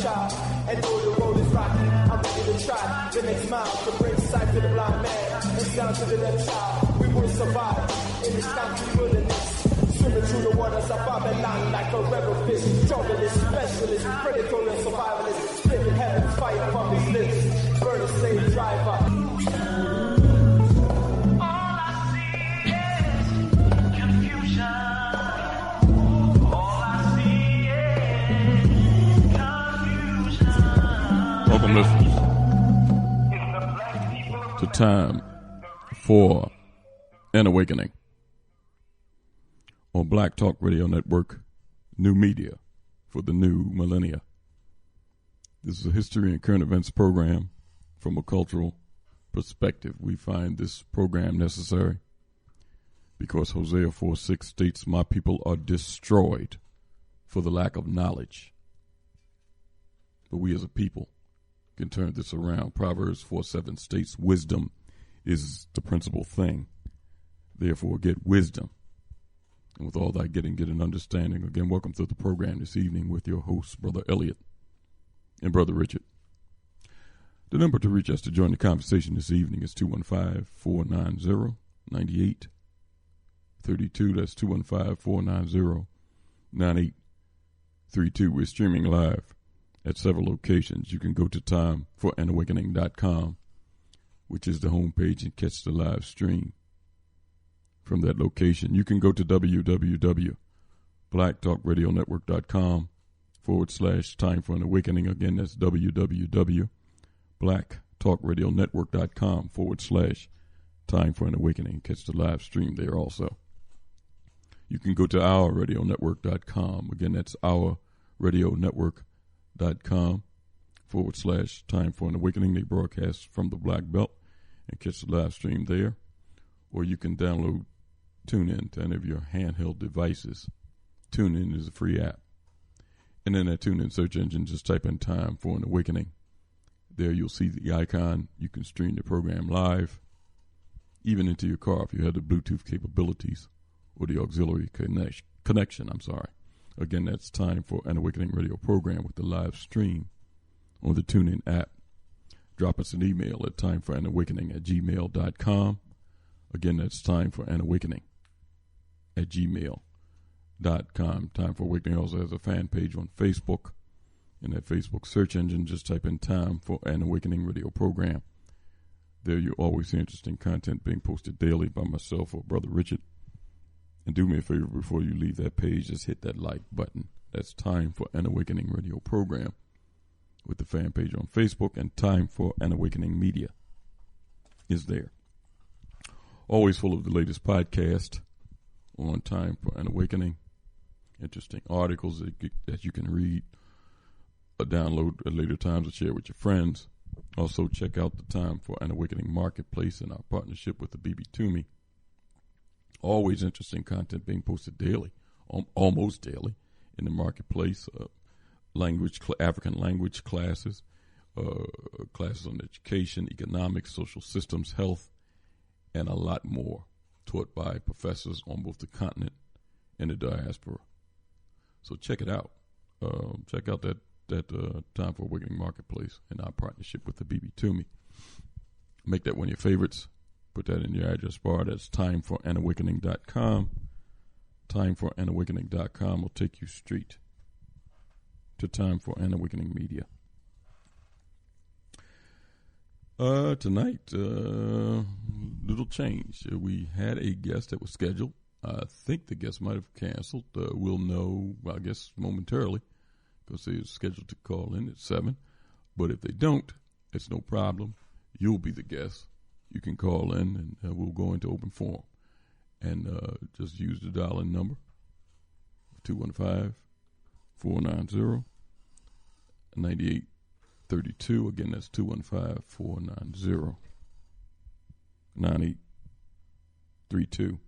child. And though the road is rocky, I'm ready to try the next mile to bring sight to the blind man and sound to the deaf child. We will survive in this concrete wilderness. Swimming through the waters of Babylon like a rebel fish. Junglist, specialist, predator and survivalist. Spitting heaven's fire from his lips. Burning slave driver. Welcome, listeners, to Time for an Awakening on Black Talk Radio Network, new media for the new millennia. This is a history and current events program from a cultural perspective. We find this program necessary because Hosea 4:6 states, "My people are destroyed for the lack of knowledge." But we as a people can turn this around. Proverbs 4:7 states, "Wisdom is the principal thing. Therefore get wisdom. And with all that getting, get an understanding." Again, welcome to the program this evening with your hosts, Brother Elliot and Brother Richard. The number to reach us to join the conversation this evening is 215-490-9832. That's 215-490-9832. We're streaming live at several locations. You can go to timeforanawakening.com, which is the homepage, and catch the live stream from that location. You can go to www.blacktalkradionetwork.com/Time for an Awakening. Again, that's www.blacktalkradionetwork.com/Time for an Awakening. Catch the live stream there also. You can go to ourradionetwork.com. Again, that's ourradionetwork.com/Time for an Awakening. They broadcast from the Black Belt and catch the live stream there. Or you can download TuneIn to any of your handheld devices. TuneIn is a free app. And in that TuneIn search engine, just type in Time for an Awakening. There you'll see the icon. You can stream the program live, even into your car if you have the Bluetooth capabilities or the auxiliary connection. Again, that's Time for an Awakening radio program with the live stream on the TuneIn app. Drop us an email at timeforanawakening@gmail.com. Again, that's timeforanawakening@gmail.com. Time for Awakening also has a fan page on Facebook. In that Facebook search engine, just type in Time for an Awakening radio program. There you always see interesting content being posted daily by myself or Brother Richard. And do me a favor before you leave that page, just hit that like button. That's Time for an Awakening radio program with the fan page on Facebook, and Time for an Awakening media is there. Always full of the latest podcast on Time for an Awakening. Interesting articles that you can read or download at later times or share with your friends. Also, check out the Time for an Awakening marketplace and our partnership with the BB Toomey. Always interesting content being posted daily, almost daily, in the marketplace. African language classes, classes on education, economics, social systems, health, and a lot more taught by professors on both the continent and the diaspora. So check it out. Check out that Time for Awakening marketplace and our partnership with the BB Toomey. Make that one of your favorites. Put that in your address bar. That's timeforanawakening.com. Timeforanawakening.com will take you straight to Time for an Awakening media. Tonight, little change. We had a guest that was scheduled. I think the guest might have canceled. We'll know, I guess, momentarily, because they're scheduled to call in at 7. But if they don't, it's no problem. You'll be the guest. You can call in, and we'll go into open forum. And just use the dial-in number, 215-490-9832. Again, that's 215-490-9832.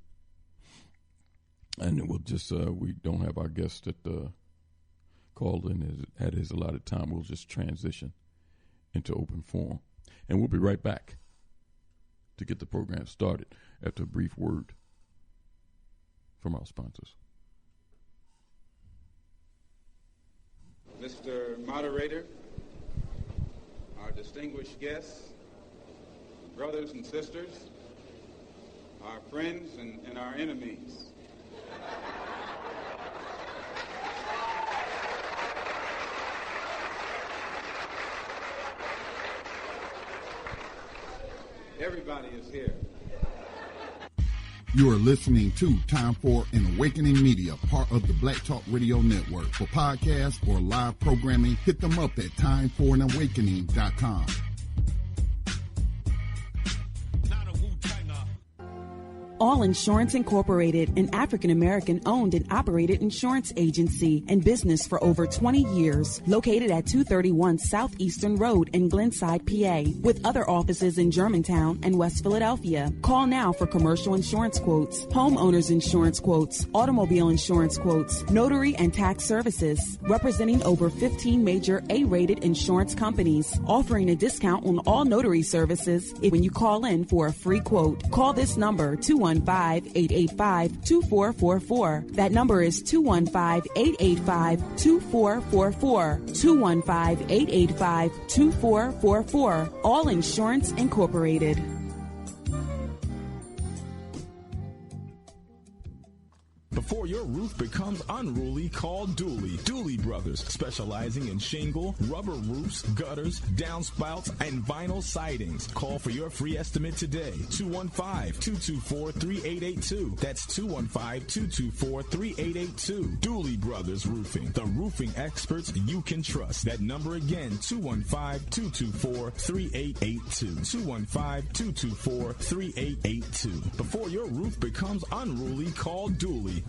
And we'll just, we don't have our guest that called in at his allotted time. We'll just transition into open forum. And we'll be right back to get the program started after a brief word from our sponsors. Mr. Moderator, our distinguished guests, brothers and sisters, our friends and our enemies. Everybody is here. You are listening to Time for an Awakening Media, part of the Black Talk Radio Network. For podcasts or live programming, hit them up at timeforanawakening.com. All Insurance Incorporated, an African-American owned and operated insurance agency in business for over 20 years, located at 231 Southeastern Road in Glenside, PA, with other offices in Germantown and West Philadelphia. Call now for commercial insurance quotes, homeowners insurance quotes, automobile insurance quotes, notary and tax services, representing over 15 major A-rated insurance companies, offering a discount on all notary services when you call in for a free quote. Call this number, 215-885-2444. That number is 215-885-2444. 215-885-2444. All Insurance Incorporated. Before your roof becomes unruly, call Dooley. Dooley Brothers, specializing in shingle, rubber roofs, gutters, downspouts, and vinyl sidings. Call for your free estimate today. 215-224-3882. That's 215-224-3882. Dooley Brothers Roofing, the roofing experts you can trust. That number again, 215-224-3882. 215-224-3882. Before your roof becomes unruly, call Dooley.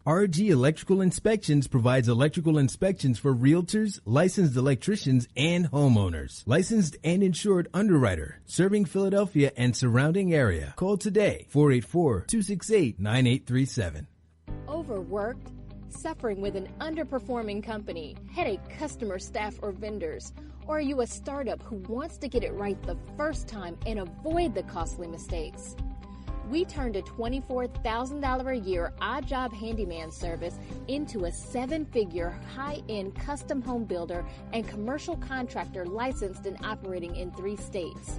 RG Electrical Inspections provides electrical inspections for realtors, licensed electricians, and homeowners. Licensed and insured underwriter, serving Philadelphia and surrounding area. Call today, 484-268-9837. Overworked? Suffering with an underperforming company, headache customer, staff, or vendors? Or are you a startup who wants to get it right the first time and avoid the costly mistakes? We turned a $24,000 a year odd job handyman service into a 7-figure high-end custom home builder and commercial contractor licensed and operating in 3 states.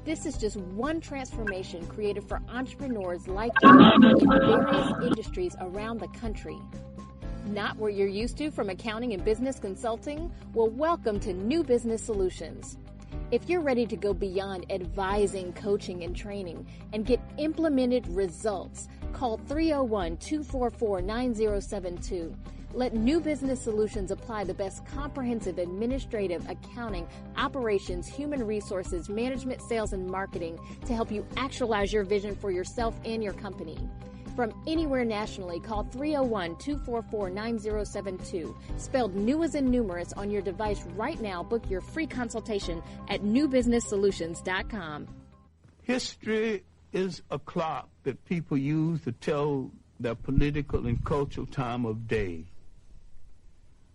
This is just one transformation created for entrepreneurs like you in various industries around the country. Not what you're used to from accounting and business consulting? Well, welcome to New Business Solutions. If you're ready to go beyond advising, coaching, and training and get implemented results, call 301-244-9072. Let New Business Solutions apply the best comprehensive administrative, accounting, operations, human resources, management, sales, and marketing to help you actualize your vision for yourself and your company. From anywhere nationally, call 301-244-9072. Spelled new as in numerous on your device right now. Book your free consultation at newbusinesssolutions.com. History is a clock that people use to tell their political and cultural time of day.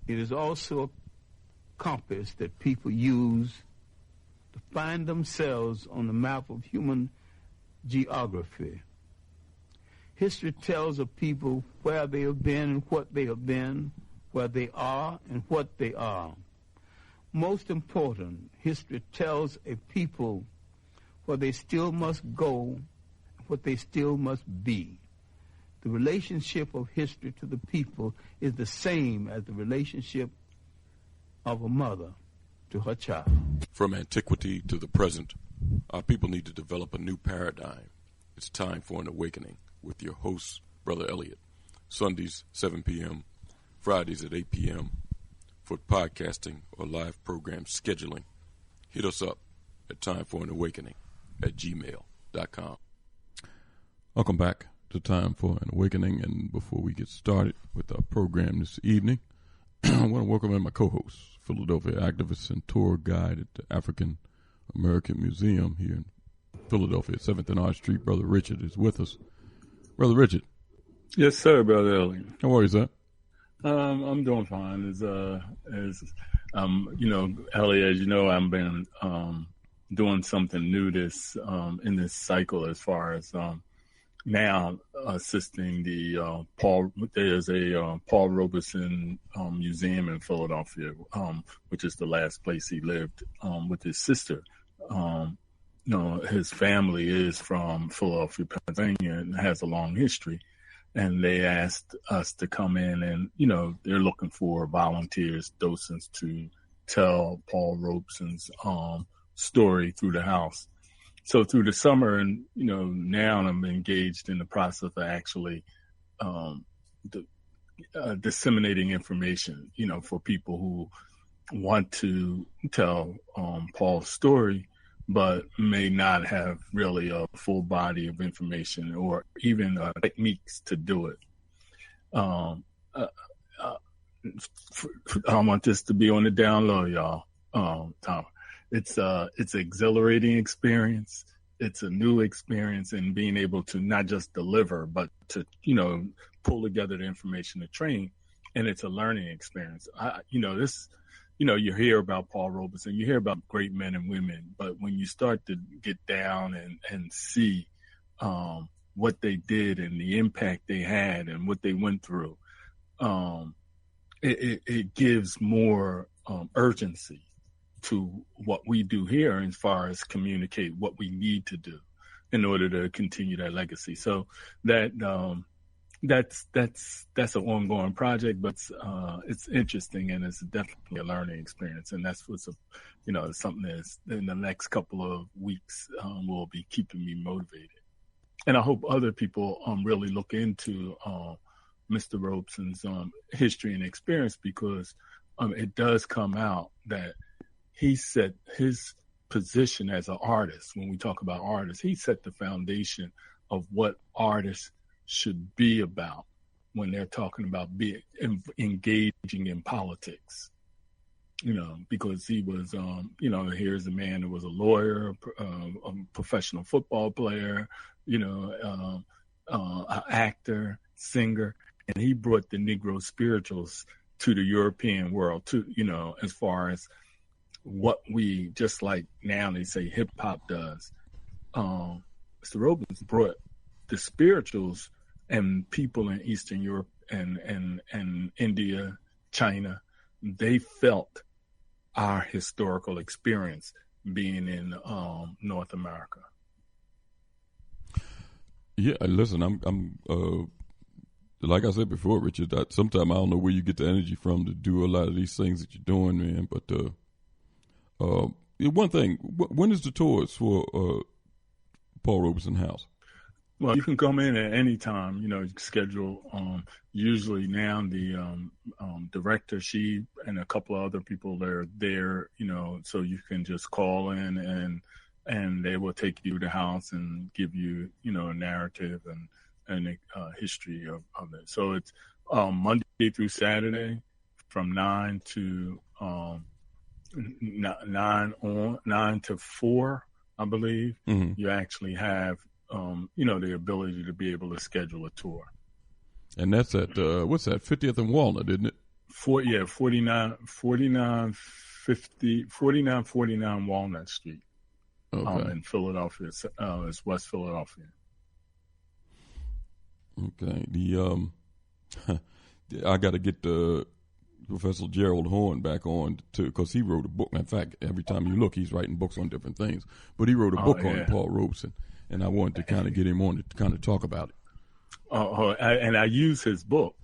It is also a compass that people use to find themselves on the map of human geography. History tells of people where they have been and what they have been, where they are and what they are. Most important, history tells a people where they still must go, what they still must be. The relationship of history to the people is the same as the relationship of a mother to her child. From antiquity to the present, our people need to develop a new paradigm. It's time for an awakening with your host, Brother Elliot. Sundays, 7 p.m., Fridays at 8 p.m. For podcasting or live program scheduling, hit us up at timeforanawakening@gmail.com. Welcome back to Time for an Awakening. And before we get started with our program this evening, I want to welcome in my co-host, Philadelphia activist and tour guide at the African American Museum here in Philadelphia, 7th and R Street. Brother Richard is with us. Brother Richard. Yes, sir, Brother Elliot. How are you, sir? I'm doing fine. As Elliot, as you know, I've been doing something new in this cycle as far as now assisting the there's a Paul Robeson museum in Philadelphia, which is the last place he lived with his sister. His family is from Philadelphia, Pennsylvania, and has a long history. And they asked us to come in and, they're looking for volunteers, docents to tell Paul Robeson's story through the house. So through the summer and, now I'm engaged in the process of actually disseminating information, for people who want to tell Paul's story, but may not have really a full body of information or even techniques to do it. I want this to be on the down low, y'all. Tom, it's an exhilarating experience. It's a new experience, and being able to not just deliver, but to, pull together the information to train. And it's a learning experience. You hear about Paul Robeson, you hear about great men and women, but when you start to get down and see what they did and the impact they had and what they went through, it gives more urgency to what we do here as far as communicate what we need to do in order to continue that legacy. So that's an ongoing project, but it's interesting and it's definitely a learning experience. And that's what's something that's in the next couple of weeks will be keeping me motivated. And I hope other people really look into Mr. Robeson's history and experience, because it does come out that he set his position as an artist. When we talk about artists, he set the foundation of what artists should be about when they're talking about engaging in politics, because he was, here's a man that was a lawyer, a professional football player, an actor, singer, and he brought the Negro spirituals to the European world, as far as what we, just like now they say hip hop does. Mr. Robeson brought the spirituals and people in Eastern Europe and India, China, they felt our historical experience being in North America. Yeah, listen, I'm like I said before, Richard, sometimes I don't know where you get the energy from to do a lot of these things that you're doing, man. But one thing, when is the tours for Paul Robeson House? Well, you can come in at any time, you can schedule. Usually now the director, she and a couple of other people, they're there, so you can just call in and they will take you to the house and give you, a narrative and a history of it. So it's Monday through Saturday from 9 to 9 to 4, I believe. Mm-hmm. You actually have the ability to be able to schedule a tour. And that's at, what's that, 50th and Walnut, isn't it? 4949 Walnut Street. Okay. In Philadelphia. It's West Philadelphia. Okay. I got to get Professor Gerald Horn back on too, because he wrote a book. In fact, every time you look, he's writing books on different things. But he wrote a book on Paul Robeson, and I wanted to kind of get him on to kind of talk about it. And I use his book,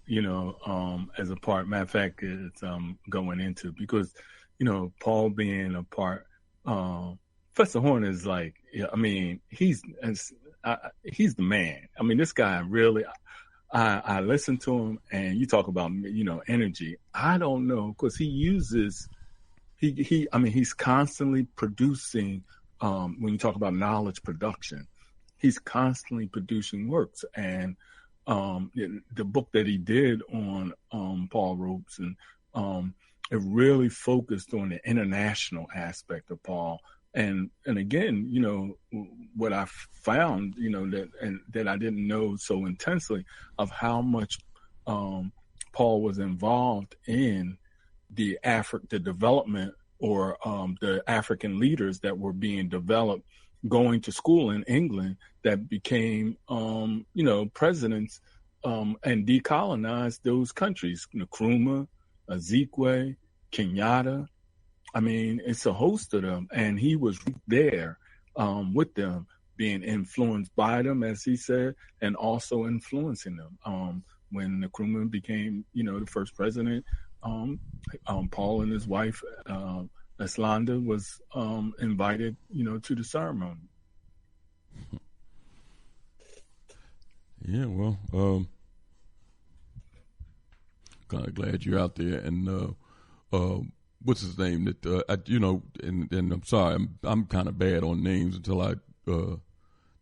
as a part. Matter of fact, it's going into, because, Paul being a part. Professor Horn is like, he's the man. This guy really. I listen to him, and you talk about, energy. I don't know, because he uses, he's constantly producing. When you talk about knowledge production, he's constantly producing works. And the book that he did on Paul Robeson, it really focused on the international aspect of Paul. And again, what I found, that I didn't know so intensely, of how much Paul was involved in the development or the African leaders that were being developed, going to school in England that became, presidents and decolonized those countries, Nkrumah, Ezekwe, Kenyatta. I mean, it's a host of them. And he was there with them, being influenced by them, as he said, and also influencing them. When Nkrumah became, the first president, Paul and his wife, Eslanda, was invited, to the ceremony. Yeah, well, kind of glad you're out there. And what's his name? That and I'm sorry, I'm kind of bad on names until I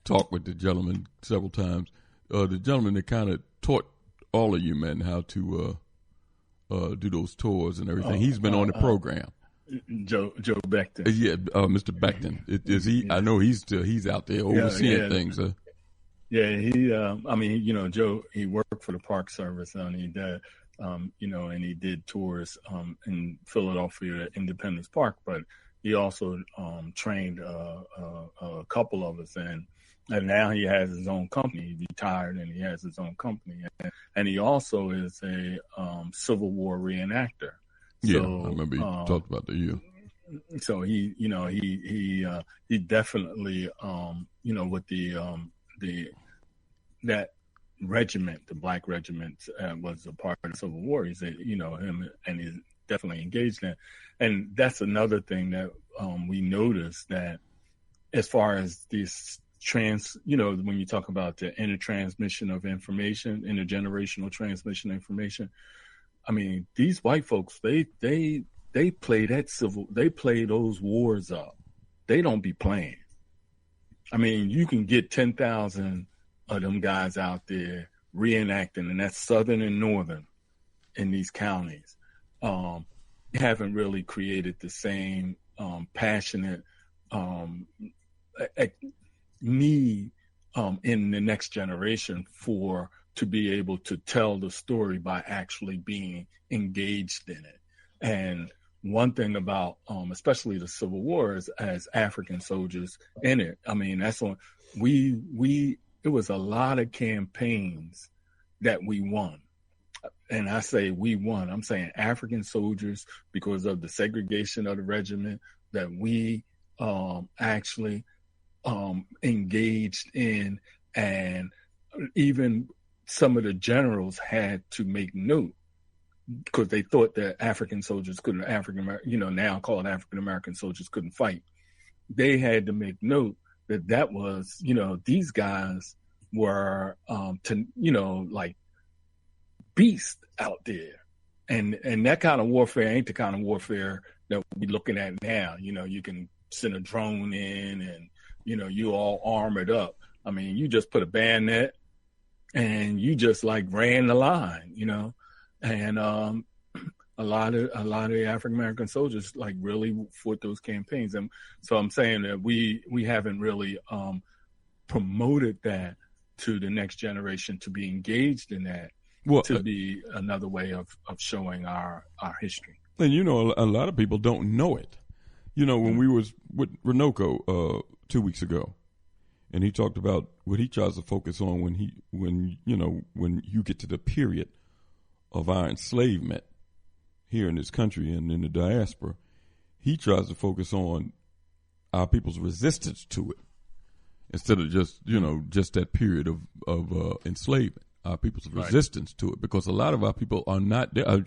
talked with the gentleman several times. The gentleman that kind of taught all of you men how to do those tours and everything. He's been on the program. Joe Beckton. Yeah, Mr. Beckton. Is he? I know he's out there overseeing things. Yeah, he. Joe. He worked for the Park Service, and he did. And he did tours in Philadelphia at Independence Park, but he also trained a couple of us, and now he has his own company. He retired and he has his own company, and he also is a Civil War reenactor. Yeah, so, I remember he talked about that. Yeah. So he definitely with that regiment, the Black Regiment, was a part of the Civil War. He said, him, and he's definitely engaged in it. And that's another thing that we noticed, that as far as this when you talk about the intertransmission of information, intergenerational transmission of information, I mean, these white folks, they play they play those wars up. They don't be playing. I mean, you can get 10,000 of them guys out there reenacting, and that's Southern and Northern in these counties. Haven't really created the same passionate need in the next generation to be able to tell the story by actually being engaged in it. And one thing about especially the Civil War is, as African soldiers in it, I mean, that's when it was a lot of campaigns that we won. And I say we won, I'm saying African soldiers, because of the segregation of the regiment, that we actually engaged in, and even some of the generals had to make note, because they thought that African soldiers couldn't, now called African American soldiers, couldn't fight. They had to make note that was, these guys were, like beasts out there. And that kind of warfare ain't the kind of warfare that we're looking at now. You can send a drone in and, you all armored up. I mean, you just put a bayonet and you just like ran the line, and a lot of the African American soldiers like really fought those campaigns. And so I'm saying that we haven't really promoted that to the next generation to be engaged in that, to be another way of showing our history. And a lot of people don't know it. When we was with Runoko 2 weeks ago, and he talked about what he tries to focus on when you get to the period of our enslavement here in this country and in the diaspora, he tries to focus on our people's resistance to it, instead of just that period of enslavement. Our people's resistance to it, because a lot of our people are not there. A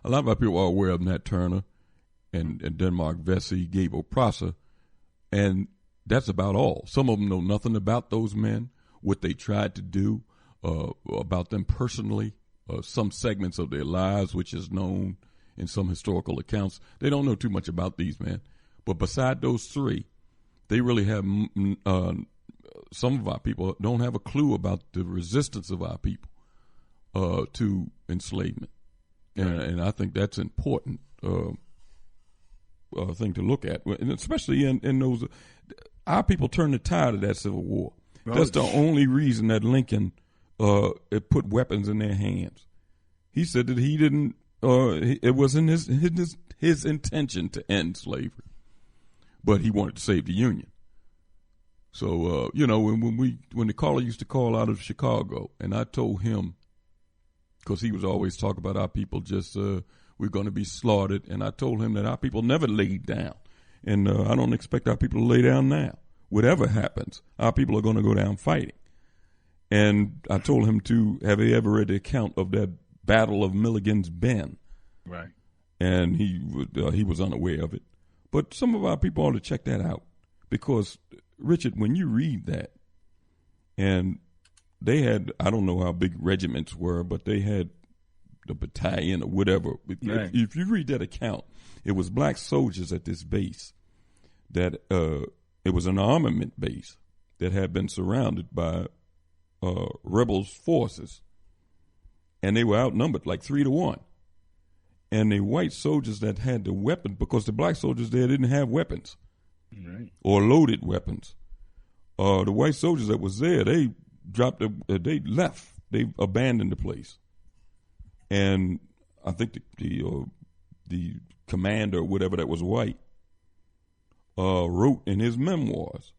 lot of our people are aware of Nat Turner and Denmark Vesey, Gabriel Prosser, and that's about all. Some of them know nothing about those men, what they tried to do, about them personally, some segments of their lives, which is known in some historical accounts. They don't know too much about these men. But beside those three, they really have, some of our people don't have a clue about the resistance of our people to enslavement. And I think that's important thing to look at, and especially in those. Our people turned the tide of that Civil War. That's the only reason that Lincoln put weapons in their hands. He said that he didn't. It wasn't his intention to end slavery, but he wanted to save the Union. So, when the caller used to call out of Chicago, and I told him, because he was always talking about our people we're going to be slaughtered, and I told him that our people never laid down. And I don't expect our people to lay down now. Whatever happens, our people are going to go down fighting. And I told him have he ever read the account of that Battle of Milligan's Bend? Right. And he was unaware of it. But some of our people ought to check that out. Because, Richard, when you read that, and they had, I don't know how big regiments were, but they had the battalion or whatever. Right. If you read that account, it was black soldiers at this base that it was an armament base that had been surrounded by rebels' forces, and they were outnumbered like 3-1. And the white soldiers that had the weapon, because the black soldiers there didn't have weapons, right, or loaded weapons. The white soldiers that was there, they dropped, they left, they abandoned the place. And I think the commander, or whatever that was white, wrote in his memoirs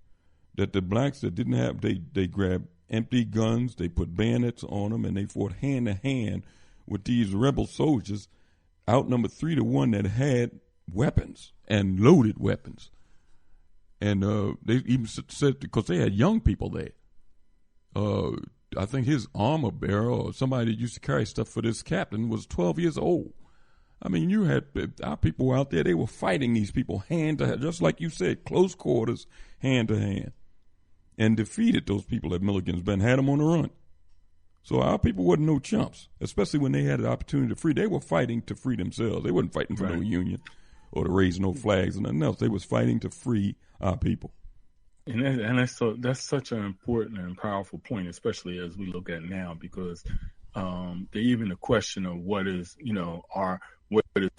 that the blacks that didn't have, they grabbed empty guns, they put bayonets on them, and they fought hand to hand with these rebel soldiers, outnumbered 3-1 that had weapons and loaded weapons. And they even said, because they had young people there. I think his armor bearer or somebody that used to carry stuff for this captain was 12 years old. I mean, you had our people out there, they were fighting these people hand to hand, just like you said, close quarters, hand to hand, and defeated those people at Milligan's Bend, had them on the run. So our people wasn't no chumps, especially when they had the opportunity to free. They were fighting to free themselves. They wasn't fighting for no union or to raise no flags or nothing else. They was fighting to free our people. And that's such an important and powerful point, especially as we look at now, because even the question of what is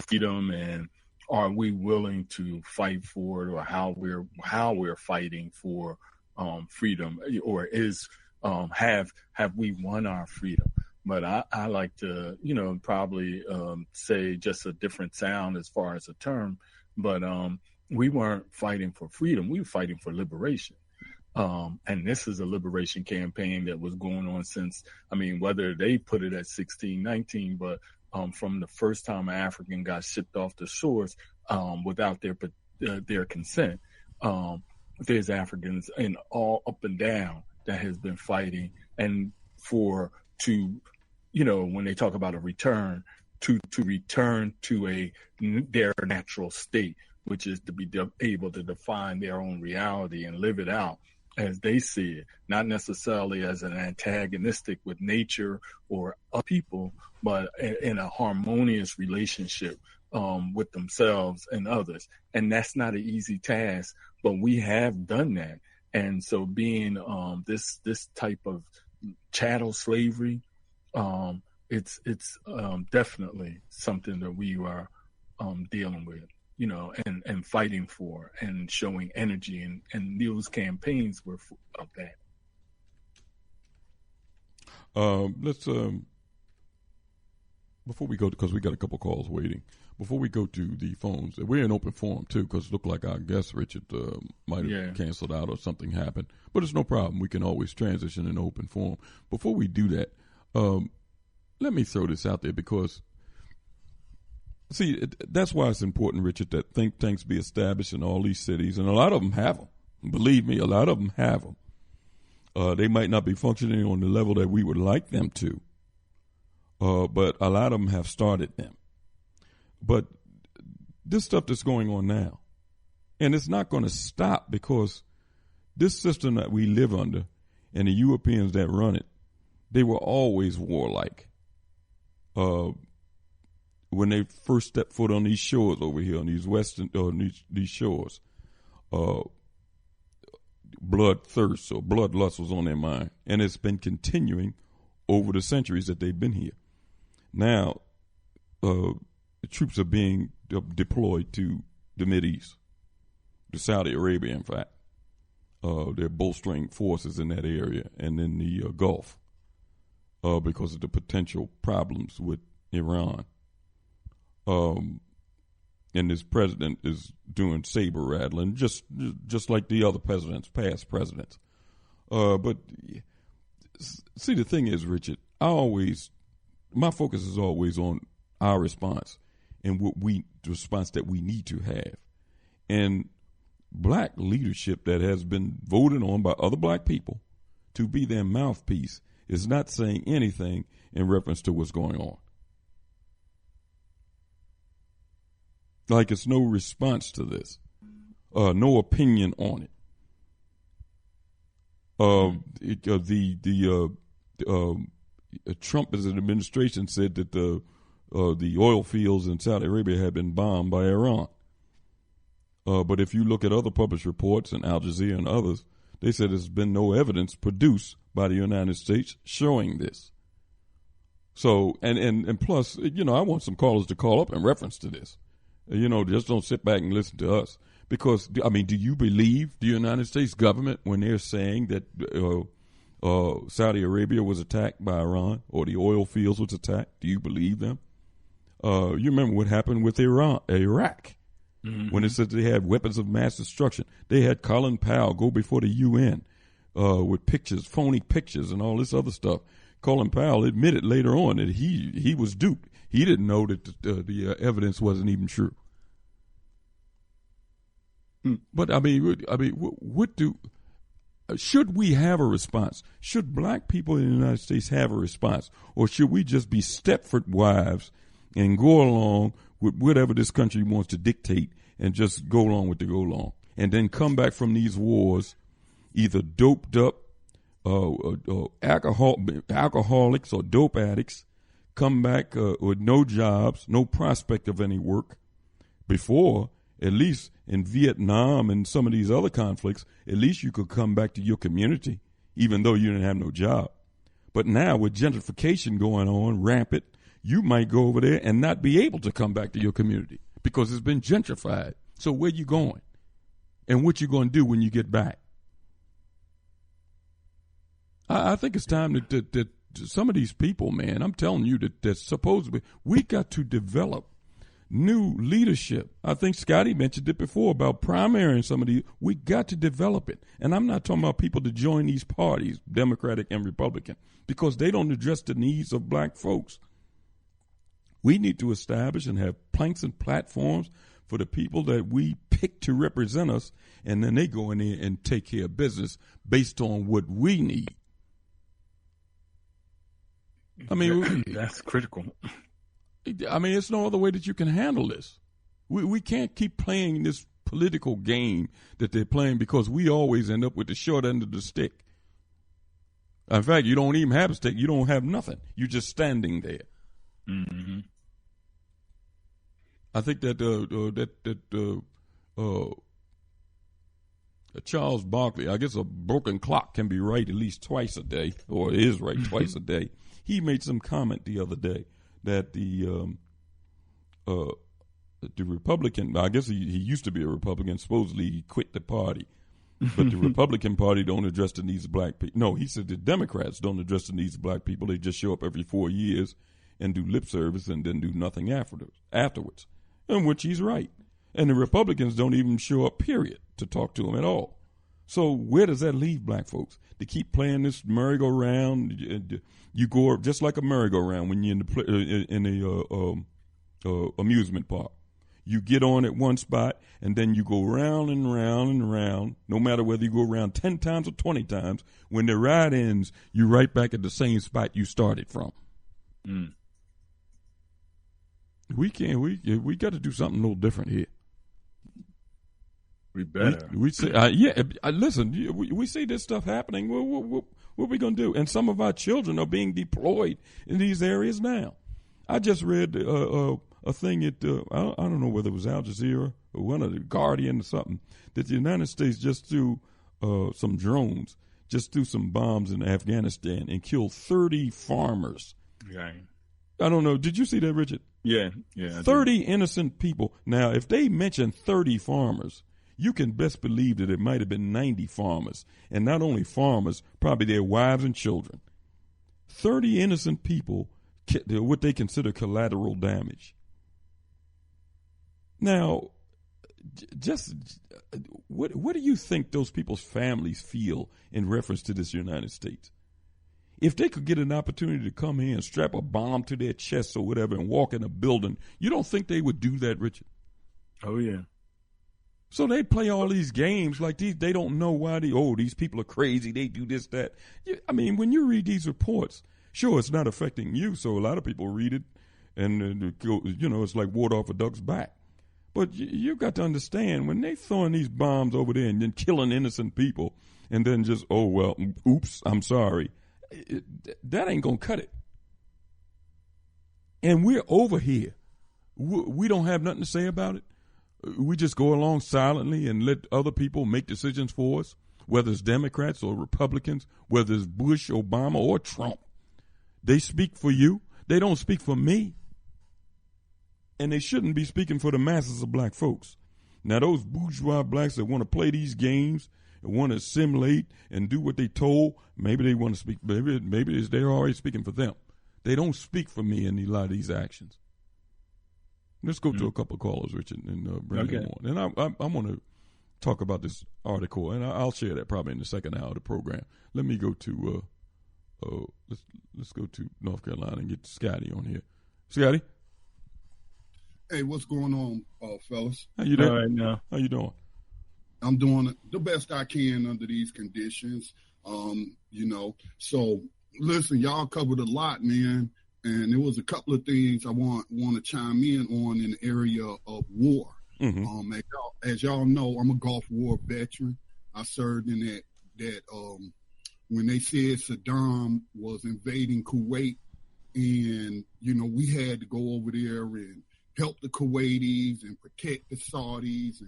freedom, and are we willing to fight for it, or how we're fighting for freedom, or have we won our freedom? But I like to probably say just a different sound as far as a term, but we weren't fighting for freedom. We were fighting for liberation. And this is a liberation campaign that was going on since, whether they put it at 1619, but from the first time an African got shipped off the shores without their consent, there's Africans in all up and down that has been fighting, and when they talk about a return, to return to their natural state, which is to be able to define their own reality and live it out as they see it, not necessarily as an antagonistic with nature or people, but in a harmonious relationship with themselves and others. And that's not an easy task, but we have done that. And so being this type of chattel slavery, it's definitely something that we are dealing with, and fighting for, and showing energy, and those campaigns were of that. Let's before we go, because we got a couple calls waiting. Before we go to the phones, we're in open forum too, because it looked like our guest Richard might have canceled out or something happened. But it's no problem. We can always transition in open forum. Before we do that, let me throw this out there, because that's why it's important, Richard, that think tanks be established in all these cities, and a lot of them have them. Believe me, a lot of them have them. They might not be functioning on the level that we would like them to, but a lot of them have started them. But this stuff that's going on now, and it's not going to stop, because this system that we live under and the Europeans that run it, they were always warlike. When they first stepped foot on these shores over here, on these these shores, bloodthirst or bloodlust was on their mind, and it's been continuing over the centuries that they've been here. Now, the troops are being deployed to the Mideast, to Saudi Arabia, in fact. They're bolstering forces in that area and in the Gulf because of the potential problems with Iran. and this president is doing saber rattling, just like the other presidents, past presidents. But see, the thing is, Richard, my focus is always on our response and the response that we need to have. And black leadership that has been voted on by other black people to be their mouthpiece is not saying anything in reference to what's going on. Like, it's no response to this, no opinion on it. Trump as an administration said that the oil fields in Saudi Arabia had been bombed by Iran. But if you look at other published reports and Al Jazeera and others, they said there's been no evidence produced by the United States showing this. So, and plus, I want some callers to call up in reference to this. Just don't sit back and listen to us. Because, do you believe the United States government when they're saying that Saudi Arabia was attacked by Iran or the oil fields was attacked? Do you believe them? You remember what happened with Iraq, mm-hmm. when it said they had weapons of mass destruction. They had Colin Powell go before the UN with pictures, phony pictures and all this other stuff. Colin Powell admitted later on that he was duped. He didn't know that the evidence wasn't even true. But should we have a response? Should black people in the United States have a response, or should we just be Stepford wives and go along with whatever this country wants to dictate and just go along with the go along, and then come back from these wars either doped up, alcoholics or dope addicts, come back with no jobs, no prospect of any work? Before, at least in Vietnam and some of these other conflicts, at least you could come back to your community, even though you didn't have no job. But now with gentrification going on rampant, you might go over there and not be able to come back to your community because it's been gentrified. So where you going? And what you going to do when you get back? I think it's time that some of these people, man, I'm telling you that supposedly we got to develop new leadership. I think Scotty mentioned it before about primary and some of these. We got to develop it. And I'm not talking about people to join these parties, Democratic and Republican, because they don't address the needs of black folks. We need to establish and have planks and platforms for the people that we pick to represent us, and then they go in there and take care of business based on what we need. That's critical. It's no other way that you can handle this. We can't keep playing this political game that they're playing, because we always end up with the short end of the stick. In fact, you don't even have a stick. You don't have nothing. You're just standing there. Mm-hmm. I think that Charles Barkley, I guess a broken clock can be right at least twice a day, or is right twice a day. He made some comment the other day that the Republican, I guess he used to be a Republican, supposedly he quit the party, but the Republican Party don't address the needs of black people. No, he said the Democrats don't address the needs of black people. They just show up every 4 years and do lip service and then do nothing afterwards, in which he's right. And the Republicans don't even show up, period, to talk to them at all. So where does that leave black folks? To keep playing this merry-go-round? You go just like a merry-go-round when you're in the amusement park. You get on at one spot, and then you go round and round and round, no matter whether you go around 10 times or 20 times. When the ride ends, you're right back at the same spot you started from. Mm. We got to do something a little different here. We better. We say, listen, we see this stuff happening. What are we going to do? And some of our children are being deployed in these areas now. I just read a thing at, I don't know whether it was Al Jazeera or one of the Guardian or something, that the United States just threw some drones, just threw some bombs in Afghanistan and killed 30 farmers. Yeah. I don't know. Did you see that, Richard? Yeah. 30 innocent people. Now, if they mention 30 farmers, you can best believe that it might have been 90 farmers. And not only farmers, probably their wives and children. 30 innocent people, what they consider collateral damage. Now, just what do you think those people's families feel in reference to this United States? If they could get an opportunity to come here and strap a bomb to their chest or whatever and walk in a building, you don't think they would do that, Richard? Oh, yeah. So they play all these games like these. They don't know why these people are crazy. They do this, that. I mean, when you read these reports, sure, it's not affecting you. So a lot of people read it and, it's like water off a duck's back. But you got to understand, when they throwing these bombs over there and then killing innocent people and then just, oops, I'm sorry. That ain't going to cut it. And we're over here. We don't have nothing to say about it. We just go along silently and let other people make decisions for us, whether it's Democrats or Republicans, whether it's Bush, Obama, or Trump. They speak for you. They don't speak for me. And they shouldn't be speaking for the masses of black folks. Now, those bourgeois blacks that want to play these games and want to assimilate and do what they told, maybe they want to speak. Maybe they're already speaking for them. They don't speak for me in a lot of these actions. Let's go to a couple of callers, Richard, and bring them on. And I want to talk about this article, and I'll share that probably in the second hour of the program. Let me go to let's go to North Carolina and get Scotty on here. Scotty? Hey, what's going on, fellas? How you doing? All right, now. How you doing? I'm doing the best I can under these conditions. So listen, y'all covered a lot, man. And there was a couple of things I want to chime in the area of war. Mm-hmm. As y'all know, I'm a Gulf War veteran. I served in that when they said Saddam was invading Kuwait, and we had to go over there and help the Kuwaitis and protect the Saudis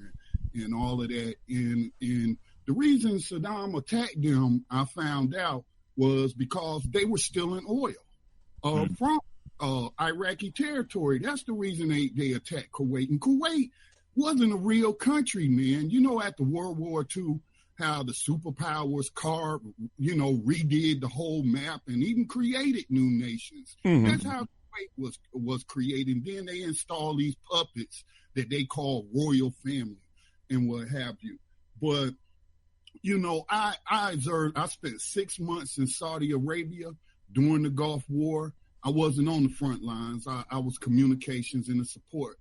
and all of that. And the reason Saddam attacked them, I found out, was because they were stealing oil from Iraqi territory. That's the reason they attacked Kuwait. And Kuwait wasn't a real country, man. After World War II, how the superpowers redid the whole map and even created new nations. Mm-hmm. That's how Kuwait was created. Then they installed these puppets that they call royal family and what have you. But I spent 6 months in Saudi Arabia during the Gulf War. I wasn't on the front lines. I was communications in the support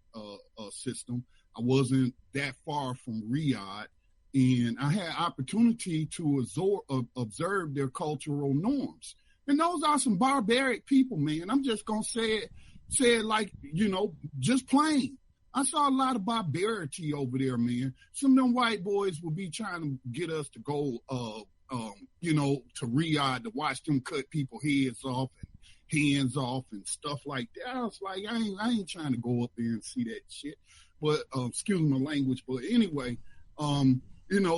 system. I wasn't that far from Riyadh, and I had opportunity to observe their cultural norms. And those are some barbaric people, man. I'm just gonna say it like, just plain. I saw a lot of barbarity over there, man. Some of them white boys will be trying to get us to go, to Riyadh to watch them cut people heads off and hands off and stuff like that. I was like, I ain't trying to go up there and see that shit. But excuse my language. But anyway,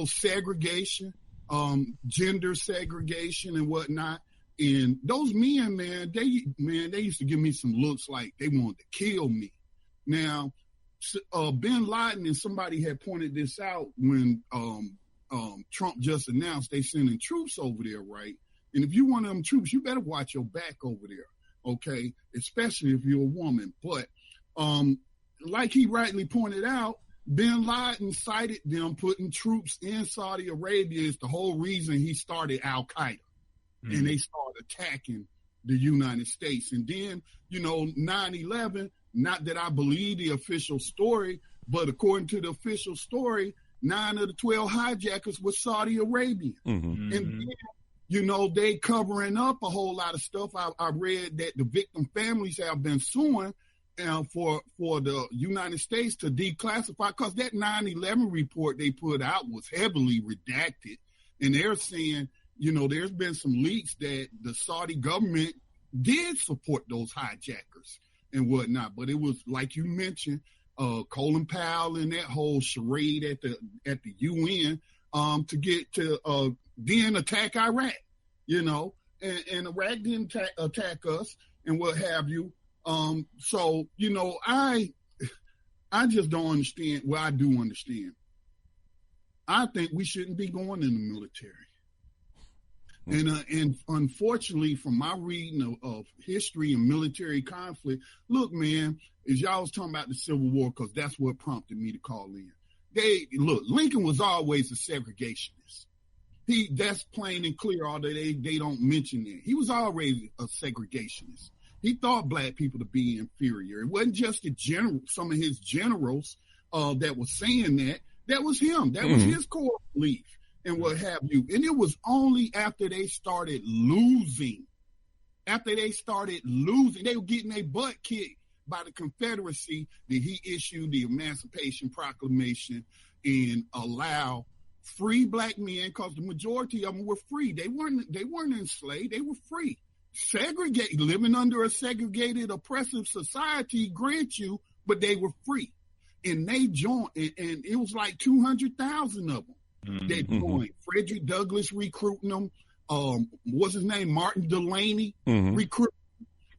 segregation, gender segregation and whatnot. And those men, man, they used to give me some looks like they wanted to kill me. Now, bin Laden, and somebody had pointed this out when Trump just announced they sending troops over there, right? And if you're one of them troops, you better watch your back over there, okay? Especially if you're a woman. But like he rightly pointed out, bin Laden cited them putting troops in Saudi Arabia as the whole reason he started Al-Qaeda. Mm-hmm. And they started attacking the United States. And then, 9/11, not that I believe the official story, but according to the official story, 9 of the 12 hijackers were Saudi Arabian. Mm-hmm. And then, they covering up a whole lot of stuff. I read that the victim families have been suing for the United States to declassify, because that 9/11 report they put out was heavily redacted. And they're saying, there's been some leaks that the Saudi government did support those hijackers and whatnot. But it was, like you mentioned, Colin Powell and that whole charade at the UN to get to then attack Iraq, and Iraq didn't attack us and what have you. So, I just don't understand. Well, I do understand. I think we shouldn't be going in the military. And unfortunately, from my reading of history and military conflict, look, man, as y'all was talking about the Civil War, because that's what prompted me to call in. Lincoln was always a segregationist. That's plain and clear, although they don't mention that. He was always a segregationist. He thought black people to be inferior. It wasn't just some of his generals that was saying that. That was him. That was his core belief and what have you. And it was only after they started losing, they were getting their butt kicked by the Confederacy, that he issued the Emancipation Proclamation and allow free black men, because the majority of them were free. They weren't enslaved. They were free. Living under a segregated, oppressive society grants you, but they were free. And they joined, and it was like 200,000 of them. They joined. Frederick Douglass recruiting them. What's his name? Martin Delany recruiting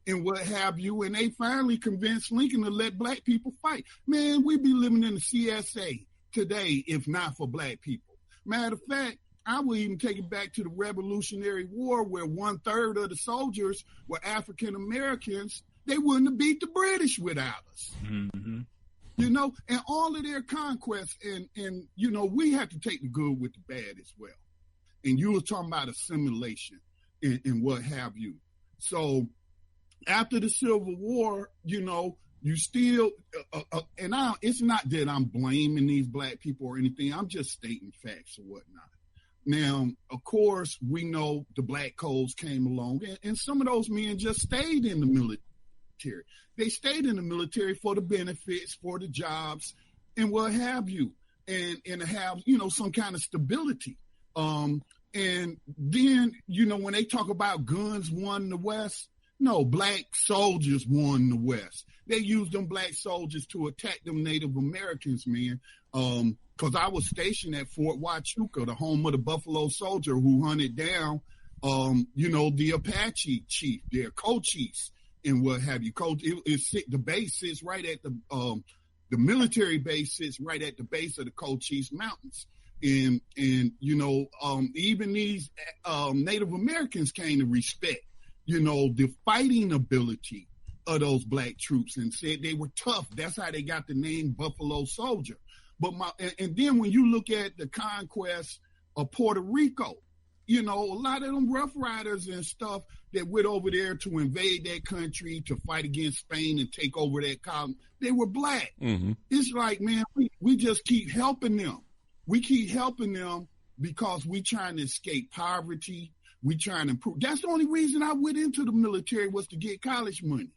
and what have you. And they finally convinced Lincoln to let black people fight. Man, we'd be living in the CSA today if not for black people. Matter of fact, I would even take it back to the Revolutionary War, where 1/3 of the soldiers were African Americans. They wouldn't have beat the British without us. You know, and all of their conquests, and you know, we have to take the good with the bad as well. And you were talking about assimilation and what have you. So after the Civil War, you know, you still, it's not that I'm blaming these black people or anything. I'm just stating facts or whatnot. Now, of course, we know the black codes came along, and some of those men just stayed in the military. They stayed in the military for the benefits, for the jobs, and what have you, and to have, you know, some kind of stability. And then, you know, when they talk about guns won in the West, no, black soldiers won in the West. They used them black soldiers to attack them Native Americans, man. Because I was stationed at Fort Huachuca, the home of the Buffalo Soldier, who hunted down, you know, the Apache chief, their co-chiefs, and what have you. The base sits right at the military base sits right at the base of the Co-Chiefs Mountains. And you know, even these Native Americans came to respect, you know, the fighting ability of those black troops and said they were tough. That's how they got the name Buffalo Soldier. But and then when you look at the conquest of Puerto Rico, you know, a lot of them Rough Riders and stuff that went over there to invade that country, to fight against Spain and take over that colony, they were black. It's like, man, we just keep helping them. We keep helping them because we trying to escape poverty. We trying to improve. That's the only reason I went into the military, was to get college money.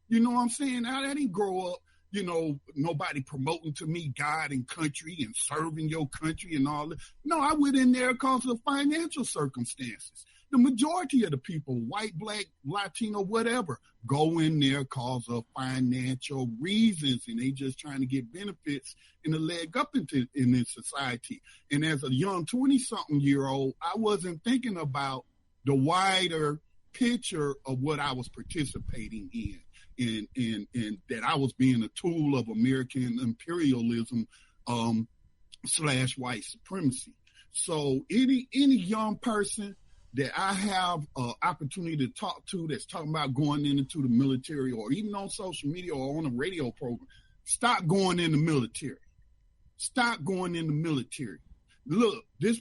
You know what I'm saying? I didn't grow up, you know, nobody promoting to me God and country and serving your country and all that. No, I went in there because of financial circumstances. The majority of the people, white, black, Latino, whatever, go in there because of financial reasons, and they just trying to get benefits and a leg up in this society. And as a young 20-something-year-old, I wasn't thinking about the wider picture of what I was participating in. And that I was being a tool of American imperialism / white supremacy. So any young person that I have an opportunity to talk to that's talking about going into the military, or even on social media or on a radio program, stop going in the military. Stop going in the military. Look, this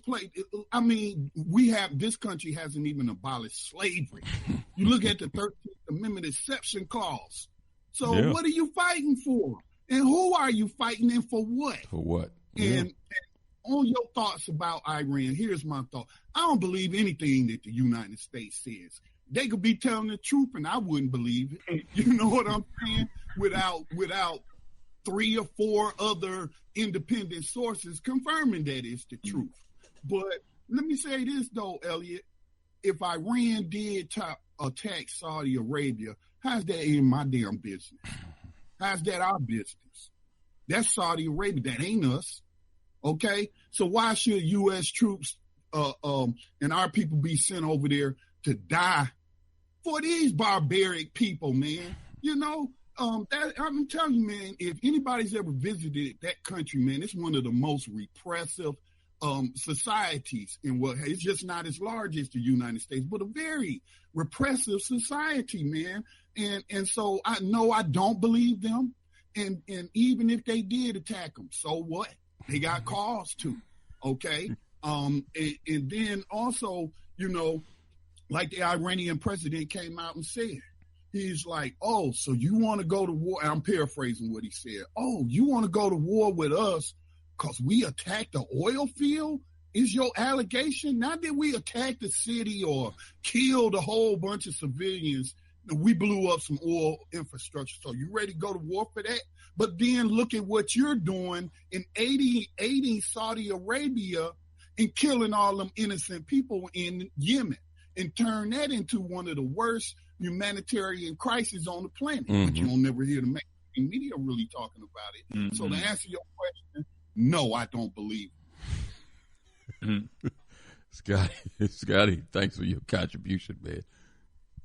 country hasn't even abolished slavery. You look at the 13th Amendment exception clause. So What are you fighting for? And who are you fighting, and for what? For what? And on your thoughts about Iran, here's my thought. I don't believe anything that the United States says. They could be telling the truth, and I wouldn't believe it. You know what I'm saying? Without 3 or 4 other independent sources confirming that it's the truth. But let me say this, though, Elliot. If Iran did attack Saudi Arabia, how's that in my damn business? How's that our business? That's Saudi Arabia. That ain't us. Okay? So why should U.S. troops and our people be sent over there to die for these barbaric people, man? You know? I'm telling you, man, if anybody's ever visited that country, man, it's one of the most repressive, societies in what it's just not as large as the United States, but a very repressive society, man. And so I don't believe them. And even if they did attack them, so what? They got cause to, okay? And then also, like the Iranian president came out and said, he's like, oh, so you want to go to war? I'm paraphrasing what he said. Oh, you want to go to war with us because we attacked the oil field? Is your allegation? Not that we attacked the city or killed a whole bunch of civilians. We blew up some oil infrastructure. So you ready to go to war for that? But then look at what you're doing in aiding Saudi Arabia and killing all them innocent people in Yemen and turn that into one of the worst humanitarian crises on the planet. Mm-hmm. But you don't never hear the mainstream media really talking about it. Mm-hmm. So to answer your question, no, I don't believe it. Scotty, thanks for your contribution, man.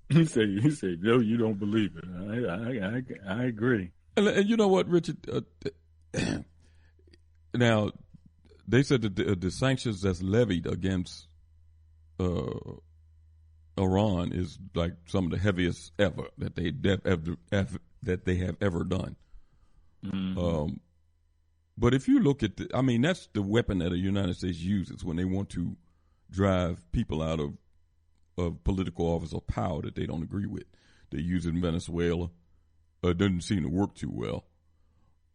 He said, no, you don't believe it. I agree. And you know what, Richard? Now, they said that the sanctions that's levied against Iran is like some of the heaviest ever that they have ever done. Mm-hmm. But if you look at that's the weapon that the United States uses when they want to drive people out of political office or power that they don't agree with. They use it in Venezuela. It doesn't seem to work too well.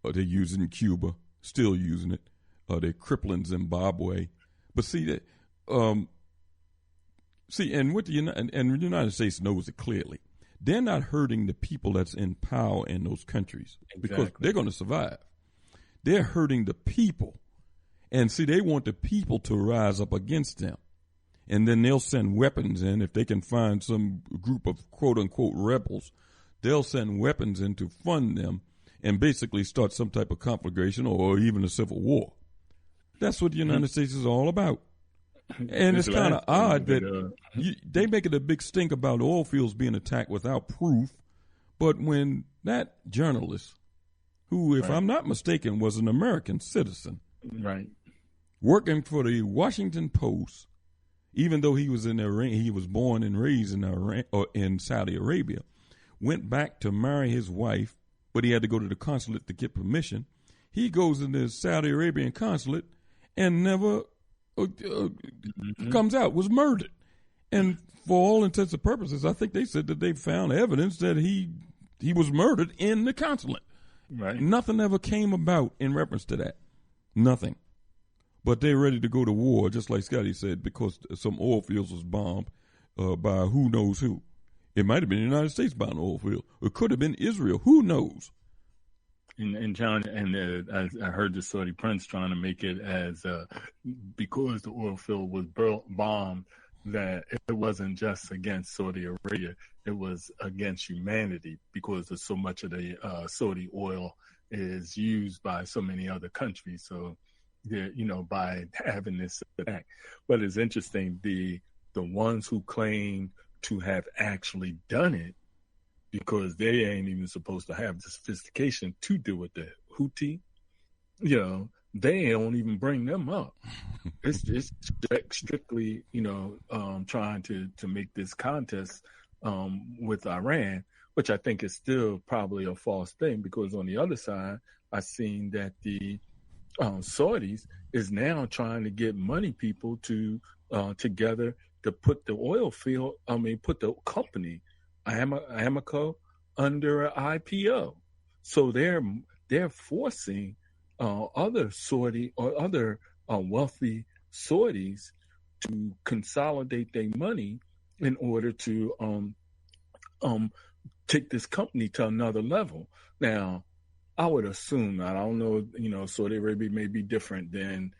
They use it in Cuba, still using it. They're crippling Zimbabwe. But see that, and with the United States knows it clearly. They're not hurting the people that's in power in those countries because they're going to survive. They're hurting the people, and see, they want the people to rise up against them. And then they'll send weapons in. If they can find some group of quote-unquote rebels, they'll send weapons in to fund them and basically start some type of conflagration or even a civil war. That's what the United States is all about. And it's kind of odd that they make it a big stink about oil fields being attacked without proof. But when that journalist, who, if I'm not mistaken, was an American citizen, working for the Washington Post, even though he was in Iran, he was born and raised in Iran or in Saudi Arabia, went back to marry his wife, but he had to go to the consulate to get permission. He goes in the Saudi Arabian consulate and never comes out, was murdered. And for all intents and purposes, I think they said that they found evidence that he was murdered in the consulate. Right. Nothing ever came about in reference to that. Nothing. But they're ready to go to war, just like Scotty said, because some oil fields was bombed by who knows who. It might have been the United States bombing an oil field. It could have been Israel. Who knows? And John, I heard the Saudi prince trying to make it as because the oil field was bombed, that it wasn't just against Saudi Arabia, it was against humanity because of so much of the Saudi oil is used by so many other countries. So, by having this attack. But it's interesting, the ones who claim to have actually done it, because they ain't even supposed to have the sophistication to deal with the Houthi, they don't even bring them up. It's strictly, trying to make this contest with Iran, which I think is still probably a false thing, because on the other side, I've seen that the Saudis is now trying to get money people to together to put the oil field, put the company, Amoco, under an IPO. So they're forcing other Saudi or other wealthy Saudis to consolidate their money in order to take this company to another level. Now, I would assume, I don't know, Saudi Arabia may be different than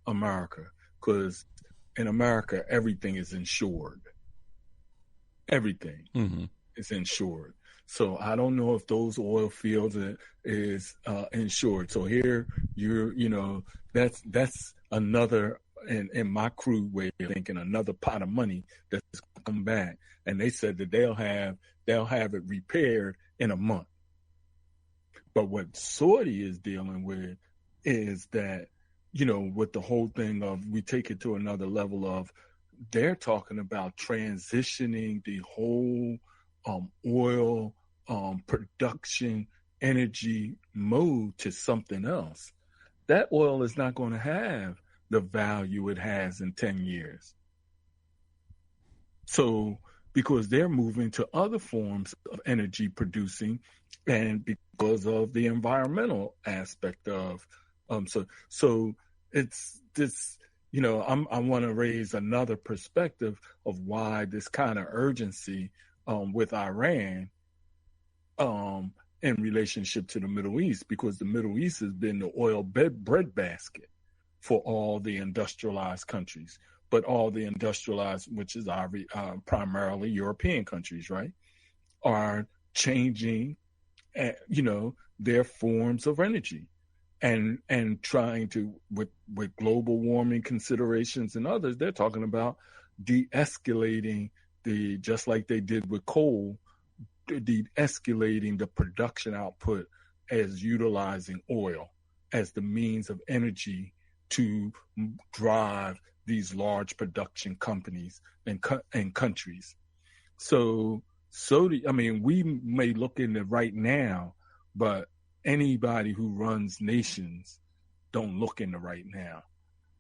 America, because in America, everything is insured. Everything is insured. So I don't know if those oil fields is insured. So here that's another, in my crude way of thinking, another pot of money that's come back. And they said that they'll have it repaired in a month. But what Saudi is dealing with is that with the whole thing of, we take it to another level of, they're talking about transitioning the whole oil production energy mode to something else. That oil is not going to have the value it has in 10 years. So, because they're moving to other forms of energy producing, and because of the environmental aspect of, so it's this, I want to raise another perspective of why this kind of urgency with Iran in relationship to the Middle East, because the Middle East has been the oil breadbasket for all the industrialized countries. But all the industrialized, which is primarily European countries, right, are changing, their forms of energy, and trying to, with global warming considerations and others, they're talking about de-escalating just like they did with coal, de-escalating the production output as utilizing oil as the means of energy to drive these large production companies and countries. So we may look in it right now, but anybody who runs nations don't look in the right now.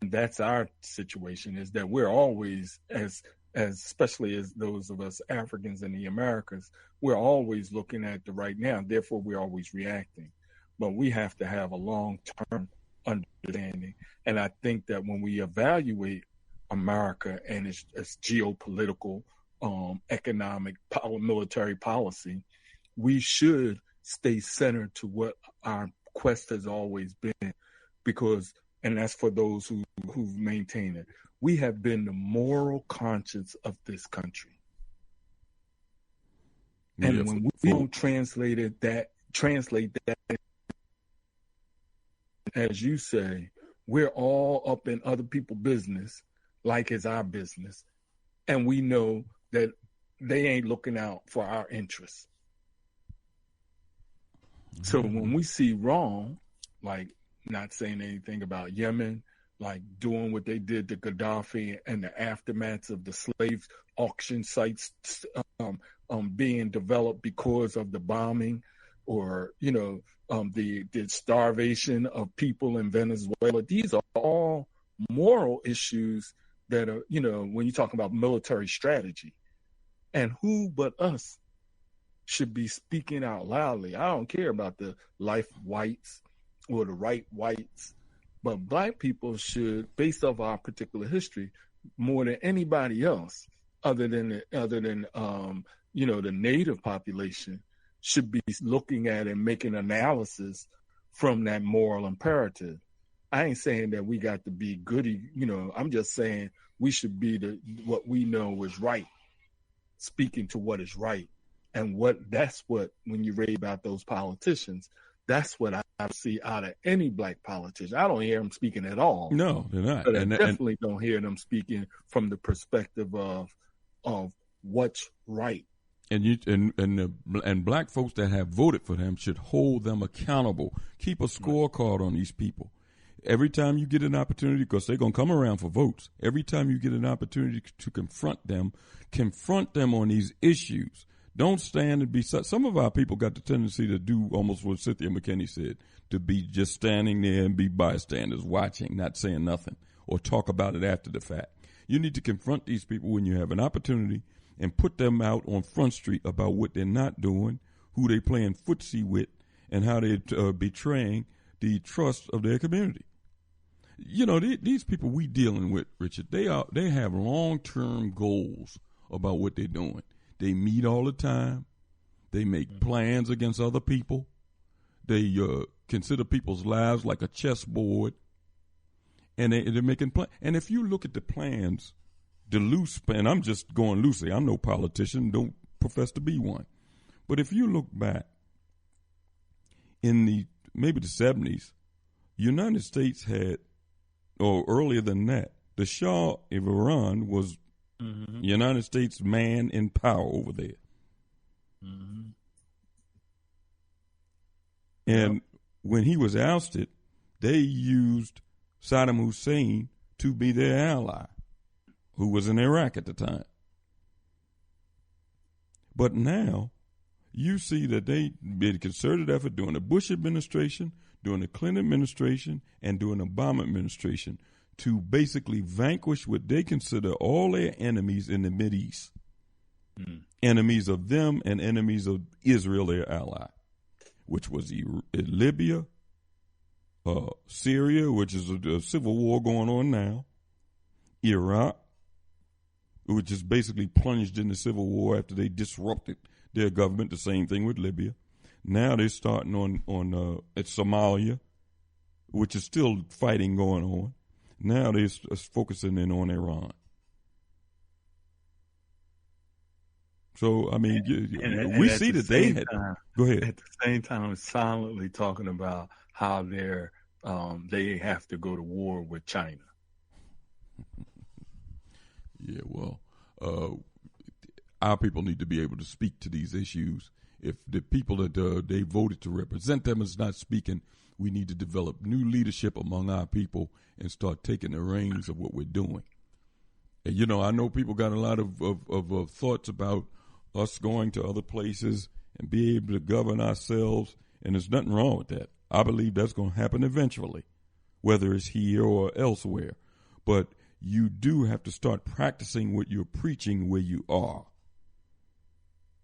And that's our situation, is that we're always, as especially as those of us Africans in the Americas, we're always looking at the right now. Therefore, we're always reacting. But we have to have a long-term understanding. And I think that when we evaluate America and its geopolitical, economic, military policy, we should stay centered to what our quest has always been, because, and that's for those who've maintained it, we have been the moral conscience of this country. And when we don't translate that, as you say, we're all up in other people's business like it's our business. And we know that they ain't looking out for our interests. So when we see wrong, like not saying anything about Yemen, like doing what they did to Gaddafi and the aftermaths of the slave auction sites being developed because of the bombing, or, the starvation of people in Venezuela. These are all moral issues that are, when you talk about military strategy. And who but us should be speaking out loudly? I don't care about the life whites or the right whites, but Black people should, based off our particular history, more than anybody else, other than the native population, should be looking at and making analysis from that moral imperative. I ain't saying that we got to be goody, I'm just saying we should be what we know is right, speaking to what is right. And that's what, when you read about those politicians, that's what I see out of any Black politician. I don't hear them speaking at all. No, they're not. But I definitely don't hear them speaking from the perspective of what's right. And Black folks that have voted for them should hold them accountable. Keep a scorecard on these people. Every time you get an opportunity, because they're going to come around for votes, every time you get an opportunity to confront them on these issues. Don't stand and be. Some of our people got the tendency to do almost what Cynthia McKinney said, to be just standing there and be bystanders, watching, not saying nothing, or talk about it after the fact. You need to confront these people when you have an opportunity and put them out on Front Street about what they're not doing, who they playing footsie with, and how they're betraying the trust of their community. These people we dealing with, Richard, they have long-term goals about what they're doing. They meet all the time. They make plans against other people. They consider people's lives like a chessboard. And they're making plans. And if you look at the plans, the loose plan, I'm just going loosely. I'm no politician, don't profess to be one. But if you look back in maybe the 70s, United States had, or earlier than that, the Shah of Iran was United States man in power over there. Mm-hmm. And when he was ousted, they used Saddam Hussein to be their ally, who was in Iraq at the time. But now you see that they made a concerted effort during the Bush administration, during the Clinton administration, and during the Obama administration to basically vanquish what they consider all their enemies in the Mideast. Enemies of them and enemies of Israel, their ally, which was Libya, Syria, which is a civil war going on now, Iraq, which is basically plunged in the civil war after they disrupted their government. The same thing with Libya. Now they're starting on at Somalia, which is still fighting going on. Now they're focusing in on Iran. So, I mean, we see that they had. Go ahead. At the same time, silently talking about how they have to go to war with China. Yeah, well, our people need to be able to speak to these issues. If the people that they voted to represent them is not speaking, we need to develop new leadership among our people and start taking the reins of what we're doing. And, you know, I know people got a lot of thoughts about us going to other places and be able to govern ourselves, and there's nothing wrong with that. I believe that's going to happen eventually, whether it's here or elsewhere. But you do have to start practicing what you're preaching where you are.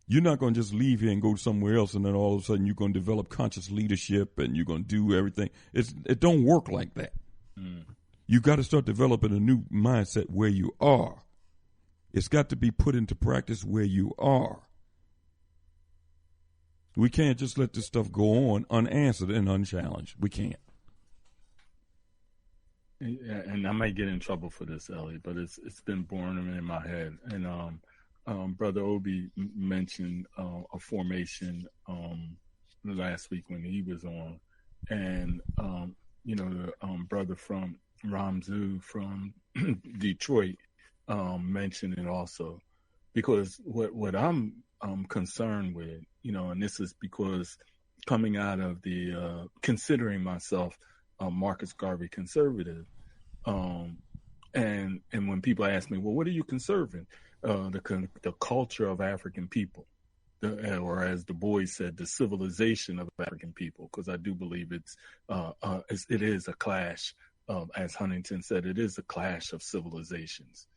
You're not going to just leave here and go somewhere else and then all of a sudden you're going to develop conscious leadership and you're going to do everything. It don't work like that. You got to start developing a new mindset where you are. It's got to be put into practice where you are. We can't just let this stuff go on unanswered and unchallenged. We can't. And I might get in trouble for this, Ellie, but it's been born in my head. And Brother Obi mentioned a formation last week when he was on, and the brother from Ramzu from Detroit mentioned it also, because what I'm concerned with, and this is because coming out of the considering myself Marcus Garvey conservative, and when people ask me, well, what are you conserving? The culture of African people, or as Du Bois said, the civilization of African people, because I do believe it is a clash. As Huntington said, it is a clash of civilizations,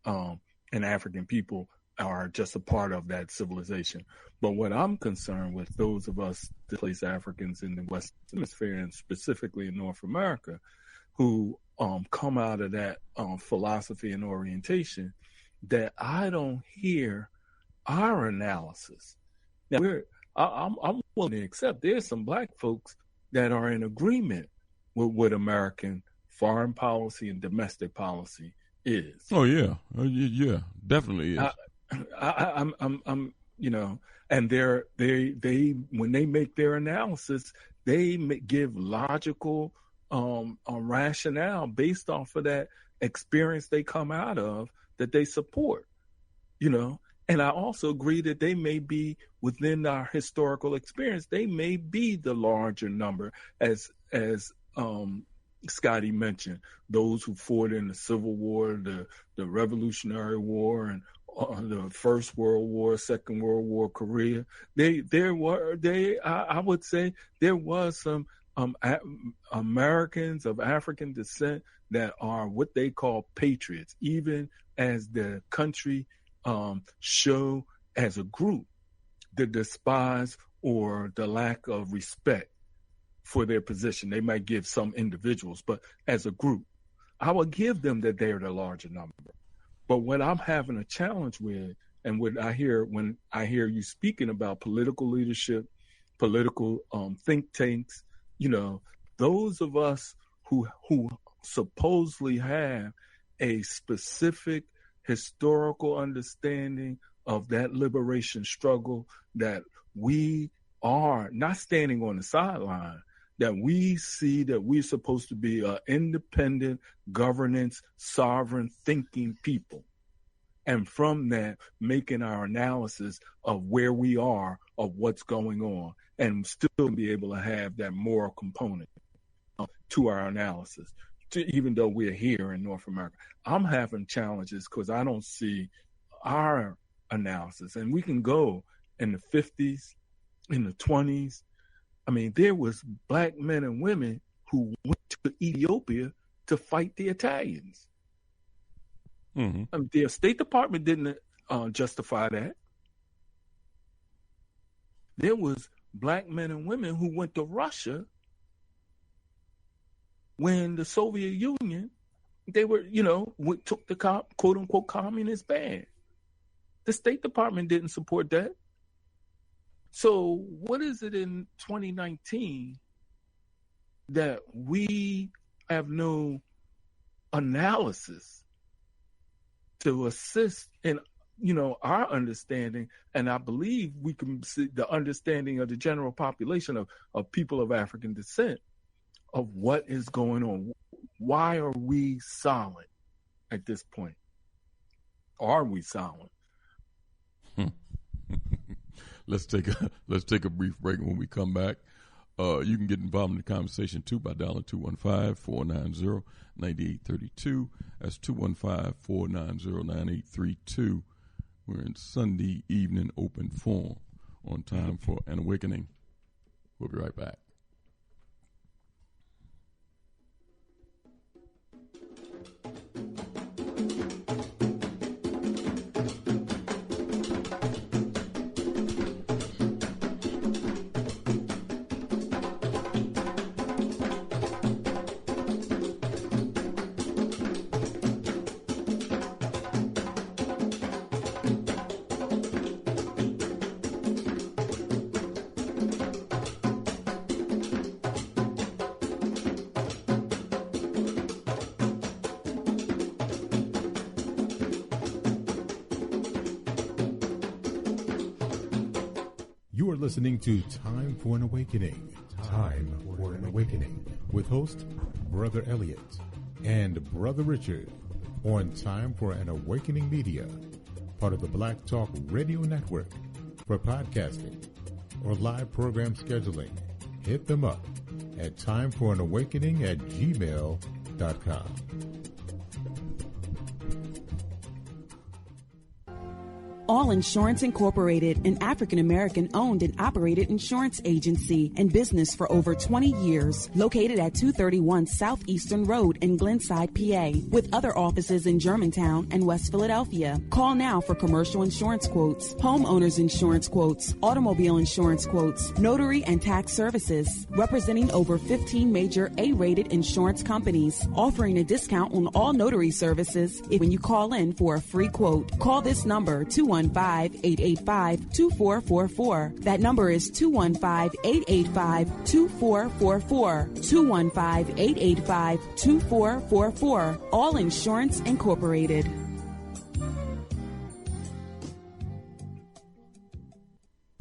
and African people are just a part of that civilization. But what I'm concerned with, those of us displaced Africans in the Western Hemisphere and specifically in North America, who come out of that philosophy and orientation, that I don't hear our analysis. Now, I'm willing to accept there's some black folks that are in agreement with what American foreign policy and domestic policy is. Oh yeah, yeah, definitely is. I'm and they when they make their analysis, they give logical rationale based off of that experience they come out of that they support, And I also agree that they may be within our historical experience. They may be the larger number, as Scotty mentioned, those who fought in the Civil War, the Revolutionary War, and the First World War, Second World War, Korea. I would say there was some Americans of African descent that are what they call patriots, even as the country show as a group the despise or the lack of respect for their position. They might give some individuals, but as a group, I would give them that they're the larger number. But what I'm having a challenge with, and what I hear when I hear you speaking about political leadership, political think tanks, those of us who supposedly have a specific historical understanding of that liberation struggle, that we are not standing on the sideline, that we see that we're supposed to be an independent, governance, sovereign, thinking people. And from that, making our analysis of where we are, of what's going on, and still be able to have that moral component to our analysis. even though we're here in North America. I'm having challenges because I don't see our analysis. And we can go in the 50s, in the 20s. I mean, there was black men and women who went to Ethiopia to fight the Italians. Mm-hmm. I mean, the State Department didn't justify that. There was black men and women who went to Russia when the Soviet Union, they were, took the quote unquote communist ban. The State Department didn't support that. So what is it in 2019 that we have no analysis to assist in, our understanding? And I believe we can see the understanding of the general population of people of African descent of what is going on. Why are we silent at this point? Are we silent? Let's take a brief break. When we come back, you can get involved in the conversation too by dialing 215-490-9832. That's 215-490-9832. We're in Sunday evening open forum on Time for an Awakening. We'll be right back. You are listening to Time for an Awakening. Time for an Awakening with host Brother Elliot and Brother Richard on Time for an Awakening Media, part of the Black Talk Radio Network. For podcasting or live program scheduling, hit them up at timeforanawakening@gmail.com. All Insurance Incorporated, an African-American owned and operated insurance agency and business for over 20 years, located at 231 Southeastern Road in Glenside, PA, with other offices in Germantown and West Philadelphia. Call now for commercial insurance quotes, homeowners insurance quotes, automobile insurance quotes, notary and tax services, representing over 15 major A-rated insurance companies, offering a discount on all notary services when you call in for a free quote. Call this number, 215-885-2444. That number is 215-885-2444. 215-885-2444. All Insurance Incorporated.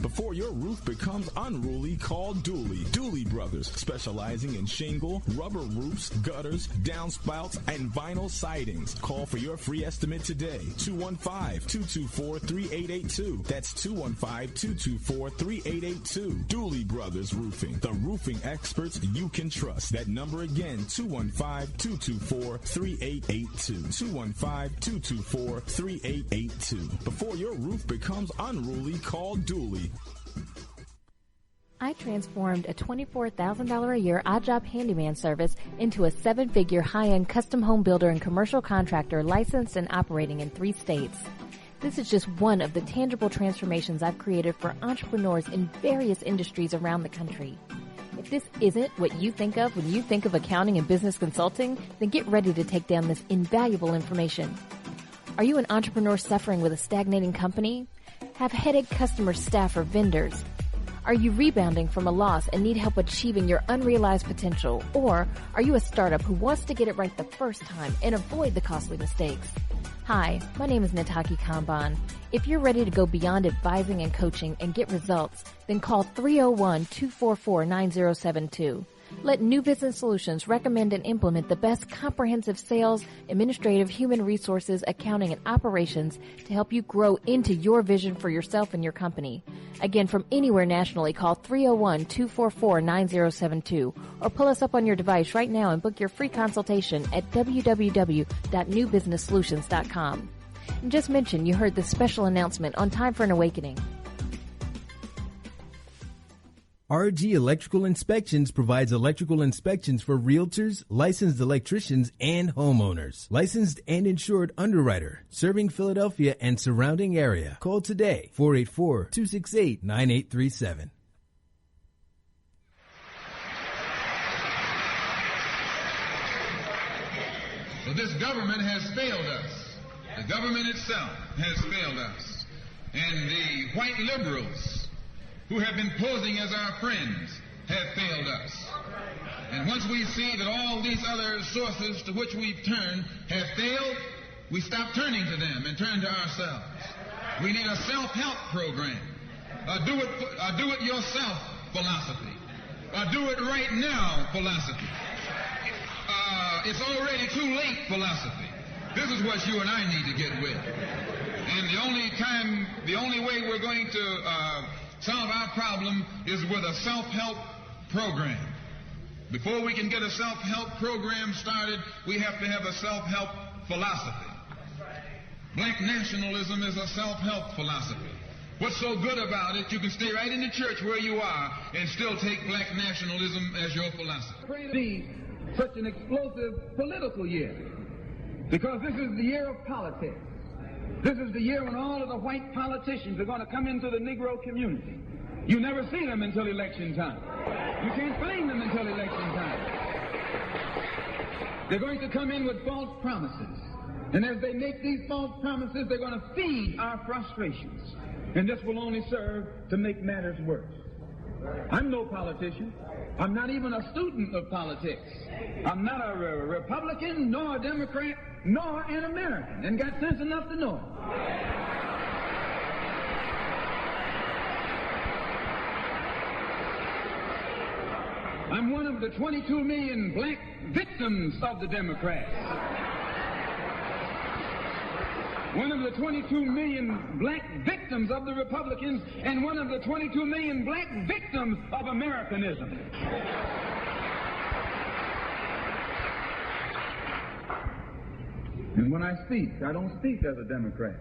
Before your roof becomes unruly, call Dooley. Dooley Brothers, specializing in shingle, rubber roofs, gutters, downspouts, and vinyl sidings. Call for your free estimate today. 215-224-3882. That's 215-224-3882. Dooley Brothers Roofing, the roofing experts you can trust. That number again, 215-224-3882. 215-224-3882. Before your roof becomes unruly, call Dooley. I transformed a $24,000 a year odd job handyman service into a 7-figure high-end custom home builder and commercial contractor licensed and operating in 3 states. This is just one of the tangible transformations I've created for entrepreneurs in various industries around the country. If this isn't what you think of when you think of accounting and business consulting, then get ready to take down this invaluable information. Are you an entrepreneur suffering with a stagnating company? Have headache customer staff or vendors? Are you rebounding from a loss and need help achieving your unrealized potential? Or are you a startup who wants to get it right the first time and avoid the costly mistakes? Hi, my name is Nataki Kamban. If you're ready to go beyond advising and coaching and get results, then call 301-244-9072. Let New Business Solutions recommend and implement the best comprehensive sales, administrative, human resources, accounting, and operations to help you grow into your vision for yourself and your company. Again, from anywhere nationally, call 301-244-9072 or pull us up on your device right now and book your free consultation at www.newbusinesssolutions.com. And just mention you heard this special announcement on Time for an Awakening. RG Electrical Inspections provides electrical inspections for realtors, licensed electricians, and homeowners. Licensed and insured underwriter, serving Philadelphia and surrounding area. Call today, 484-268-9837. So this government has failed us. The government itself has failed us. And the white liberals who have been posing as our friends have failed us. And once we see that all these other sources to which we've turned have failed, we stop turning to them and turn to ourselves. We need a self-help program, a do-it-yourself philosophy, a do-it-right-now philosophy. It's already too late philosophy. This is what you and I need to get with. And the only way we're going to solve our problem is with a self-help program. Before we can get a self-help program started, we have to have a self-help philosophy. Black nationalism is a self-help philosophy. What's so good about it, you can stay right in the church where you are and still take black nationalism as your philosophy. Be such an explosive political year, because this is the year of politics. This is the year when all of the white politicians are going to come into the Negro community. You never see them until election time. You can't find them until election time. They're going to come in with false promises. And as they make these false promises, they're going to feed our frustrations. And this will only serve to make matters worse. I'm no politician. I'm not even a student of politics. I'm not a Republican, nor a Democrat, nor an American, and got sense enough to know it. I'm one of the 22 million black victims of the Democrats. One of the 22 million black victims of the Republicans, and one of the 22 million black victims of Americanism. And when I speak, I don't speak as a Democrat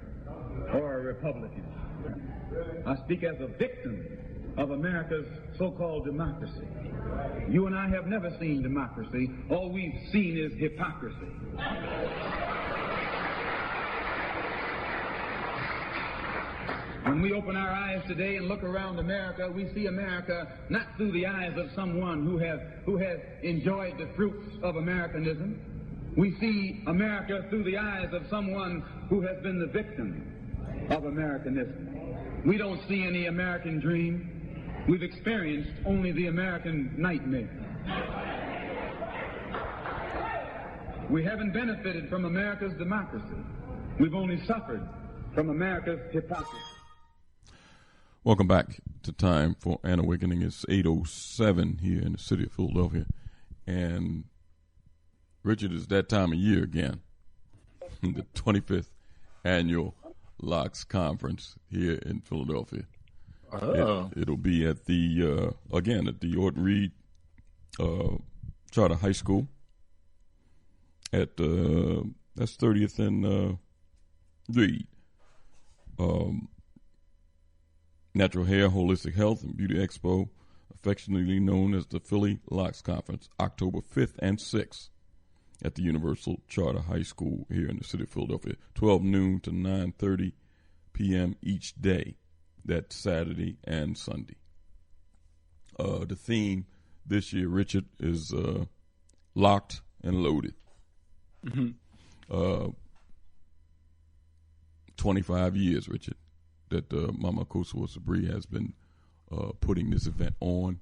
or a Republican. I speak as a victim of America's so-called democracy. You and I have never seen democracy. All we've seen is hypocrisy. When we open our eyes today and look around America, we see America not through the eyes of someone who has enjoyed the fruits of Americanism. We see America through the eyes of someone who has been the victim of Americanism. We don't see any American dream. We've experienced only the American nightmare. We haven't benefited from America's democracy. We've only suffered from America's hypocrisy. Welcome back to Time for an Awakening. It's 8:07 here in the city of Philadelphia. And Richard, it's that time of year again. The 25th annual Locks Conference here in Philadelphia. Oh. It'll be at the, again, at the Orton Reed Charter High School at, that's 30th and Reed. Natural Hair, Holistic Health, and Beauty Expo, affectionately known as the Philly Locks Conference, October 5th and 6th at the Universal Charter High School here in the city of Philadelphia, 12 noon to 9:30 p.m. each day. That's Saturday and Sunday. The theme this year, Richard, is Locked and Loaded. Mm-hmm. 25 years, Richard, that Mama Kosovo Sabri has been putting this event on,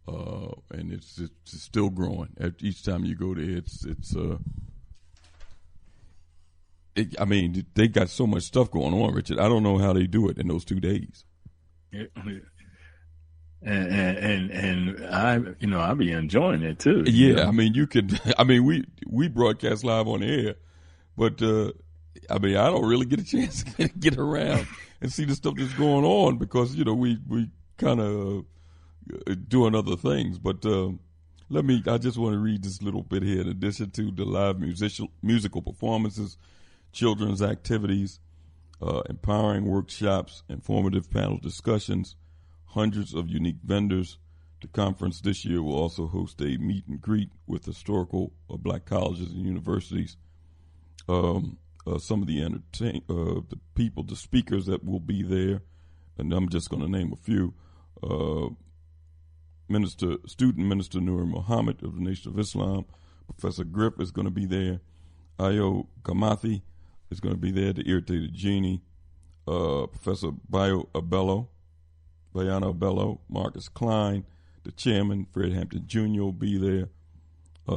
and it's still growing. Each time you go there, I mean, they got so much stuff going on, Richard. I don't know how they do it in those 2 days. Yeah. And I be enjoying it too. Yeah, I mean, you could. I mean, we broadcast live on the air, but I mean, I don't really get a chance to get around and see the stuff that's going on because we kind of doing other things. But I just want to read this little bit here. In addition to the live musical performances, children's activities, empowering workshops, informative panel discussions, hundreds of unique vendors. The conference this year will also host a meet and greet with historical black colleges and universities. Some of the people, the speakers that will be there, and I'm just going to name a few. Student Minister Nur Muhammad of the Nation of Islam, Professor Griff is going to be there. Ayo Kamathi is going to be there. The Irritated Genie, Professor Bayana Abello, Marcus Klein, the chairman, Fred Hampton Jr. will be there.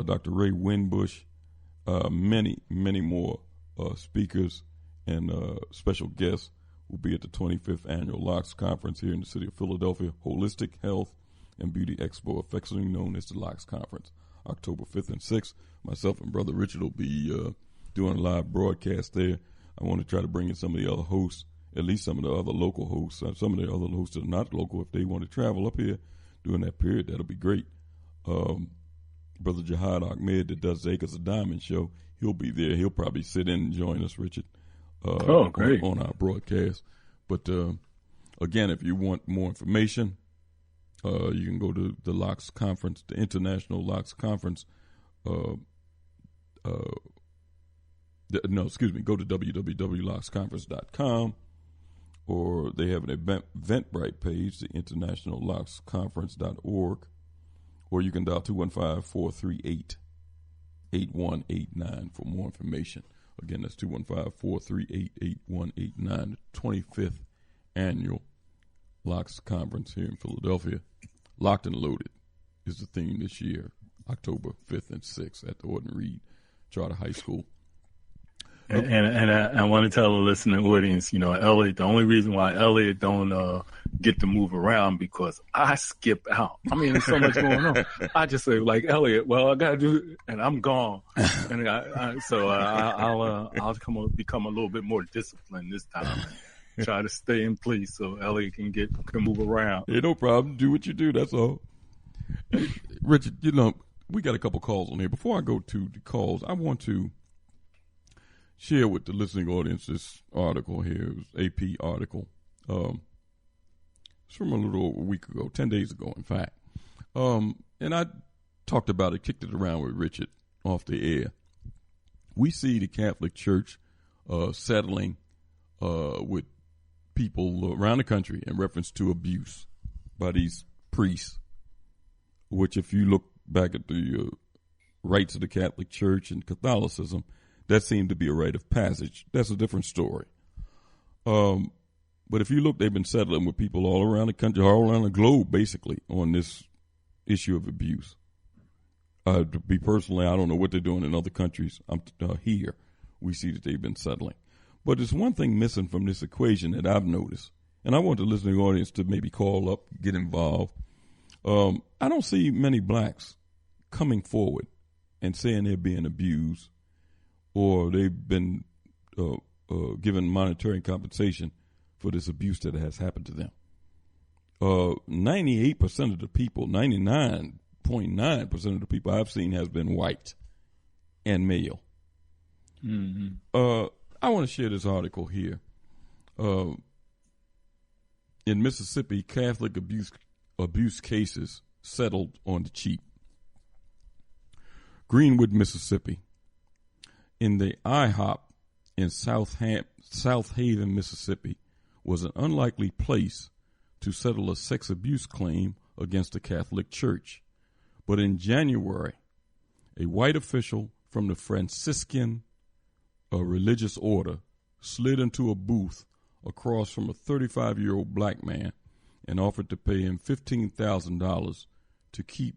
Dr. Ray Winbush, many more speakers and special guests will be at the 25th Annual LOX Conference here in the city of Philadelphia. Holistic Health and Beauty Expo, affectionately known as the LOX Conference, October 5th and 6th. Myself and Brother Richard will be doing a live broadcast there. I want to try to bring in some of the other hosts, at least some of the other local hosts, some of the other hosts that are not local. If they want to travel up here during that period, that'll be great. Brother Jihad Ahmed that does the Acres of Diamond show, he'll be there. He'll probably sit in and join us, Richard, great. on our broadcast. But again, if you want more information, you can go to the LOX Conference, the International LOX Conference. Go to www.loxconference.com, or they have an Eventbrite page, the International LOX Conference.org, or you can dial 215-438-8189 for more information. Again, that's 215-438-8189, the 25th Annual LOX Conference here in Philadelphia. Locked and Loaded is the theme this year, October 5th and 6th at the Orton Reed Charter High School. And I want to tell the listening audience, Elliot, the only reason why Elliot don't get to move around because I skip out. I mean, there's so much going on. I just say, like, Elliot, well, I got to do, and I'm gone. And I'll become a little bit more disciplined this time. Try to stay in place so Elliot can move around. Hey, no problem. Do what you do. That's all. Richard, we got a couple calls on here. Before I go to the calls, I want to share with the listening audience this article here. It was an AP article. It's from a little over a week ago, 10 days ago, in fact. And I talked about it, kicked it around with Richard off the air. We see the Catholic Church settling with people around the country in reference to abuse by these priests, which if you look back at the rites of the Catholic Church and Catholicism, that seemed to be a rite of passage. That's a different story. But if you look, they've been settling with people all around the country, all around the globe, basically, on this issue of abuse. To be personally, I don't know what they're doing in other countries. Here, we see that they've been settling. But there's one thing missing from this equation that I've noticed, and I want the listening audience to maybe call up, get involved. I don't see many blacks coming forward and saying they're being abused or they've been given monetary compensation for this abuse that has happened to them. 98% of the people, 99.9% of the people I've seen has been white and male. Mm-hmm. I want to share this article here. In Mississippi, Catholic abuse cases settled on the cheap. Greenwood, Mississippi. In the IHOP in South Haven, Mississippi, was an unlikely place to settle a sex abuse claim against the Catholic Church. But in January, a white official from the Franciscan religious order slid into a booth across from a 35-year-old black man and offered to pay him $15,000 to keep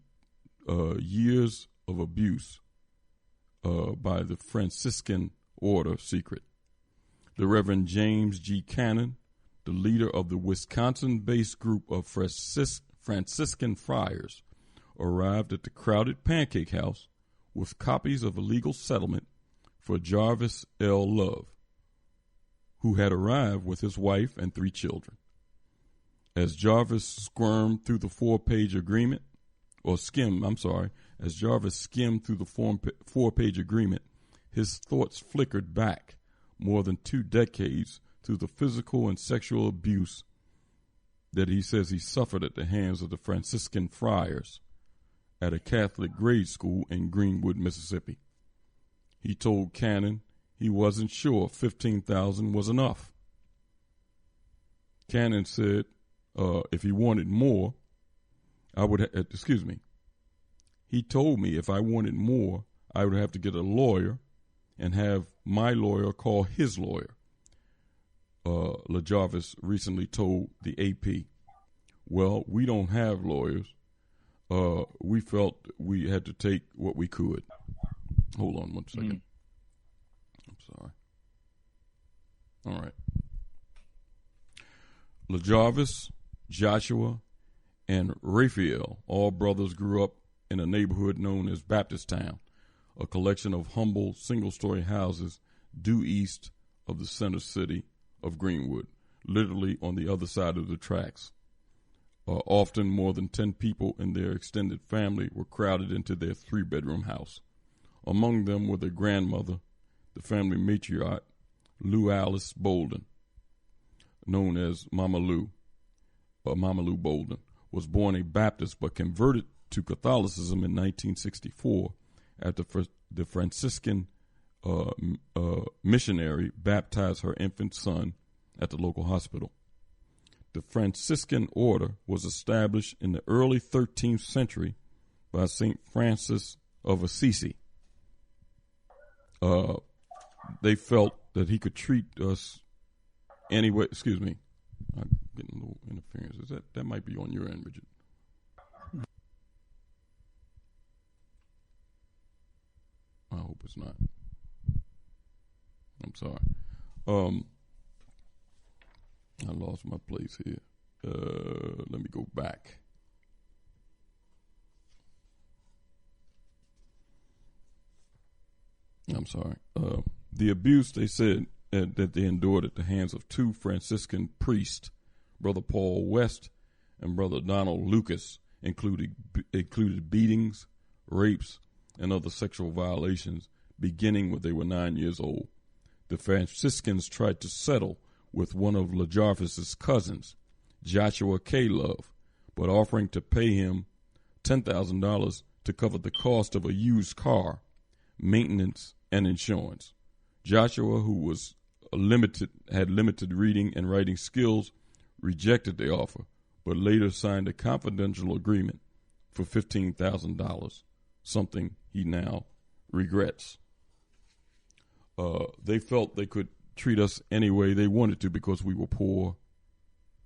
years of abuse by the Franciscan order secret. The Reverend James G. Cannon, the leader of the Wisconsin-based group of Franciscan friars arrived at the crowded Pancake House with copies of a legal settlement for Jarvis L. Love, who had arrived with his wife and 3 children. As Jarvis skimmed through the 4-page agreement, as Jarvis skimmed through the 4-page agreement, his thoughts flickered back more than 2 decades through the physical and sexual abuse that he says he suffered at the hands of the Franciscan friars at a Catholic grade school in Greenwood, Mississippi. He told Cannon he wasn't sure $15,000 was enough. Cannon said if he wanted more, he told me if I wanted more, I would have to get a lawyer and have my lawyer call his lawyer. LaJarvis recently told the AP, well, we don't have lawyers. We felt we had to take what we could. Hold on one second. I'm sorry. All right. LaJarvis, Joshua, and Raphael, all brothers, grew up in a neighborhood known as Baptist Town, a collection of humble single-story houses due east of the center city of Greenwood, literally on the other side of the tracks. Often more than 10 people in their extended family were crowded into their 3-bedroom house. Among them were their grandmother, the family matriarch, Lou Alice Bolden, known as Mama Lou Bolden, was born a Baptist but converted to Catholicism in 1964 after the Franciscan missionary baptized her infant son at the local hospital. The Franciscan order was established in the early 13th century by St. Francis of Assisi. They felt that he could treat us anyway. Excuse me. I'm getting a little interference. That might be on your end, Richard. I hope it's not. I'm sorry. I lost my place here. Let me go back. I'm sorry. The abuse, they said, that they endured at the hands of 2 Franciscan priests, Brother Paul West and Brother Donald Lucas, included beatings, rapes, and other sexual violations, beginning when they were 9 years old. The Franciscans tried to settle with one of LaJarvis's cousins, Joshua K. Love, but offering to pay him $10,000 to cover the cost of a used car, maintenance, and insurance. Joshua, who had limited reading and writing skills, rejected the offer, but later signed a confidential agreement for $15,000, something he now regrets. They felt they could treat us any way they wanted to because we were poor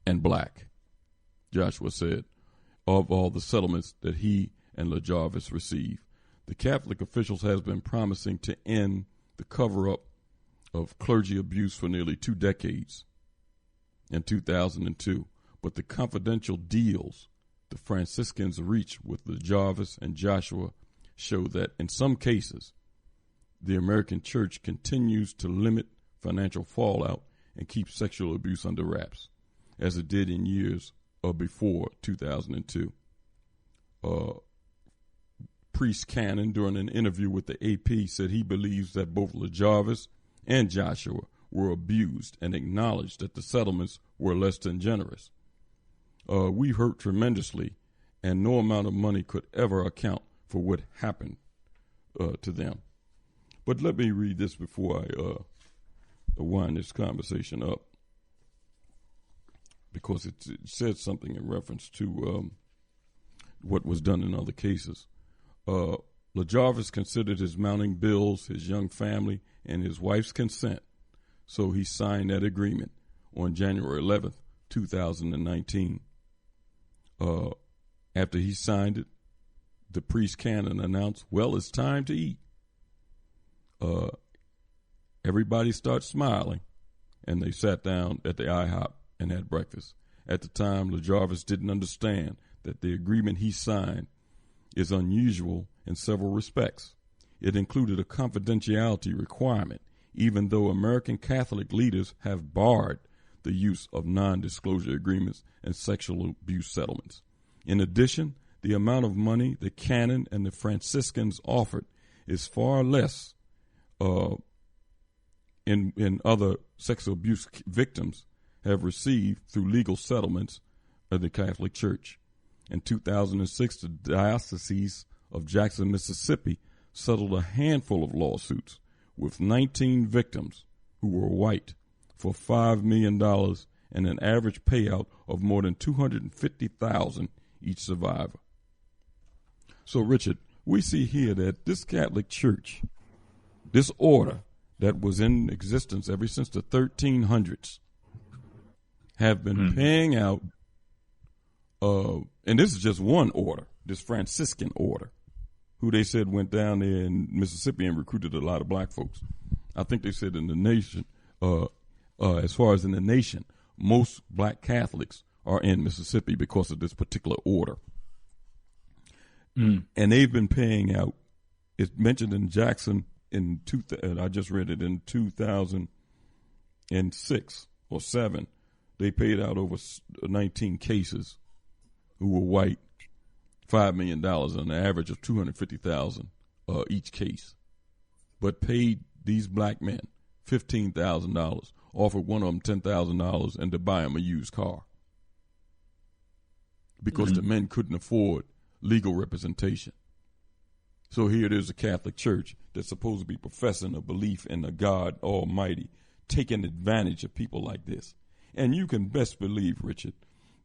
and black, Joshua said, of all the settlements that he and LaJarvis received. The Catholic officials has been promising to end the cover-up of clergy abuse for nearly 2 decades in 2002, but the confidential deals the Franciscans reached with LaJarvis and Joshua show that in some cases the American church continues to limit financial fallout and keep sexual abuse under wraps, as it did in years before 2002. Priest Cannon, during an interview with the AP, said he believes that both LaJarvis and Joshua were abused and acknowledged that the settlements were less than generous. We hurt tremendously, and no amount of money could ever account for what happened to them. But let me read this before I wind this conversation up, because it said something in reference to what was done in other cases. LaJarvis considered his mounting bills, his young family, and his wife's consent, so he signed that agreement on January 11th, 2019. After he signed it, the priest Cannon announced, well, it's time to eat. Everybody started smiling, and they sat down at the IHOP and had breakfast. At the time, LaJarvis didn't understand that the agreement he signed is unusual in several respects. It included a confidentiality requirement, even though American Catholic leaders have barred the use of non-disclosure agreements and sexual abuse settlements. In addition, the amount of money the canon and the Franciscans offered is far less in other sexual abuse victims have received through legal settlements of the Catholic Church. In 2006, the Diocese of Jackson, Mississippi, settled a handful of lawsuits with 19 victims who were white for $5 million and an average payout of more than $250,000 each survivor. So, Richard, we see here that this Catholic Church, this order that was in existence ever since the 1300s, have been paying out, and this is just one order, this Franciscan order, who they said went down there in Mississippi and recruited a lot of black folks. I think they said in the nation, as far as in the nation, most black Catholics are in Mississippi because of this particular order. And they've been paying out, it's mentioned in Jackson I just read it in 2006 or 7, they paid out over 19 cases who were white, $5 million on an average of $250,000 each case, but paid these black men $15,000, offered one of them $10,000 and to buy them a used car because the men couldn't afford legal representation. So here it is, a Catholic Church that's supposed to be professing a belief in a God Almighty, taking advantage of people like this. And you can best believe, Richard,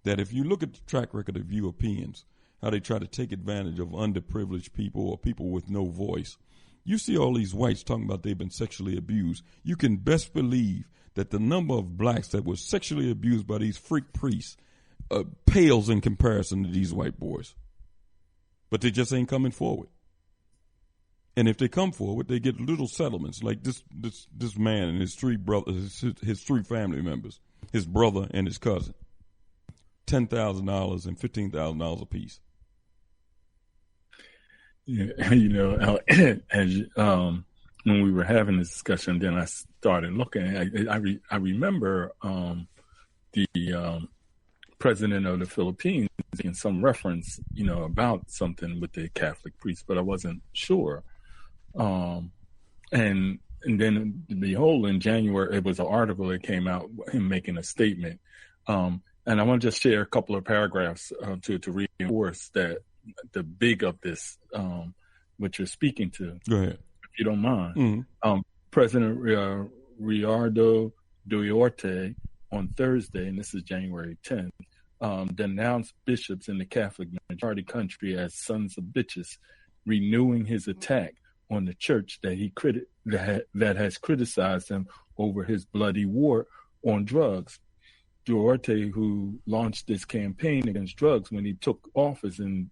that if you look at the track record of Europeans, how they try to take advantage of underprivileged people or people with no voice, you see all these whites talking about they've been sexually abused. You can best believe that the number of blacks that were sexually abused by these freak priests pales in comparison to these white boys. But they just ain't coming forward. And if they come forward, they get little settlements like this man and his three brothers, his three family members, his brother and his cousin, $10,000 and $15,000 apiece. Yeah, you know, as when we were having this discussion, then I started looking. I remember the president of the Philippines in some reference, you know, about something with the Catholic priest, but I wasn't sure. And then behold, in January, it was an article that came out, him making a statement. And I want to just share a couple of paragraphs to reinforce that the big of this, what you're speaking to. Go ahead. If you don't mind. President Ricardo Duterte on Thursday, and this is January 10th, denounced bishops in the Catholic majority country as sons of bitches, renewing his attack on the church that has criticized him over his bloody war on drugs. Duterte, who launched this campaign against drugs when he took office in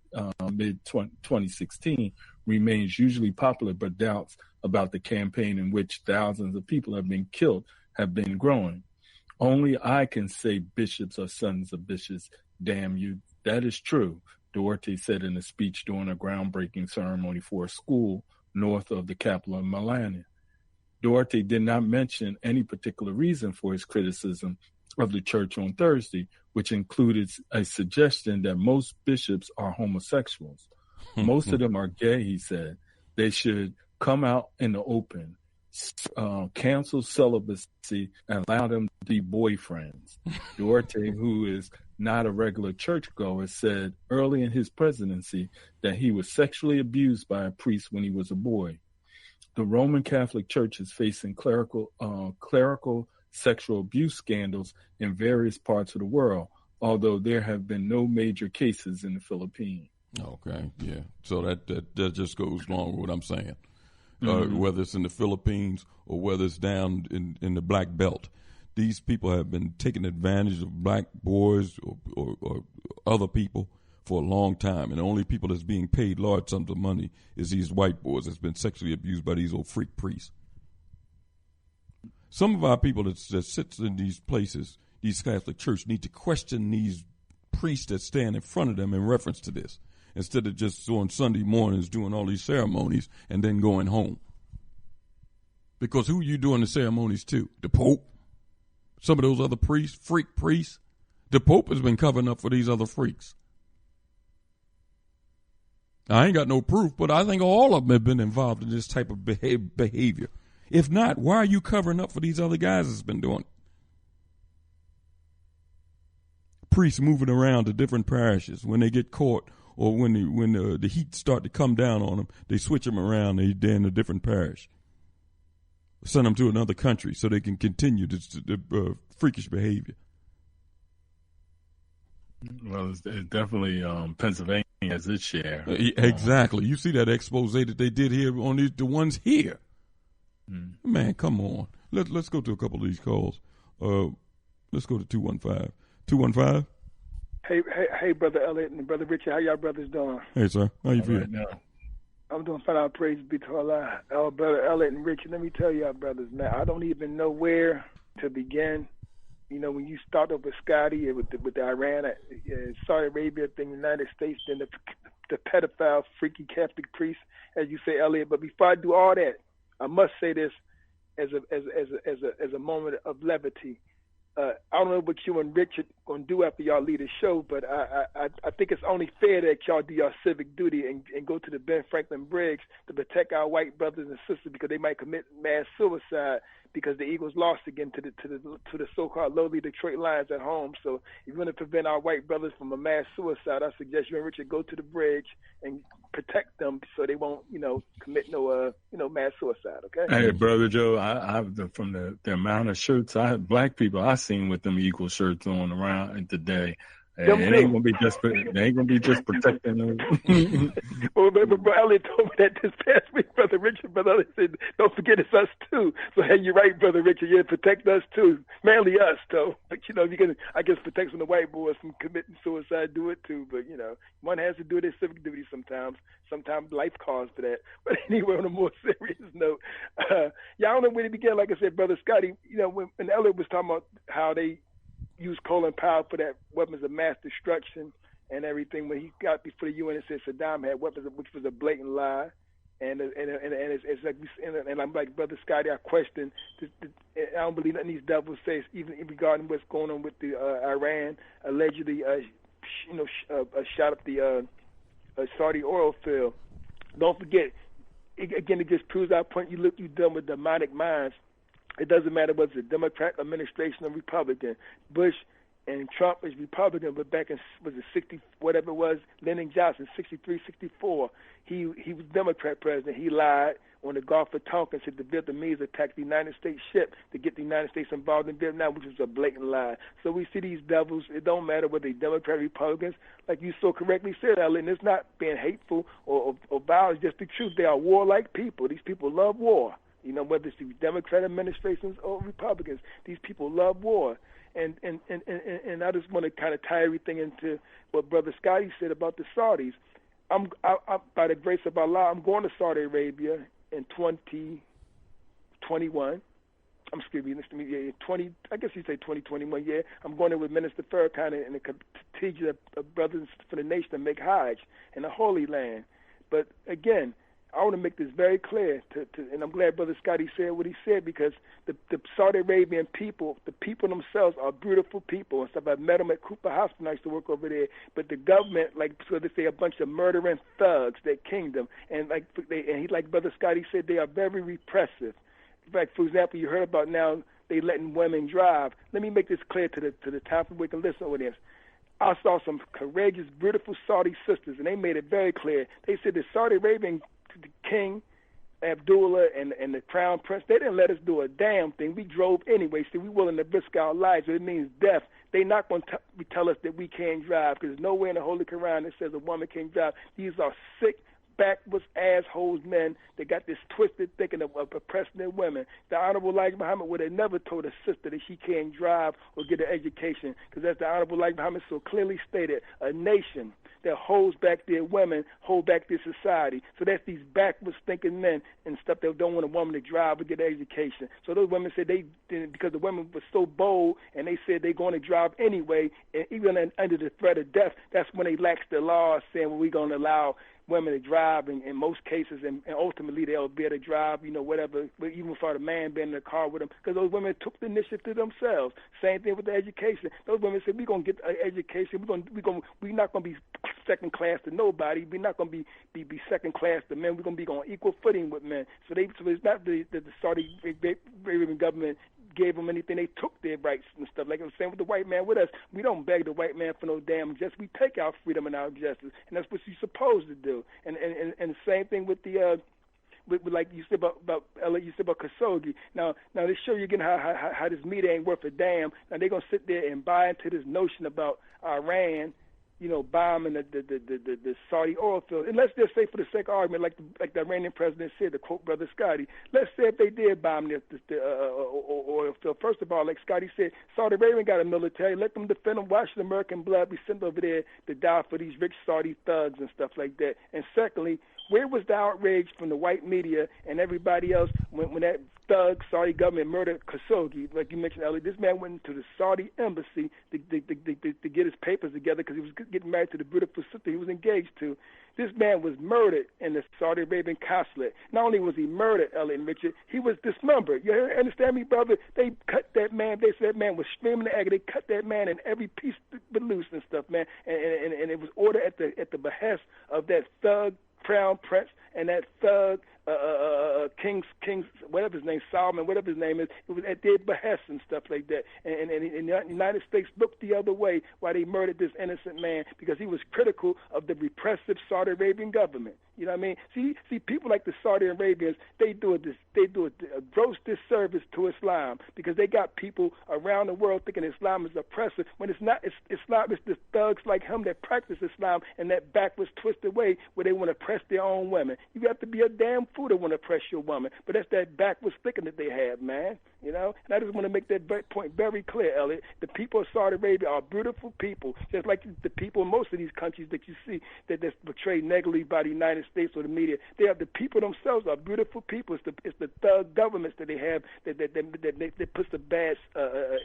mid-2016, remains hugely popular, but doubts about the campaign in which thousands of people have been killed have been growing. Only I can say bishops are sons of bitches, damn you. That is true, Duterte said in a speech during a groundbreaking ceremony for a school north of the capital of Milan. Duterte did not mention any particular reason for his criticism of the church on Thursday, which included a suggestion that most bishops are homosexuals. Most of them are gay, he said. They should come out in the open, cancel celibacy, and allow them to be boyfriends. Duterte, who is not a regular churchgoer, said early in his presidency that he was sexually abused by a priest when he was a boy. The Roman Catholic Church is facing clerical sexual abuse scandals in various parts of the world, although there have been no major cases in the Philippines. Okay, yeah. So that just goes along with what I'm saying. Whether it's in the Philippines or whether it's down in the Black Belt, these people have been taking advantage of black boys or other people for a long time, and the only people that's being paid large sums of money is these white boys that's been sexually abused by these old freak priests. Some of our people that sits in these places, these Catholic church, need to question these priests that stand in front of them in reference to this, instead of just on Sunday mornings doing all these ceremonies and then going home. Because who you doing the ceremonies to? The Pope? Some of those other priests, freak priests? The Pope has been covering up for these other freaks. I ain't got no proof, but I think all of them have been involved in this type of behavior. If not, why are you covering up for these other guys that's been doing it? Priests moving around to different parishes when they get caught, or when the heat start to come down on them, they switch them around. They're in a different parish. Send them to another country so they can continue the freakish behavior. Well, it's definitely Pennsylvania has its share. Exactly. You see that expose that they did here on the ones here. Man, come on. Let's go to a couple of these calls. Let's go to 215. 215? Hey, Brother Elliot and Brother Richard. How y'all brothers doing? Hey, sir. How you feeling? Right I'm doing fine. All praise be to Allah. Our Brother Elliot and Richard, let me tell y'all brothers, man, I don't even know where to begin. You know, when you start off with Scotty with the Iran, Saudi Arabia thing, the United States, then the pedophile, freaky Catholic priest, as you say, Elliot. But before I do all that, I must say this as a moment of levity. I don't know what you and Richard gonna do after y'all leave the show, but I think it's only fair that y'all do your civic duty and go to the Ben Franklin Bridge to protect our white brothers and sisters, because they might commit mass suicide because the Eagles lost again to the so-called lowly Detroit Lions at home. So if you want to prevent our white brothers from a mass suicide, I suggest you and Richard go to the bridge and protect them so they won't, commit no mass suicide. Okay. Hey, Brother Joe, I from the amount of shirts black people I seen with them Eagle shirts on around today. It ain't gonna be just protecting them. Well, Brother Elliot told me that this past week, Brother Richard. Brother Elliot said, "Don't forget it's us too." So hey, you're right, Brother Richard. Yeah, protect us too. Mainly us, though. But you can, I guess, protect some of the white boys from committing suicide. Do it too. But one has to do their civic duty sometimes. Sometimes life calls for that. But anyway, on a more serious note, I don't know where to begin. Like I said, Brother Scotty, when Elliot was talking about how they use Colin Powell for that weapons of mass destruction and everything, when he got before the UN and said Saddam had weapons, which was a blatant lie, and it's like, and I'm like, Brother Scotty, I question. I don't believe nothing these devils say, even regarding what's going on with the Iran allegedly, shot up the Saudi oil field. Don't forget, again, it just proves our point. You done with demonic minds. It doesn't matter whether it's a Democrat administration or Republican. Bush and Trump is Republican, but back in, was it 60, whatever it was, Lyndon Johnson, 63, 64, he was Democrat president. He lied on the Gulf of Tonkin, said the Vietnamese attacked the United States ship to get the United States involved in Vietnam, which was a blatant lie. So we see these devils. It don't matter whether they're Democrat or Republicans. Like you so correctly said, Ellen, it's not being hateful or violent. It's just the truth. They are warlike people. These people love war. Whether it's the Democrat administrations or Republicans, these people love war. And I just want to kind of tie everything into what Brother Scotty said about the Saudis. I by the grace of Allah, I'm going to Saudi Arabia in 2021. I guess you say 2021, yeah. I'm going there with Minister Farrakhan and the contingent of brothers for the nation to make Hajj in the Holy Land. But again, I want to make this very clear, and I'm glad Brother Scotty said what he said, because the Saudi Arabian people, the people themselves are beautiful people and stuff. I've met them at Cooper Hospital. I used to work over there. But the government, so they say, a bunch of murdering thugs, their kingdom, and like Brother Scotty said, they are very repressive. In fact, for example, you heard about now they letting women drive. Let me make this clear to the time we can listen to this. I saw some courageous, beautiful Saudi sisters, and they made it very clear. They said the Saudi Arabian King Abdullah and the Crown Prince, they didn't let us do a damn thing. We drove anyway. See, we willing to risk our lives. So it means death. They're not going to tell us that we can't drive, because there's nowhere in the Holy Quran that says a woman can't drive. These are sick, backwards, assholes men that got this twisted thinking of oppressing their women. The Honorable Elijah Muhammad would have never told a sister that she can't drive or get an education, because as the Honorable Elijah Muhammad so clearly stated, a nation that holds back their women, hold back their society. So that's these backwards thinking men and stuff that don't want a woman to drive or get an education. So those women said because the women were so bold and they said they're going to drive anyway, and even under the threat of death, that's when they laxed the laws saying, well, we're going to allow women to drive in most cases, and ultimately they'll be able to drive, whatever, even for the man being in the car with them, because those women took the initiative themselves. Same thing with the education. Those women said, we're going to get an education. We're not going to be second class to nobody. We're not going to be second class to men. We're going to be on equal footing with men. So it's not the Saudi Arabian government gave them anything. They took their rights and stuff. Like I was saying with the white man with us, we don't beg the white man for no damn justice. We take our freedom and our justice, and that's what you're supposed to do. And the same thing with the with like you said about Khashoggi. Now they show you again how this media ain't worth a damn. Now they're gonna sit there and buy into this notion about Iran, bombing the Saudi oil field. And let's just say, for the sake of argument, like the Iranian president said, to quote Brother Scotty, let's say if they did bomb the oil field. First of all, like Scotty said, Saudi Arabia got a military. Let them defend them. Why should American blood be sent over there to die for these rich Saudi thugs and stuff like that? And secondly, where was the outrage from the white media and everybody else when that thug Saudi government murdered Khashoggi? Like you mentioned earlier, this man went into the Saudi embassy to get his papers together because he was getting married to the beautiful sister he was engaged to. This man was murdered in the Saudi Arabian consulate. Not only was he murdered, Elliot and Richard, he was dismembered. You understand me, brother? They cut that man. They said that man was screaming the agony. They cut that man in every piece but loose and stuff, man. And it was ordered at the behest of that thug Crown Prince and that thug King's whatever his name, Solomon, whatever his name is. It was at their behest and stuff like that. And the United States looked the other way while they murdered this innocent man because he was critical of the repressive Saudi Arabian government. You know what I mean? See, people like the Saudi Arabians, they do a gross disservice to Islam because they got people around the world thinking Islam is oppressive when it's not. Islam is the thugs like him that practice Islam in that backwards, twisted way where they want to oppress their own women. You have to be a damn fool to want to oppress your woman, but that's that backwards thinking that they have, man. And I just want to make that point very clear, Elliot. The people of Saudi Arabia are beautiful people, just like the people in most of these countries that you see that's portrayed negatively by the United States or the media. The people themselves are beautiful people. It's the thug governments that they have that puts the bad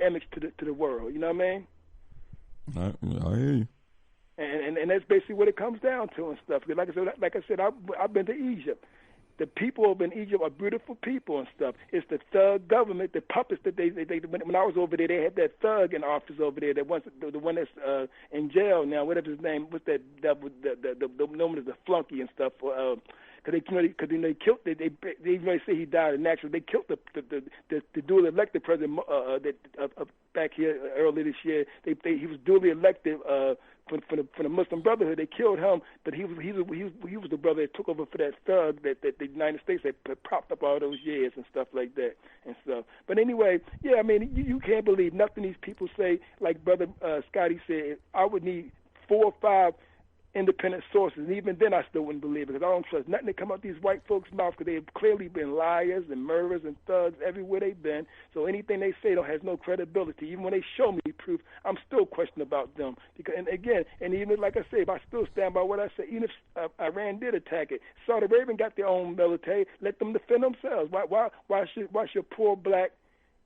image to the world. You know what I mean? I hear you. And that's basically what it comes down to and stuff. Like I said, I've been to Egypt. The people over in Egypt are beautiful people and stuff. It's the thug government, the puppets that they when I was over there, they had that thug in office over there. That the one that's in jail now. Whatever his name, what's that? The known as the flunky and stuff. Because they killed. They say he died of natural. They killed the duly elected president back here earlier this year. He was duly elected. For the Muslim Brotherhood, they killed him, but he was the brother that took over for that thug that the United States had propped up all those years and stuff like that and stuff. But anyway, yeah, I mean, you can't believe nothing these people say. Like Brother Scotty said, I would need 4 or 5 independent sources, and even then I still wouldn't believe it because I don't trust nothing that come out these white folks' mouths because they have clearly been liars and murderers and thugs everywhere they've been. So anything they say has no credibility. Even when they show me proof, I'm still questioning about them. And even like I say, if I still stand by what I say, even if Iran did attack it, Saudi Arabia got their own military. Let them defend themselves. Why should poor black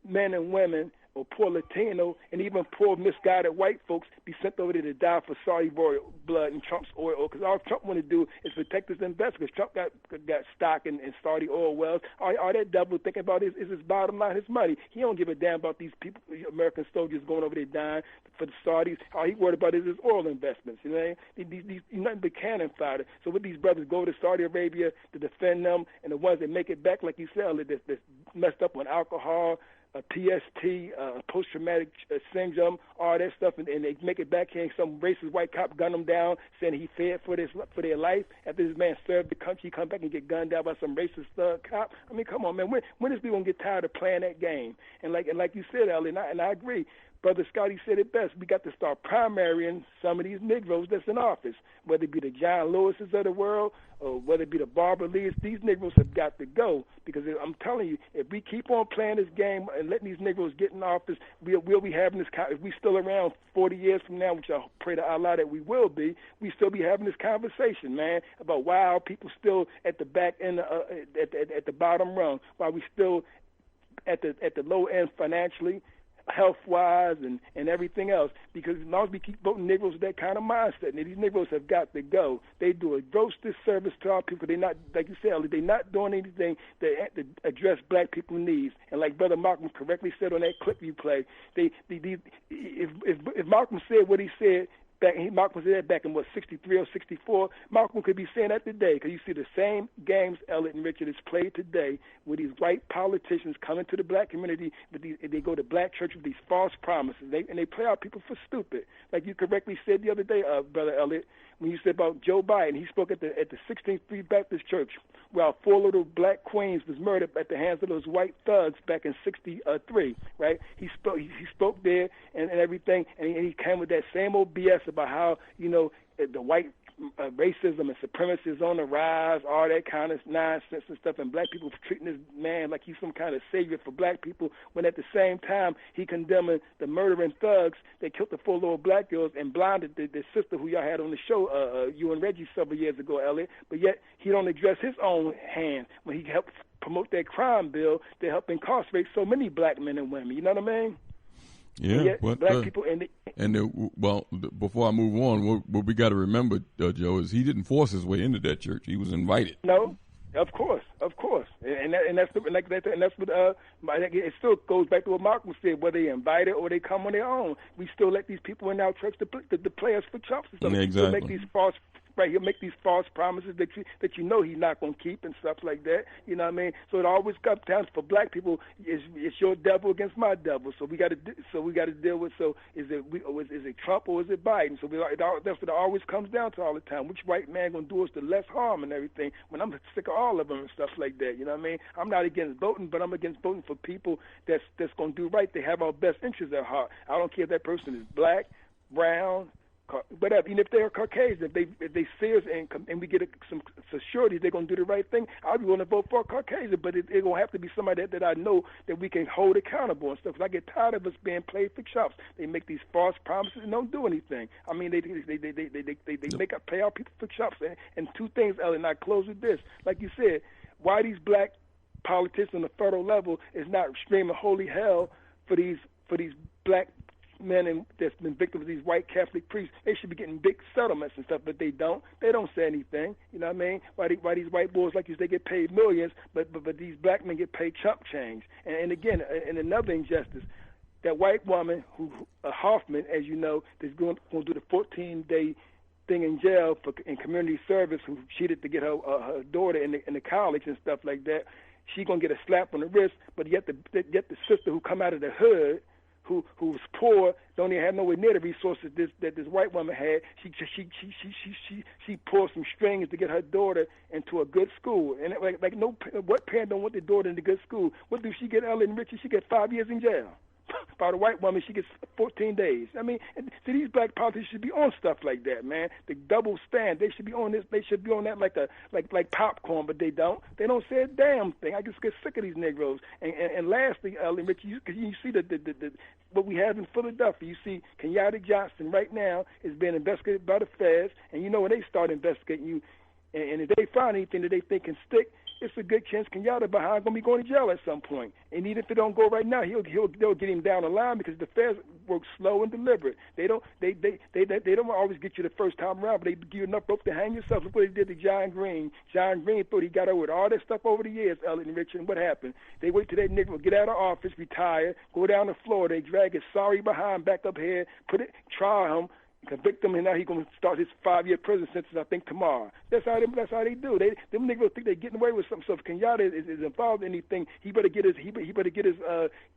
men and women or poor Latino and even poor misguided white folks be sent over there to die for Saudi royal blood and Trump's oil? Because all Trump want to do is protect his investors. Trump got stock in Saudi oil wells. All that devil thinking about is his bottom line, his money. He don't give a damn about these people, American soldiers going over there dying for the Saudis. All he worried about is his oil investments. You know, these nothing but cannon fodder. So with these brothers go to Saudi Arabia to defend them, and the ones that make it back, like you said, that's messed up on alcohol, PST, post-traumatic syndrome, all that stuff, and they make it back here, and some racist white cop gun them down, saying he feared for their life. After this man served the country, he come back and get gunned down by some racist cop. I mean, come on, man. When is we gonna get tired of playing that game? And like you said, Ellie, and I agree. Brother Scotty said it best. We got to start primarying some of these Negroes that's in office, whether it be the John Lewises of the world or whether it be the Barbara Lees. These Negroes have got to go, because I'm telling you, if we keep on playing this game and letting these Negroes get in office, we'll be having this. If we still around 40 years from now, which I pray to Allah that we will be, we still be having this conversation, man, about why are people still at the back end, at the bottom rung, why we still at the low end financially, health-wise, and everything else, because as long as we keep voting Negroes with that kind of mindset, and these Negroes have got to go. They do a gross disservice to our people. They're not, like you said, they're not doing anything to address black people's needs. And like Brother Malcolm correctly said on that clip you played, if Malcolm said what he said, Malcolm said that back in, 63 or 64, Malcolm could be saying that today, because you see the same games, Elliot and Richard, is played today with these white politicians coming to the black community, they go to black church with these false promises, and they play our people for stupid. Like you correctly said the other day, Brother Elliot, when you said about Joe Biden, he spoke at the 16th Street Baptist Church, while 4 little black queens was murdered at the hands of those white thugs back in 63, right? He spoke there and everything, and he came with that same old BS about how, the white racism and supremacy is on the rise, all that kind of nonsense and stuff, and black people treating this man like he's some kind of savior for black people, when at the same time he condemning the murdering thugs that killed the 4 little black girls and blinded the sister who y'all had on the show, you and Reggie, several years ago, Elliot, but yet he don't address his own hand when he helped promote that crime bill that helped incarcerate so many black men and women, you know what I mean? Yeah, but black people before I move on, what we got to remember, Joe, is he didn't force his way into that church. He was invited. No, of course, and that's what it still goes back to what Malcolm said. Whether they invited or they come on their own, we still let these people in our church to play us for chumps and stuff. Exactly. Make these false. Right, he'll make these false promises that you know he's not going to keep and stuff like that. You know what I mean? So it always comes down for black people. It's your devil against my devil. So we got to deal with. So is it Trump or is it Biden? So that's what it always comes down to all the time. Which white man going to do us the less harm and everything? When I'm sick of all of them and stuff like that. You know what I mean? I'm not against voting, but I'm against voting for people that's going to do right. They have our best interests at heart. I don't care if that person is black, brown, whatever, even if they're Caucasian, if they serious and we get some security they're going to do the right thing, I'll be willing to vote for a Caucasian, but it's going to have to be somebody that I know that we can hold accountable and stuff. Because I get tired of us being played for chops. They make these false promises and don't do anything. I mean, they make us play our people for chops. And two things, Ellen, and I close with this. Like you said, why these black politicians on the federal level is not screaming holy hell for these black men that's been victims of these white Catholic priests. They should be getting big settlements and stuff, but they don't. They don't say anything. You know what I mean? Why these white boys like you, they get paid millions, but these black men get paid chump change. And again, and another injustice, that white woman who Hoffman, as you know, is going to do the 14-day thing in jail in community service, who cheated to get her daughter in the college and stuff like that. She gonna get a slap on the wrist, but yet the sister who come out of the hood, who's poor, don't even have nowhere near the resources that this white woman had. She pulled some strings to get her daughter into a good school. And what parent don't want their daughter into good school? What do she get, Ellen Richard? She gets 5 years in jail. By the white woman, she gets 14 days. I mean, see, these black politicians should be on stuff like that, man. The double stand, they should be on this. They should be on that like popcorn, but they don't. They don't say a damn thing. I just get sick of these Negroes. And lastly, Ellen Richard, you see the what we have in Philadelphia. You see, Kenyatta Johnson right now is being investigated by the feds, and you know when they start investigating you, and if they find anything that they think can stick, it's a good chance Kenyatta behind going to be going to jail at some point. And even if it don't go right now, they'll get him down the line, because the feds work slow and deliberate. They don't always get you the first time around, but they give you enough rope to hang yourself. Look what they did to John Green. John Green thought he got away with all that stuff over the years, Elliot and Richard. And what happened? They wait till that nigga will get out of office, retire, go down to Florida, they drag his sorry behind back up here, try him. convict him, and now he's going to start his 5-year prison sentence, I think, tomorrow. That's how they do. Them niggas think they're getting away with something. So if Kenyatta is involved in anything, he better get his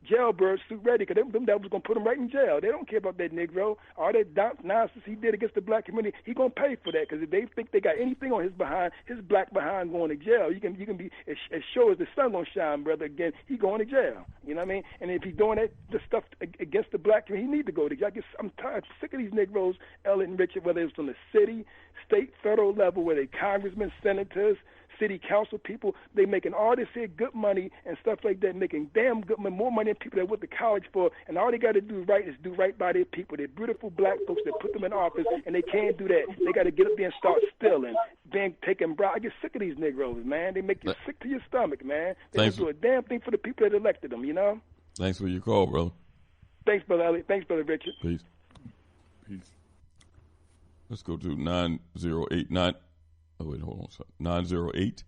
jailbird suit ready, because them devils going to put him right in jail. They don't care about that Negro. All that nonsense he did against the black community, he going to pay for that, because if they think they got anything on his black behind going to jail, you can be as sure as the sun going to shine, brother. Again, he going to jail. You know what I mean? And if he's doing the stuff against the black community, he need to go to jail. I'm tired, sick of these Negroes, Elliot and Richard, whether it's on the city, state, federal level, where they congressmen, senators, city council people, they making all this here good money and stuff like that, making damn good money, more money than people that went to college for, and all they got to do right is do right by their people. They're beautiful black folks that put them in office, and they can't do that. They got to get up there and start stealing, then taking bribe. I get sick of these Negroes, man. They make you sick to your stomach, man. They don't do a damn thing for the people that elected them, you know? Thanks for your call, brother. Thanks, Brother Elliot. Thanks, Brother Richard. Peace. Let's go to 9089. Oh, wait, hold on. 908.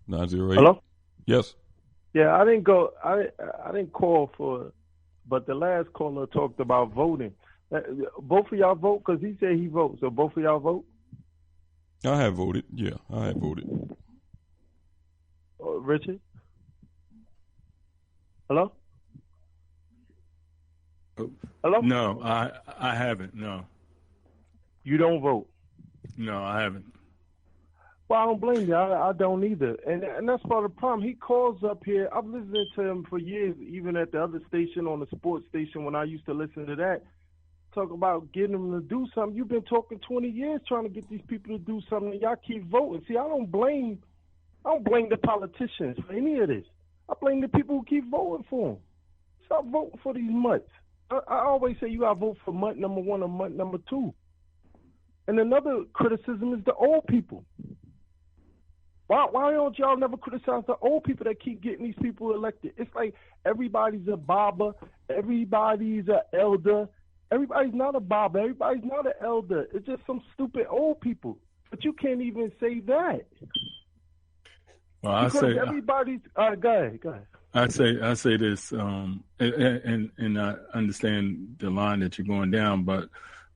908. Hello? Yes. Yeah, I didn't go. I didn't call for, but the last caller talked about voting. Both of y'all vote, because he said he votes. So both of y'all vote? I have voted. Yeah, I have voted. Richard? Hello? Hello? No, I haven't. No. You don't vote? No, I haven't. Well, I don't blame you. I don't either. And that's part of the problem. He calls up here. I've listened to him for years, even at the other station, on the sports station, when I used to listen to that. Talk about getting them to do something. You've been talking 20 years trying to get these people to do something, and y'all keep voting. See, I don't blame the politicians for any of this. I blame the people who keep voting for them. Stop voting for these mutts. I always say you got to vote for mutt number 1 or mutt number 2. And another criticism is the old people. Why don't y'all never criticize the old people that keep getting these people elected? It's like everybody's a Baba, everybody's an elder. Everybody's not a Baba, everybody's not an elder. It's just some stupid old people. But you can't even say that. Well, I say everybody's. Go ahead. I say this, and I understand the line that you're going down, but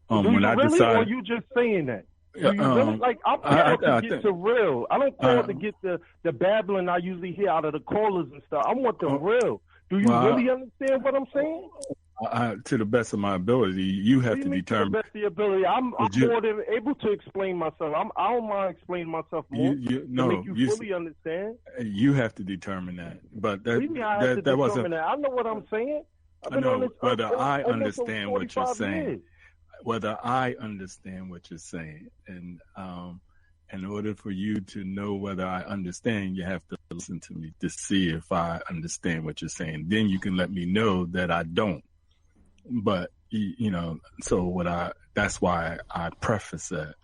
when I decided, or you just saying that? I'm called to get to real. I don't call to get the babbling I usually hear out of the callers and stuff. I want the real. Do you really understand what I'm saying? To the best of my ability, you have to determine. To the best of your ability, I'm more than able to explain myself. I don't mind explaining myself more to make you fully understand. You have to determine that, but that wasn't. I know what I'm saying. I know whether I understand what you're saying. Whether I understand what you're saying, and in order for you to know whether I understand, you have to listen to me to see if I understand what you're saying. Then you can let me know that I don't. But that's why I preface that,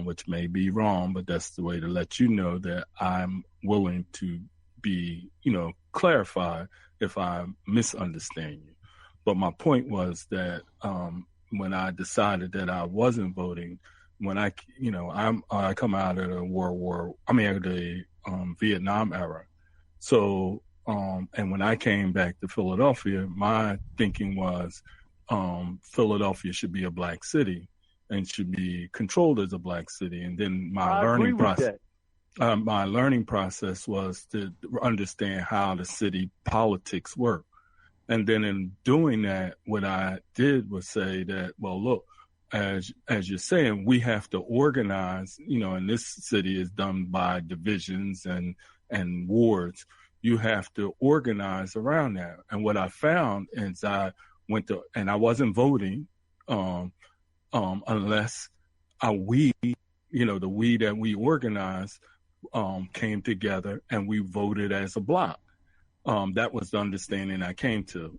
which may be wrong, but that's the way to let you know that I'm willing to be, clarified if I misunderstand you. But my point was that when I decided that I wasn't voting, when I come out of the Vietnam era. So, and when I came back to Philadelphia, my thinking was Philadelphia should be a black city and should be controlled as a black city. And then my learning process was to understand how the city politics work. And then in doing that, what I did was say that, well, look, as you're saying, we have to organize, and this city is done by divisions and wards. You have to organize around that. And what I found is I wasn't voting unless we that we organized came together and we voted as a block. That was the understanding I came to.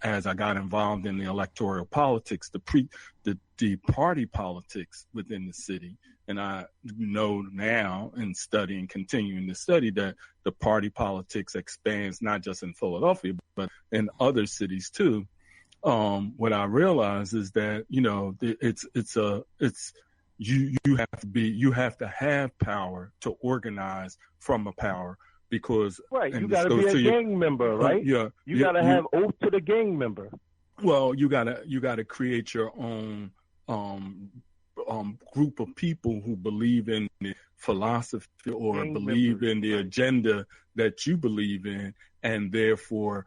As I got involved in the electoral politics, the party politics within the city, and I know now and continuing to study that the party politics expands not just in Philadelphia but in other cities too. What I realized is that you have to have power to organize from a power. Because you got to be a gang member, right? You got to have oath to the gang member. Well, you got to create your own group of people who believe in the philosophy or believe in the agenda that you believe in, and therefore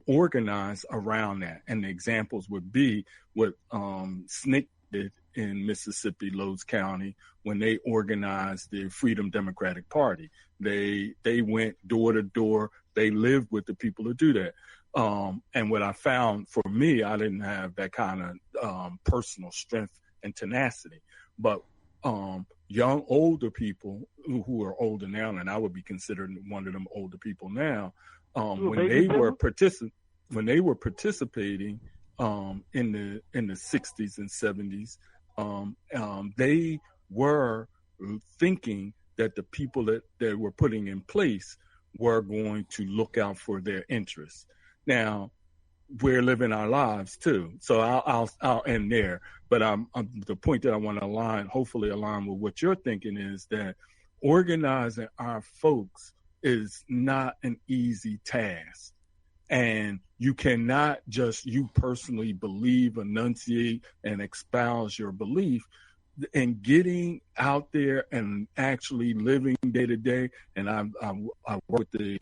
organize around that. And the examples would be what SNCC did in Mississippi, Lowndes County, when they organized the Freedom Democratic Party. They went door to door. They lived with the people to do that. And what I found for me, I didn't have that kind of personal strength and tenacity. But young, older people who are older now, and I would be considered one of them older people now, when they were participating in the 60s and 70s, they were thinking that the people that they were putting in place were going to look out for their interests. Now, we're living our lives too, so I'll end there. But the point that I want to hopefully align with what you're thinking, is that organizing our folks is not an easy task. And you cannot just, you personally believe, enunciate, and espouse your belief, and getting out there and actually living day to day. And I worked with the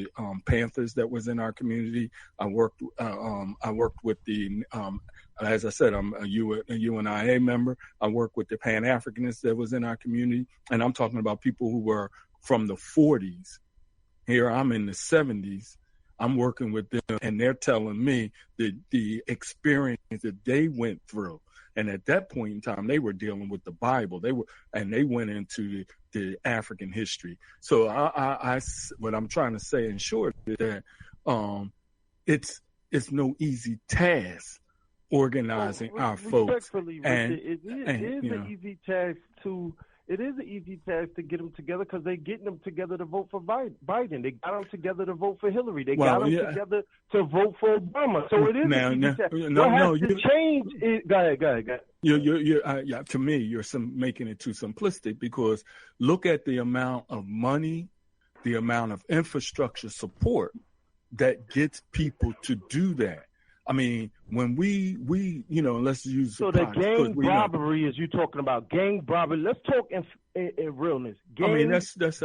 Panthers that was in our community. I worked with the, as I said, I'm a UNIA member. I worked with the Pan-Africanists that was in our community. And I'm talking about people who were from the 40s. Here I'm in the 70s. I'm working with them, and they're telling me the experience that they went through. And at that point in time, they were dealing with the Bible. They went into the African history. So what I'm trying to say in short is that it's no easy task organizing our folks. And it is an easy task to. It is an easy task to get them together, because they're getting them together to vote for Biden. They got them together to vote for Hillary. They got them together to vote for Obama. So it is an easy task. Change it. Go ahead. To me, you're making it too simplistic, because look at the amount of money, the amount of infrastructure support that gets people to do that. I mean, when we let's use the gang robbery is you talking about gang robbery. Let's talk in realness. Gang that's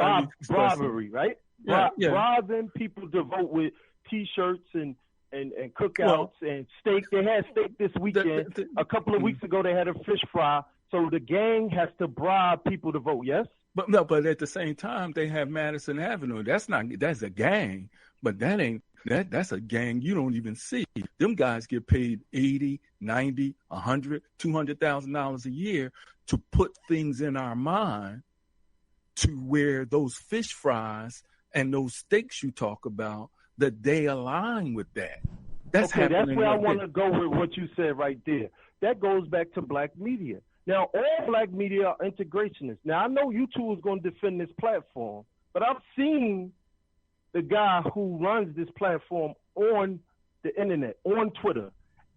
robbery, right? Robbing people to vote with T-shirts and cookouts and steak. They had steak this weekend. A couple of weeks ago, they had a fish fry. So the gang has to bribe people to vote. Yes. But at the same time, they have Madison Avenue. That's a gang, but that's a gang you don't even see. Them guys get paid $80, $90, $100, $200,000 a year to put things in our mind to where those fish fries and those steaks you talk about, that they align with that. That's happening. That's where I want to go with what you said right there. That goes back to black media. Now, all black media are integrationists. Now, I know you two is going to defend this platform, but I've seen the guy who runs this platform on the internet, on Twitter.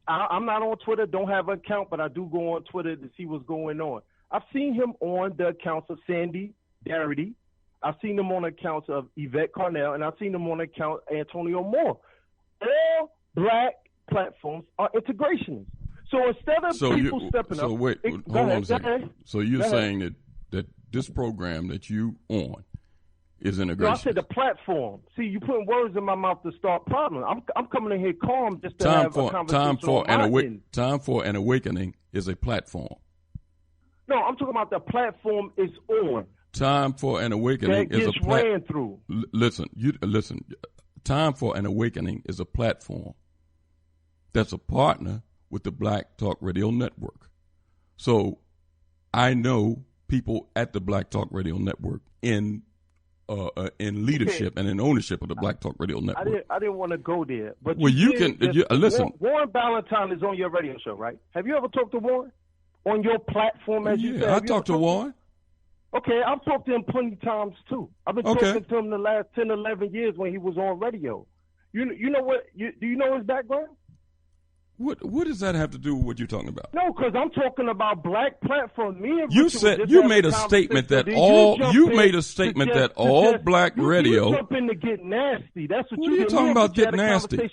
I'm not on Twitter, don't have an account, but I do go on Twitter to see what's going on. I've seen him on the accounts of Sandy Darity. I've seen him on accounts of Yvette Carnell, and I've seen him on account of Antonio Moore. All black platforms are integrationists. So instead of people stepping up... So wait, hold on a second. So you're saying that this program that you on is integration? No, I said the platform. See, you putting words in my mouth to start problems. I'm coming in here calm just to have a conversation. Time for an Awakening is a platform. No, I'm talking about the platform is on. Time for an Awakening is a platform. Listen. Time for an Awakening is a platform that's a partner with the Black Talk Radio Network. So I know people at the Black Talk Radio Network in leadership and in ownership of the Black Talk Radio Network. I didn't want to go there, but listen. Warren Ballentine is on your radio show, right? Have you ever talked to Warren on your platform? As you said, I talked to Warren. Okay, I've talked to him plenty of times too. I've been talking to him the last 10, 11 years when he was on radio. You know what? Do you know his background? What does that have to do with what you're talking about? No, because I'm talking about black platforms. You made a statement that all black radio. You jump in to get nasty. That's what are you talking about? Get nasty.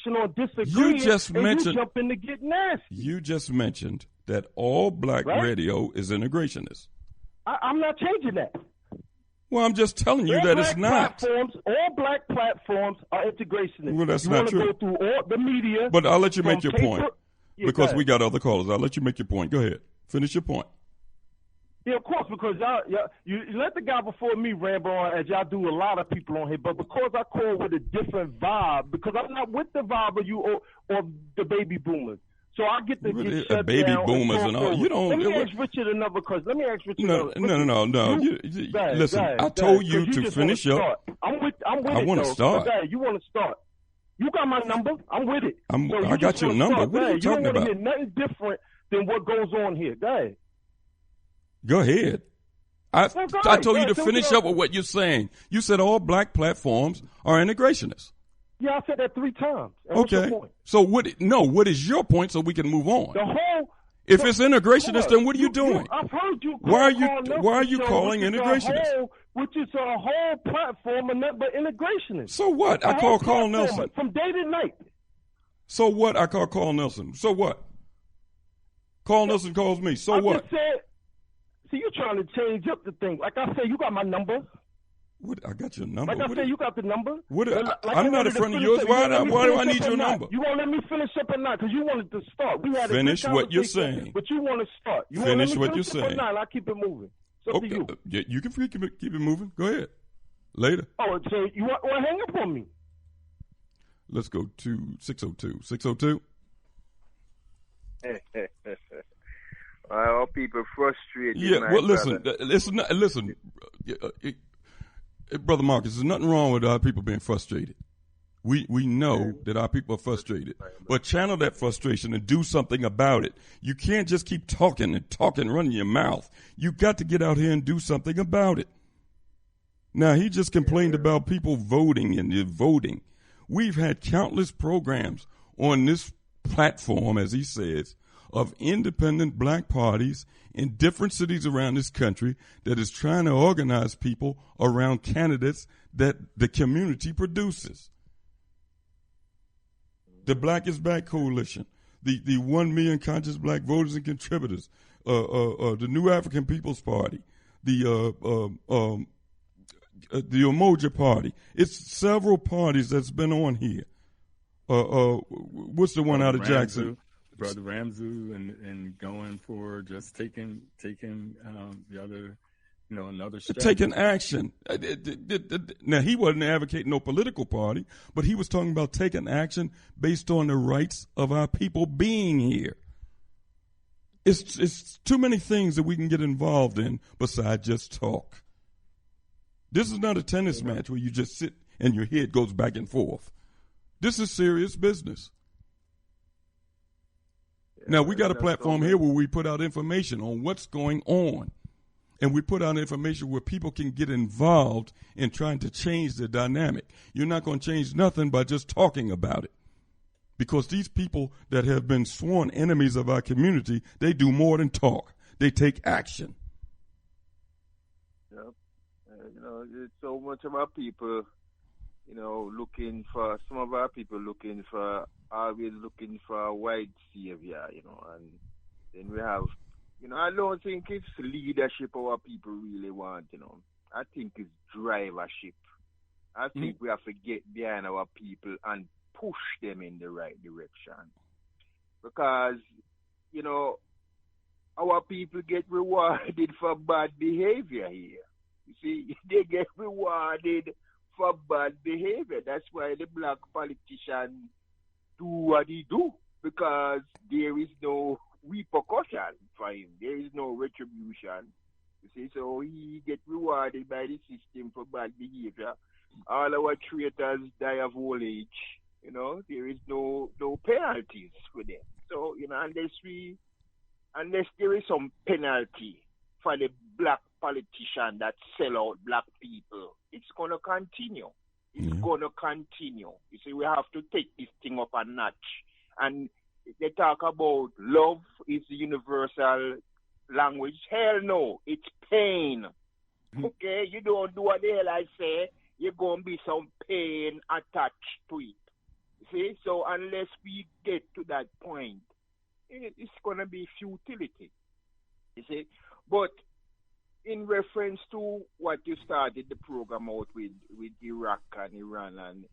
You just mentioned. You jump in to get nasty. You just mentioned that all black radio is integrationist. I'm not changing that. Well, I'm just telling you that it's not. All black platforms are integrationist. Well, that's not true. You want to go through all the media. But I'll let you make your point because go we got other callers. I'll let you make your point. Go ahead. Finish your point. Yeah, of course, because you let the guy before me ramble on, as y'all do a lot of people on here, but because I call with a different vibe, because I'm not with the vibe of you or the baby boomers. So I get to get shut baby down boomers and all. You don't. Let me ask Richard another question. No. Listen, I told you to finish up. I'm with I want to start. You want to start? You got my number. I'm with it. I got your number. What are you talking about? You don't want to hear nothing different than what goes on here. Go ahead. Go ahead. I told you to finish up with what you're saying. You said all black platforms are integrationists. Yeah, I said that 3 times. And okay. What's your point? So what is your point so we can move on? If it's integrationist, then what are you doing? I've heard you. Why are you calling integrationist? Which is a whole platform and nothing but integrationist. So what? I call Carl Nelson. From day to night. So what? I call Carl Nelson. So what? Carl Nelson calls me. So what? Just said, see, you're trying to change up the thing. Like I said, you got my number. What? I got your number. Like I said, you got the number. I'm not in front of yours. Why do I need your number? You won't let me finish up or not because you wanted to start. We had finish what you're saying. But you want to start. You finish what you're saying. I'll keep it moving. It's up to you. Yeah, you can keep it moving. Go ahead. Later. Oh, so you want to hang up on me? Let's go to 602. 602. All people frustrated. Yeah, well, listen. Brother Marcus, there's nothing wrong with our people being frustrated. We know that our people are frustrated, but channel that frustration and do something about it. You can't just keep talking, running your mouth. You got to get out here and do something about it. Now, he just complained about people voting and voting. We've had countless programs on this platform, as he says, of independent black parties in different cities around this country that is trying to organize people around candidates that the community produces. The Black is Back Coalition, the 1 million conscious black voters and contributors, the New African People's Party, the Umoja Party. It's several parties that's been on here. What's the one out of Jackson? Brother Ramsey and going for just taking the other, another step. Taking action. Now, he wasn't advocating no political party, but he was talking about taking action based on the rights of our people being here. It's too many things that we can get involved in besides just talk. This is not a tennis match where you just sit and your head goes back and forth. This is serious business. Now, we got a platform here where we put out information on what's going on. And we put out information where people can get involved in trying to change the dynamic. You're not going to change nothing by just talking about it. Because these people that have been sworn enemies of our community, they do more than talk. They take action. Yep. So much of our people, some of our people always looking for a white savior, and then we have, I don't think it's leadership our people really want, I think it's drivership. I think we have to get behind our people and push them in the right direction. Because, our people get rewarded for bad behavior here. You see, they get rewarded for bad behavior. That's why the black politicians do what he do, because there is no repercussion for him. There is no retribution. You see, so he get rewarded by the system for bad behavior. All our traitors die of old age. There is no penalties for them. So, unless there is some penalty for the black politician that sell out black people, it's going to continue. It's going to continue. You see, we have to take this thing up a notch. And they talk about love is the universal language. Hell no, it's pain. Okay, you don't do what the hell I say, you're going to be some pain attached to it. You see, so unless we get to that point, it's going to be futility. You see? But in reference to what you started the program out with Iraq and Iran, and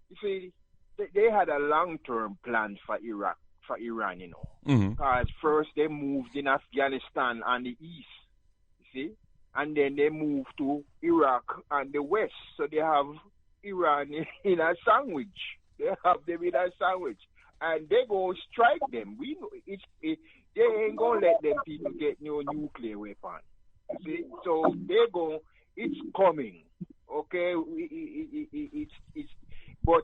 you see, they had a long-term plan for Iran, you know. Mm-hmm. Because first they moved in Afghanistan and the east, you see, and then they moved to Iraq and the west. So they have Iran in a sandwich. They have them in a sandwich, and they go strike them. We know they ain't gonna let them people get no nuclear weapon. You see, so they go. It's coming, okay. It's but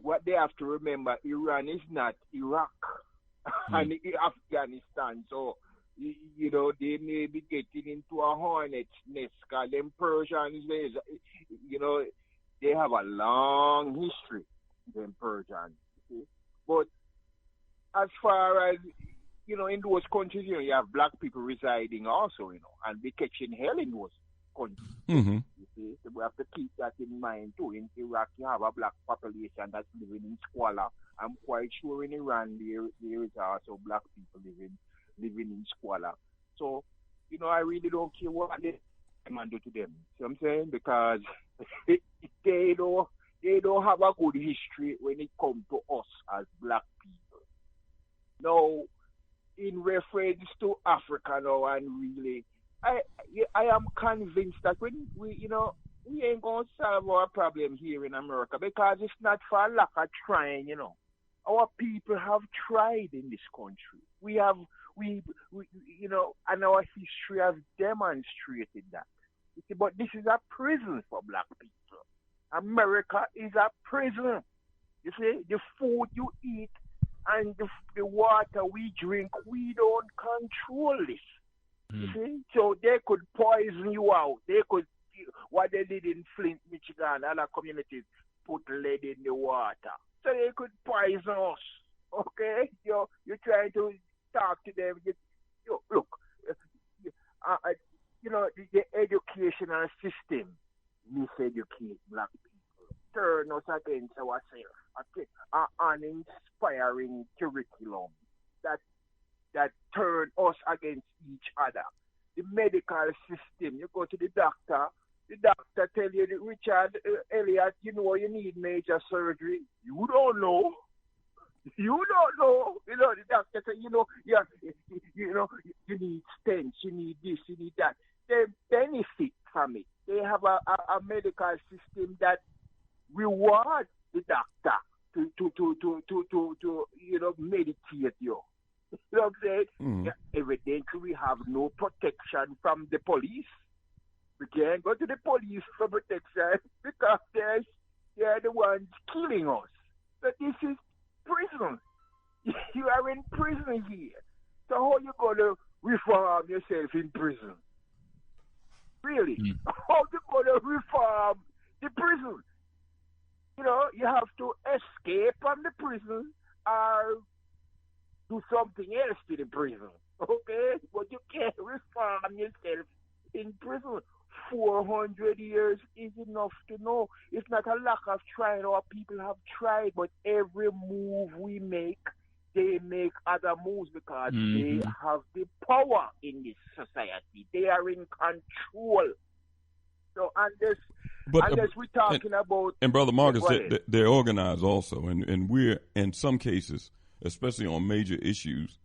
what they have to remember: Iran is not Iraq and Afghanistan. So you know they may be getting into a hornet's nest. Cause them Persians, you know, they have a long history. Them Persians, you see? But as far as you know, in those countries, you know, you have black people residing also, you know, and they catching hell in those countries. Mm-hmm. You see, so we have to keep that in mind too. In Iraq, you have a black population that's living in squalor. I'm quite sure in Iran there is also black people living in squalor. So, you know, I really don't care what they man do to them. See what I'm saying? Because they don't have a good history when it comes to us as black people. Now, in reference to Africa now, and really, I am convinced that when we ain't gonna solve our problem here in America, because it's not for lack of trying, you know. Our people have tried in this country. We you know, and our history has demonstrated that. You see, but this is a prison for black people. America is a prison. You see, the food you eat and the water we drink, we don't control this. You see? So they could poison you out. They could, what they did in Flint, Michigan, other communities, put lead in the water. So they could poison us. Okay? You're trying to talk to them. Look, you know, the educational system miseducate black people, turn us against ourselves. Okay, an inspiring curriculum that turn us against each other. The medical system, you go to the doctor tell you, Richard Elliott, you know you need major surgery. You don't know. You know, the doctor say, you know, you need stents, you need this, you need that. They benefit from it. They have a medical system that rewards the doctor to you know, meditate you. You know what I'm saying? Yeah, evidently we have no protection from the police. We can't go to the police for protection because they're the ones killing us. So this is prison. You are in prison here. So how you going to reform yourself in prison? Really? How you going to reform the prison? You know, you have to escape from the prison or do something else to the prison. Okay? But you can't reform yourself in prison. 400 years is enough to know. It's not a lack of trying. Our people have tried, but every move we make, they make other moves because they have the power in this society. They are in control. So unless we're talking about... And Brother Marcus, they're organized also. And we're, in some cases, especially on major issues,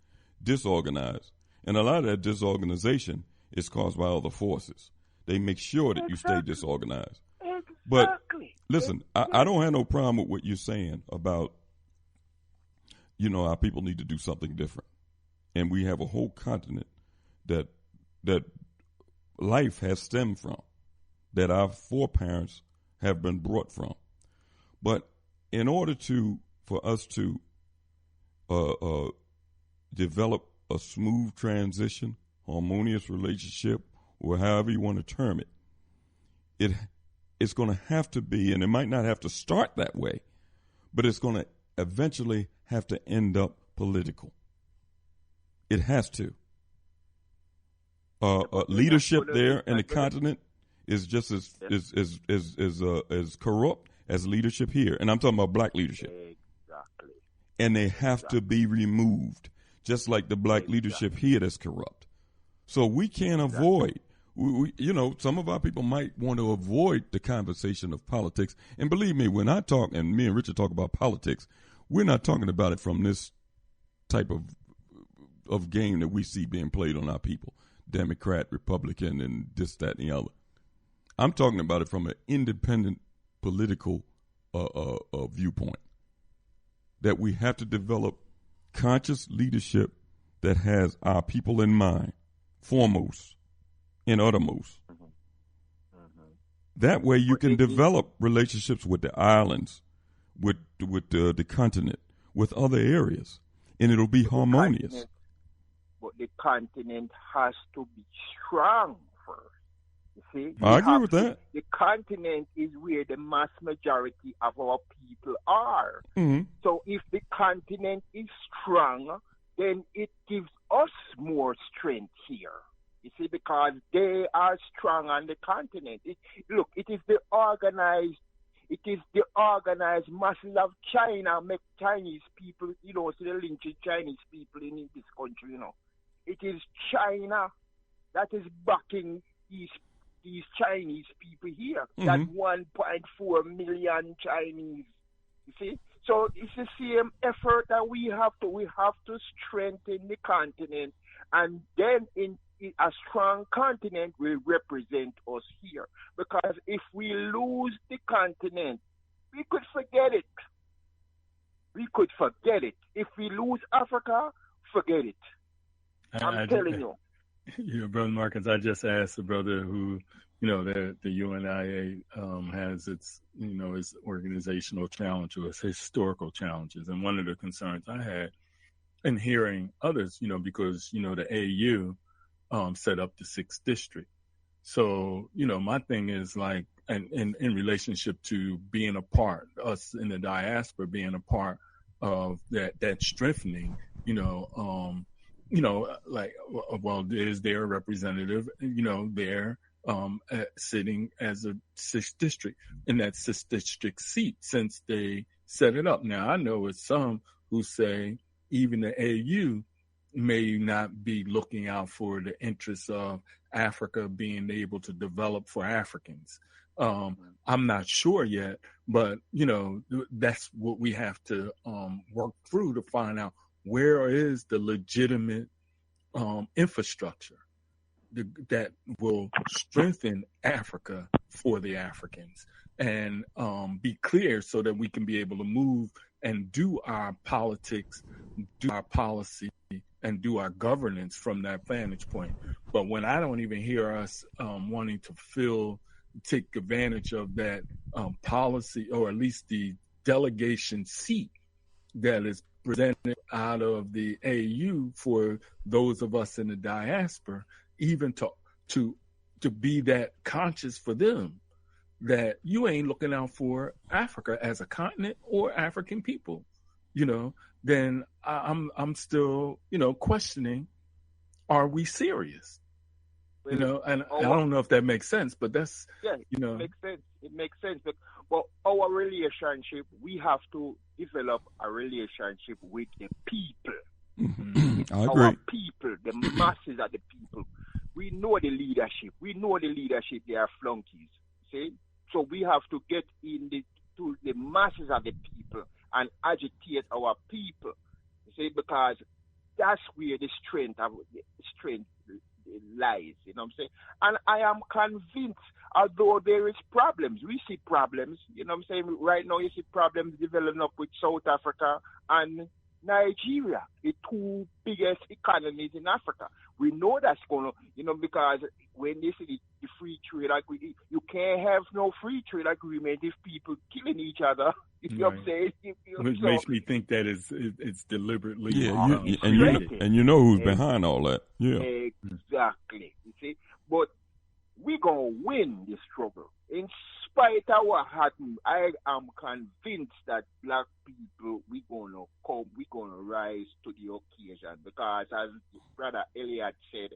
disorganized. And a lot of that disorganization is caused by other forces. They make sure that you stay disorganized. Exactly. But listen, I don't have no problem with what you're saying about, you know, our people need to do something different. And we have a whole continent that life has stemmed from, that our foreparents have been brought from. But in order for us to develop a smooth transition, harmonious relationship, or however you want to term it, it's going to have to be, and it might not have to start that way, but it's going to eventually have to end up political. It has to. Leadership there in the continent is just as corrupt as leadership here, and I'm talking about black leadership. Exactly. and they have to be removed, just like the black leadership here that's corrupt. So we can't avoid. Some of our people might want to avoid the conversation of politics. And believe me, when I talk, and me and Richard talk about politics, we're not talking about it from this type of game that we see being played on our people, Democrat, Republican, and this, that, and the other. I'm talking about it from an independent political viewpoint, that we have to develop conscious leadership that has our people in mind, foremost and uttermost. That way you can develop relationships with the islands, with the continent, with other areas, and it'll be harmonious. But the continent has to be strong first. You see? I agree with that. The continent is where the mass majority of our people are. Mm-hmm. So if the continent is strong, then it gives us more strength here. You see, because they are strong on the continent. It is the organized masses of China make Chinese people, so they're linking Chinese people in this country, It is China that is backing these Chinese people here. Mm-hmm. That 1.4 million Chinese. You see? So it's the same effort that we have to strengthen the continent, and then a strong continent will represent us here. Because if we lose the continent, we could forget it. We could forget it. If we lose Africa, forget it. I'm telling you. Brother Marcus, I just asked a brother who, the UNIA has its organizational challenges, its historical challenges. And one of the concerns I had in hearing others, because, the AU set up the 6th district. So, my thing is like, and in relationship to being a part, us in the diaspora being a part of that strengthening, is there a representative, there sitting as a 6th district in that 6th district seat since they set it up. Now, I know it's some who say even the AU may not be looking out for the interests of Africa being able to develop for Africans. I'm not sure yet, but, that's what we have to work through to find out where is the legitimate infrastructure that will strengthen Africa for the Africans and be clear so that we can be able to move and do our politics, do our policy, and do our governance from that vantage point. But when I don't even hear us wanting to take advantage of that policy, or at least the delegation seat that is presented out of the AU for those of us in the diaspora, even to be that conscious for them that you ain't looking out for Africa as a continent or African people, then I'm still, questioning, are we serious? And I don't know if that makes sense, but that's, it makes sense. It makes sense. But our relationship, we have to develop a relationship with the people. Mm-hmm. I agree. Our people, the masses of the people. We know the leadership. They are flunkies. See? So we have to get to the masses of the people and agitate our people. See? Because that's where the strength lies, you know what I'm saying? And I am convinced, although there is problems, we see problems, you know what I'm saying? Right now you see problems developing up with South Africa and Nigeria, the 2 biggest economies in Africa. We know that's going to, because when they say the free trade agreement, you can't have no free trade agreement if people killing each other. You know what I'm saying? Which makes me think that it's deliberately. Yeah, and you know who's behind all that. Yeah, exactly. You see, but we gonna win this struggle. In spite of what happened, I am convinced that black people we gonna rise to the occasion, because as Brother Elliot said,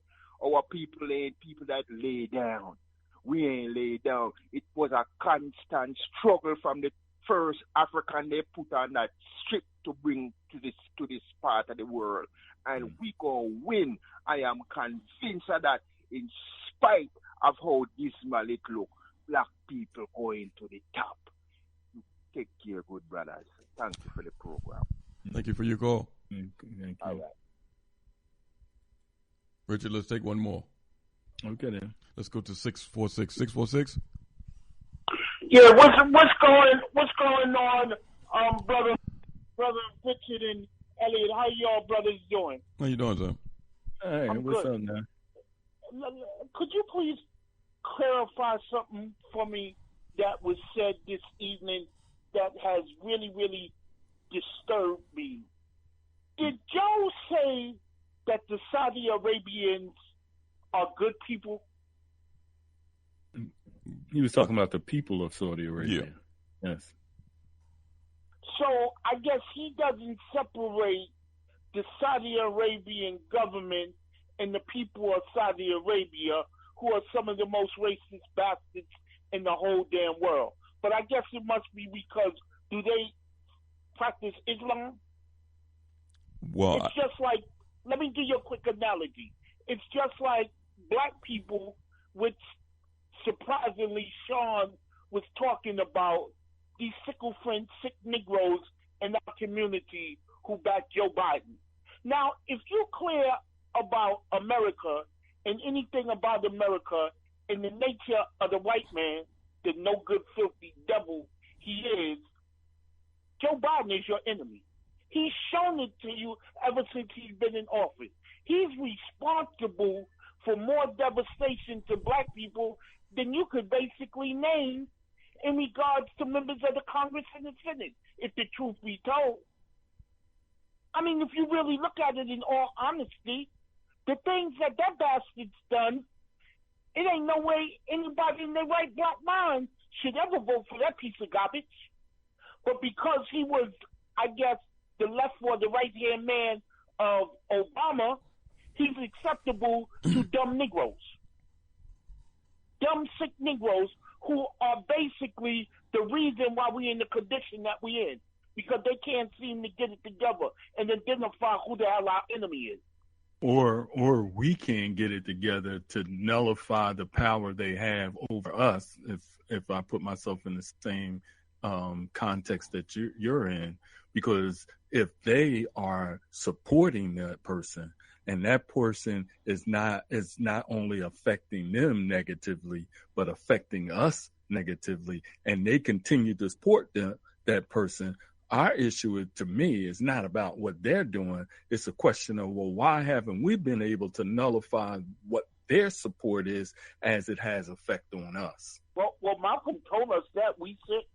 our people ain't people that lay down. We ain't lay down. It was a constant struggle from the first African they put on that strip to bring to this part of the world, and we go win. I am convinced of that. In spite of how dismal it look, black people going to the top. Take care, good brothers. Thank you for the program. Thank you for your call. Thank you. All right. Richard, let's take one more. Okay, then. Let's go to 646. 646? Yeah, what's going on, brother Richard and Elliot? How y'all brothers doing? How you doing, sir? Hey, I'm what's good. up, man? Could you please clarify something for me that was said this evening that has really, really disturbed me? Did Joe say that the Saudi Arabians are good people? He was talking about the people of Saudi Arabia. Yeah. Yes. So I guess he doesn't separate the Saudi Arabian government and the people of Saudi Arabia, who are some of the most racist bastards in the whole damn world. But I guess it must be because, do they practice Islam? Well, It's just like, let me give you a quick analogy. It's just like black people, which surprisingly Sean was talking about, these sick Negroes in our community who back Joe Biden. Now, if you're clear about America and anything about America and the nature of the white man, the no good, filthy devil he is, Joe Biden is your enemy. He's shown it to you ever since he's been in office. He's responsible for more devastation to black people than you could basically name in regards to members of the Congress and the Senate, if the truth be told. I mean, if you really look at it in all honesty, the things that bastard's done, it ain't no way anybody in their right black mind should ever vote for that piece of garbage. But because he was, I guess, the left or the right-hand man of Obama, he's acceptable to dumb Negroes. Dumb, sick Negroes who are basically the reason why we're in the condition that we're in, because they can't seem to get it together and identify who the hell our enemy is. Or we can't get it together to nullify the power they have over us. If I put myself in the same context that you're in, because if they are supporting that person and that person is not only affecting them negatively, but affecting us negatively, and they continue to support that person, our issue to me is not about what they're doing. It's a question of, well, why haven't we been able to nullify what their support is as it has effect on us? Well, Malcolm told us that we sick.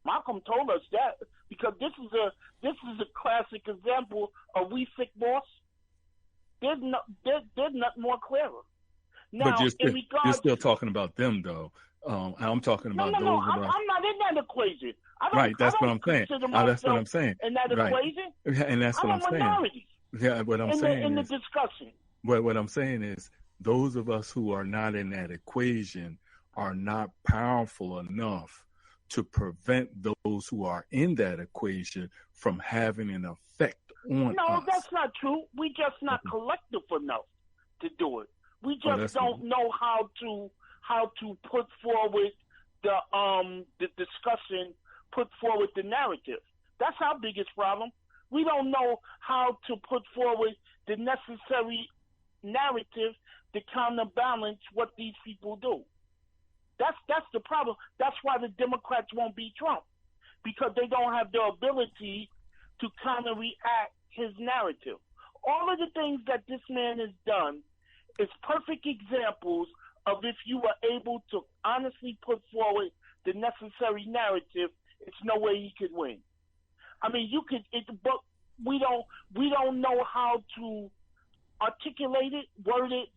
Malcolm told us that because this is a classic example of we sick, boss. There's nothing more clearer. Now, but you're still talking about them, though. I'm talking about I'm not in that equation. Right, that's what I'm saying. That's what I'm saying. In that equation, and that's what I'm saying. Minority. Yeah, what I'm saying in is, the discussion. What I'm saying is, those of us who are not in that equation are not powerful enough to prevent those who are in that equation from having an effect on us. No, that's not true. We just not collective enough to do it. We just don't know how to put forward the discussion, put forward the narrative. That's our biggest problem. We don't know how to put forward the necessary narrative to counterbalance what these people do. That's the problem. That's why the Democrats won't beat Trump, because they don't have the ability to counter-react his narrative. All of the things that this man has done is perfect examples of if you were able to honestly put forward the necessary narrative, it's no way he could win. I mean, you could, but we don't know how to articulate it, word it,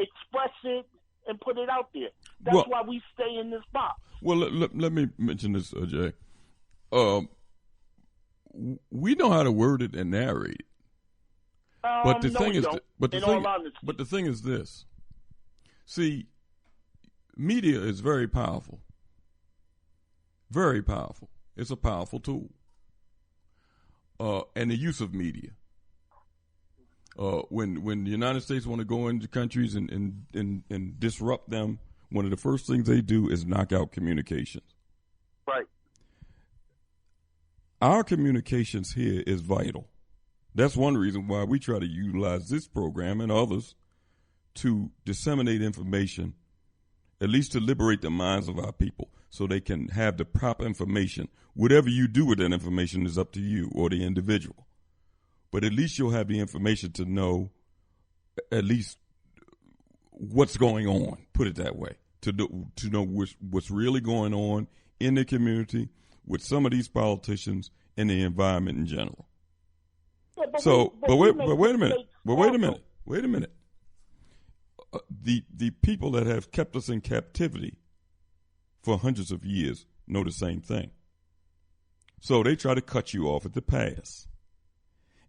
express it, and put it out there. That's why we stay in this box. Well, let me mention this, Jay. We know how to word it and narrate it. But the thing is this. See, media is very powerful. Very powerful. It's a powerful tool. And the use of media. When the United States want to go into countries and disrupt them, one of the first things they do is knock out communications. Right. Our communications here is vital. That's one reason why we try to utilize this program and others to disseminate information, at least to liberate the minds of our people so they can have the proper information. Whatever you do with that information is up to you or the individual. But at least you'll have the information to know at least what's going on, put it that way, to know what's really going on in the community with some of these politicians and the environment in general. Yeah, wait a minute. The people that have kept us in captivity for hundreds of years know the same thing. So they try to cut you off at the pass.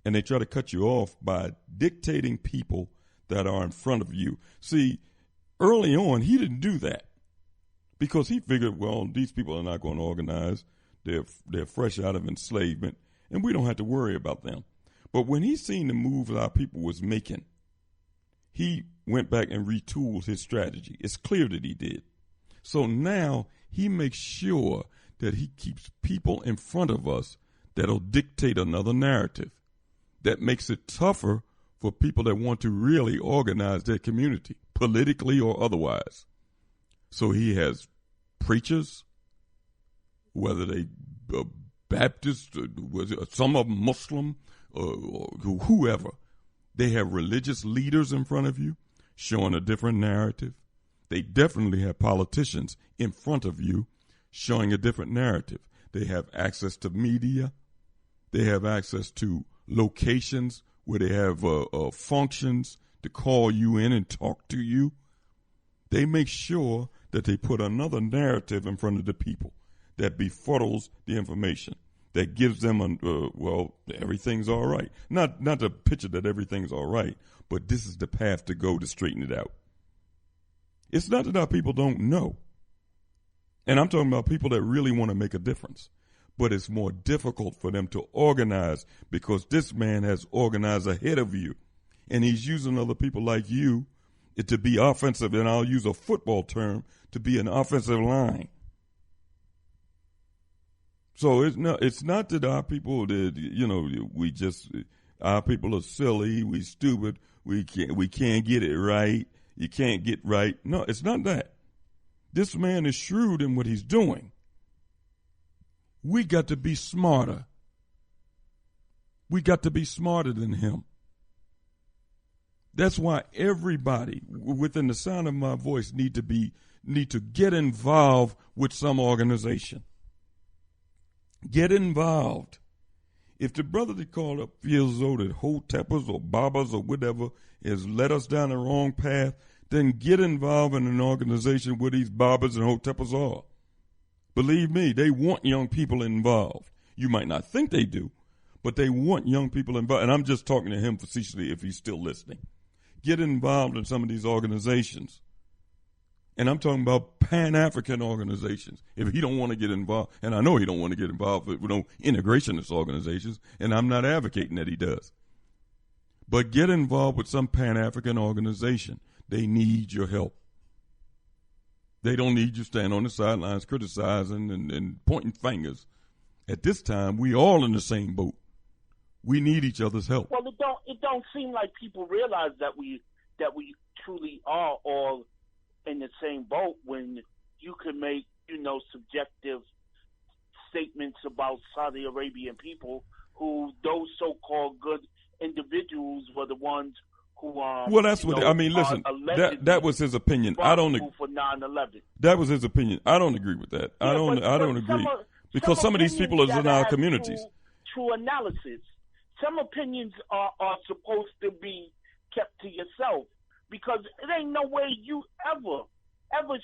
And they try to cut you off by dictating people that are in front of you. See, early on, he didn't do that because he figured, well, these people are not going to organize. They're fresh out of enslavement, and we don't have to worry about them. But when he seen the moves our people was making, he went back and retooled his strategy. It's clear that he did. So now he makes sure that he keeps people in front of us that'll dictate another narrative that makes it tougher for people that want to really organize their community, politically or otherwise. So he has preachers, whether they Baptist, some of them Muslim, or whoever. They have religious leaders in front of you showing a different narrative. They definitely have politicians in front of you showing a different narrative. They have access to media. They have access to locations where they have functions to call you in and talk to you. They make sure that they put another narrative in front of the people that befuddles the information, that gives them, everything's all right. Not the picture that everything's all right, but this is the path to go to straighten it out. It's not that our people don't know. And I'm talking about people that really want to make a difference. But it's more difficult for them to organize because this man has organized ahead of you. And he's using other people like you to be offensive, and I'll use a football term, to be an offensive line. So it's not that our people our people are silly, we stupid, we can't get it right, you can't get right. No, it's not that. This man is shrewd in what he's doing. We got to be smarter. We got to be smarter than him. That's why everybody within the sound of my voice need to get involved with some organization. Get involved. If the brother that called up feels as though that Hoteppers or Babas or whatever has led us down the wrong path, then get involved in an organization where these Babas and Hoteppers are. Believe me, they want young people involved. You might not think they do, but they want young people involved. And I'm just talking to him facetiously if he's still listening. Get involved in some of these organizations. And I'm talking about Pan-African organizations. If he don't want to get involved, and I know he don't want to get involved with no integrationist organizations, and I'm not advocating that he does. But get involved with some Pan-African organization. They need your help. They don't need you stand on the sidelines criticizing and pointing fingers. At this time, we all in the same boat. We need each other's help. Well, it don't seem like people realize that we truly are all in the same boat when you can make, subjective statements about Saudi Arabian people who those so-called good individuals were the ones who well, that's what I mean. Listen, that was his opinion. I don't agree. For 9/11. That was his opinion. I don't agree with that. Yeah, I don't agree because some of these people are in our communities. True analysis. Some opinions are supposed to be kept to yourself because it ain't no way you ever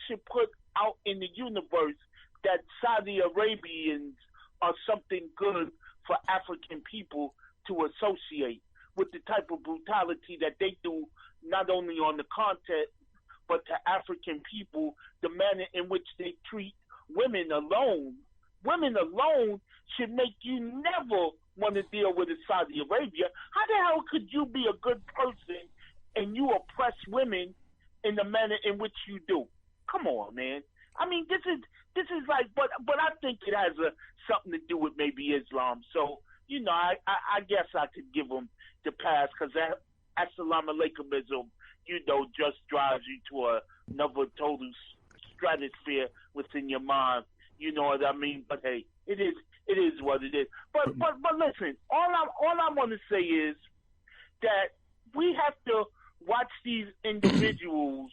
should put out in the universe that Saudi Arabians are something good for African people to associate with the type of brutality that they do, not only on the continent, but to African people, the manner in which they treat women alone women alone should make you never want to deal with Saudi Arabia. How the hell could you be a good person and you oppress women in the manner in which you do? Come on, man. I mean, this is like, but I think it has something to do with maybe Islam. So, you know, I guess I could give them the pass, because Assalamu Alaikumism, you know, just drives you to another total stratosphere within your mind. You know what I mean? But hey, it is what it is. But listen, all I want to say is that we have to watch these individuals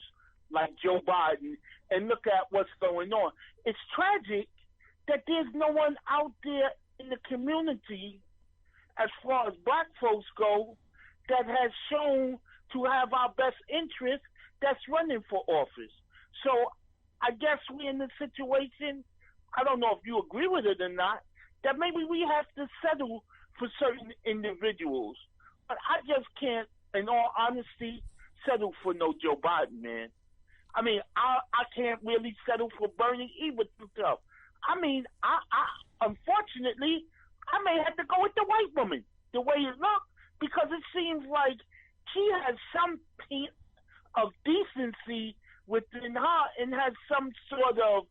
like Joe Biden and look at what's going on. It's tragic that there's no one out there in the community, as far as black folks go, that has shown to have our best interest that's running for office. So I guess we're in a situation, I don't know if you agree with it or not, that maybe we have to settle for certain individuals. But I just can't, in all honesty, settle for no Joe Biden, man. I mean, I can't really settle for Bernie either. I mean, I unfortunately, I may have to go with the white woman, the way it looks, because it seems like she has some piece of decency within her and has some sort of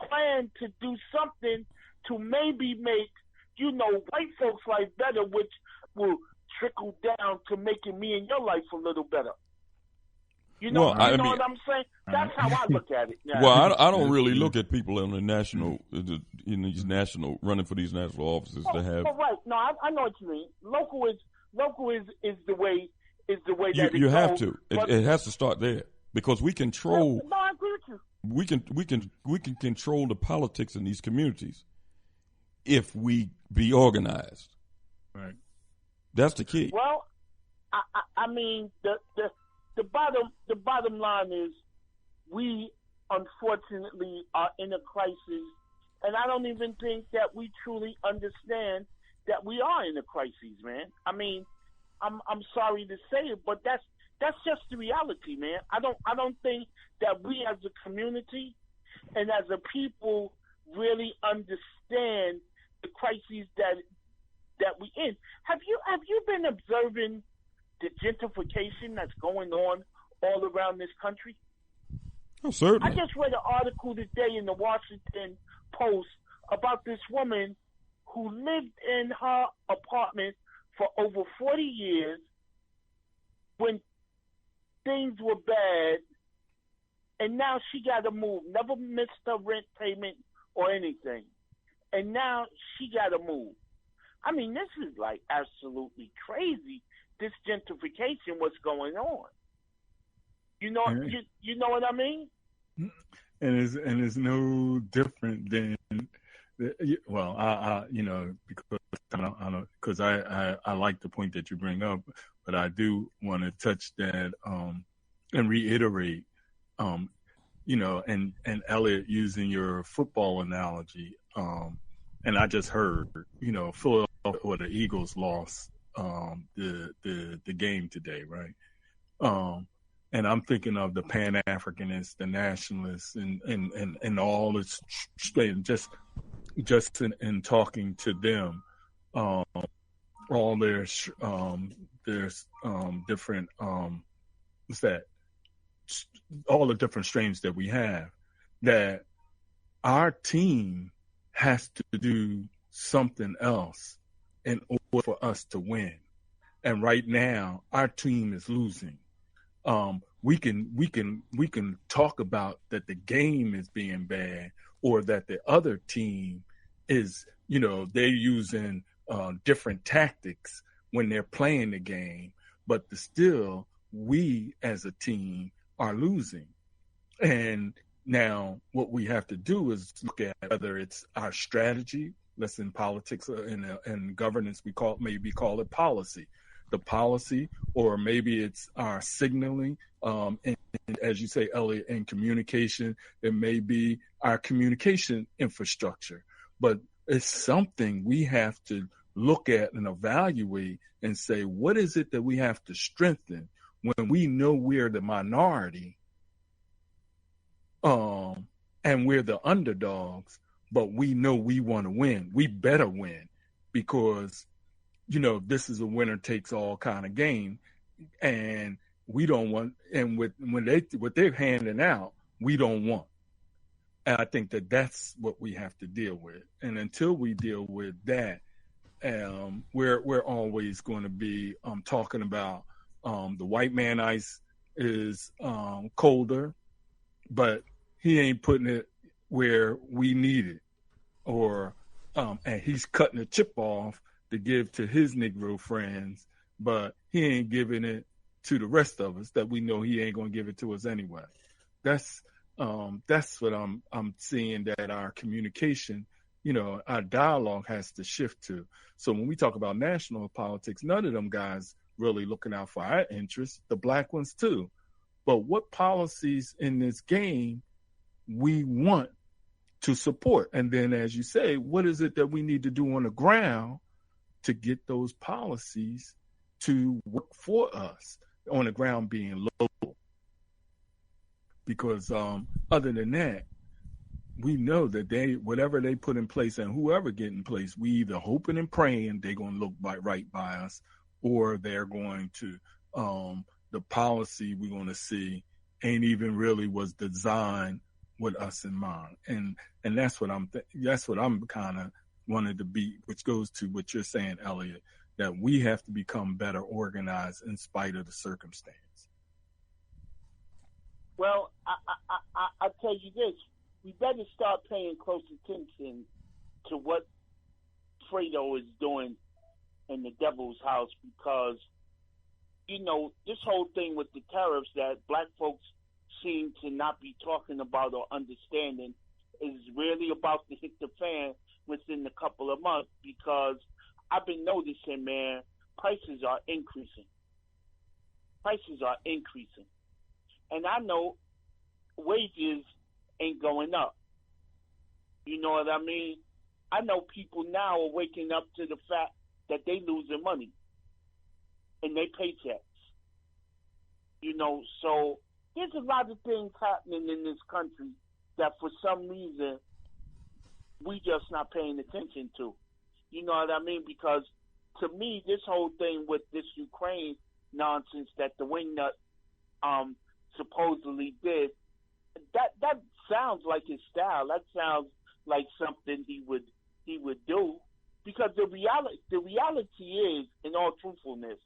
plan to do something to maybe make, you know, white folks' life better, which will trickle down to making me and your life a little better. You know, what I'm saying? That's how I look at it. Yeah. Well, I don't really look at people in the national, in these national, running for these national offices to have. Right. No, I know what you mean. Local is the way that you have to. It has to start there, because we control. No, I agree with you. We can control the politics in these communities if we be organized. Right. That's the key. Well, I mean the bottom line is we unfortunately are in a crisis, and I don't even think that we truly understand that we are in a crisis, man. I mean, I'm sorry to say it, but that's just the reality, man. I don't think that we as a community and as a people really understand the crises that we in. Have you been observing the gentrification that's going on all around this country? Oh, certainly. I just read an article today in the Washington Post about this woman who lived in her apartment for over 40 years when things were bad, and now she got to move. Never missed her rent payment or anything. And now she got to move. I mean, this is like absolutely crazy, this gentrification, what's going on. You know, you know what I mean? And it's no different than, well, I you know, because I like the point that you bring up, but I do want to touch that and reiterate, you know, and Elliot, using your football analogy, and I just heard, you know, Philadelphia or the Eagles lost the game today, right? And I'm thinking of the Pan-Africanists, the nationalists, and all this, just in talking to them, all their different what's that? All the different strains that we have, that our team has to do something else in order for us to win. And right now, our team is losing. We can talk about that the game is being bad, or that the other team is, you know, they're using different tactics when they're playing the game, but still we as a team are losing. And now what we have to do is look at whether it's our strategy. Let's, in politics and governance, maybe call it policy. The policy, or maybe it's our signaling, and as you say, Elliot, in communication, it may be our communication infrastructure. But it's something we have to look at and evaluate and say, what is it that we have to strengthen when we know we're the minority, and we're the underdogs? but we know we want to win. We better win because, this is a winner takes all kind of game, and we don't want. And what they're handing out, we don't want. And I think that's what we have to deal with. And until we deal with that, we're always going to be talking about the white man ice is colder, but he ain't putting it where we need it, or and he's cutting a chip off to give to his Negro friends, but he ain't giving it to the rest of us that we know he ain't going to give it to us anyway. That's what I'm seeing that our communication, our dialogue has to shift to. So when we talk about national politics, none of them guys really looking out for our interests, the black ones too. But what policies in this game we want to support? And then, as you say, what is it that we need to do on the ground to get those policies to work for us on the ground being local? Because other than that, we know that whatever they put in place and whoever get in place, we either hoping and praying they're going to look right by us, or they're going to, the policy we're going to see ain't even really was designed with us in mind. And that's what I'm kind of wanted to be, which goes to what you're saying, Elliot, that we have to become better organized in spite of the circumstance. Well, I'll tell you this. We better start paying close attention to what Fredo is doing in the devil's house, because, this whole thing with the tariffs that black folks seem to not be talking about or understanding is really about to hit the fan within a couple of months, because I've been noticing, man, prices are increasing. And I know wages ain't going up. You know what I mean? I know people now are waking up to the fact that they losing money in their paychecks. So there's a lot of things happening in this country that for some reason we just not paying attention to. You know what I mean? Because to me, this whole thing with this Ukraine nonsense that the wingnut supposedly did, that sounds like his style. That sounds like something he would do. Because the reality is, in all truthfulness,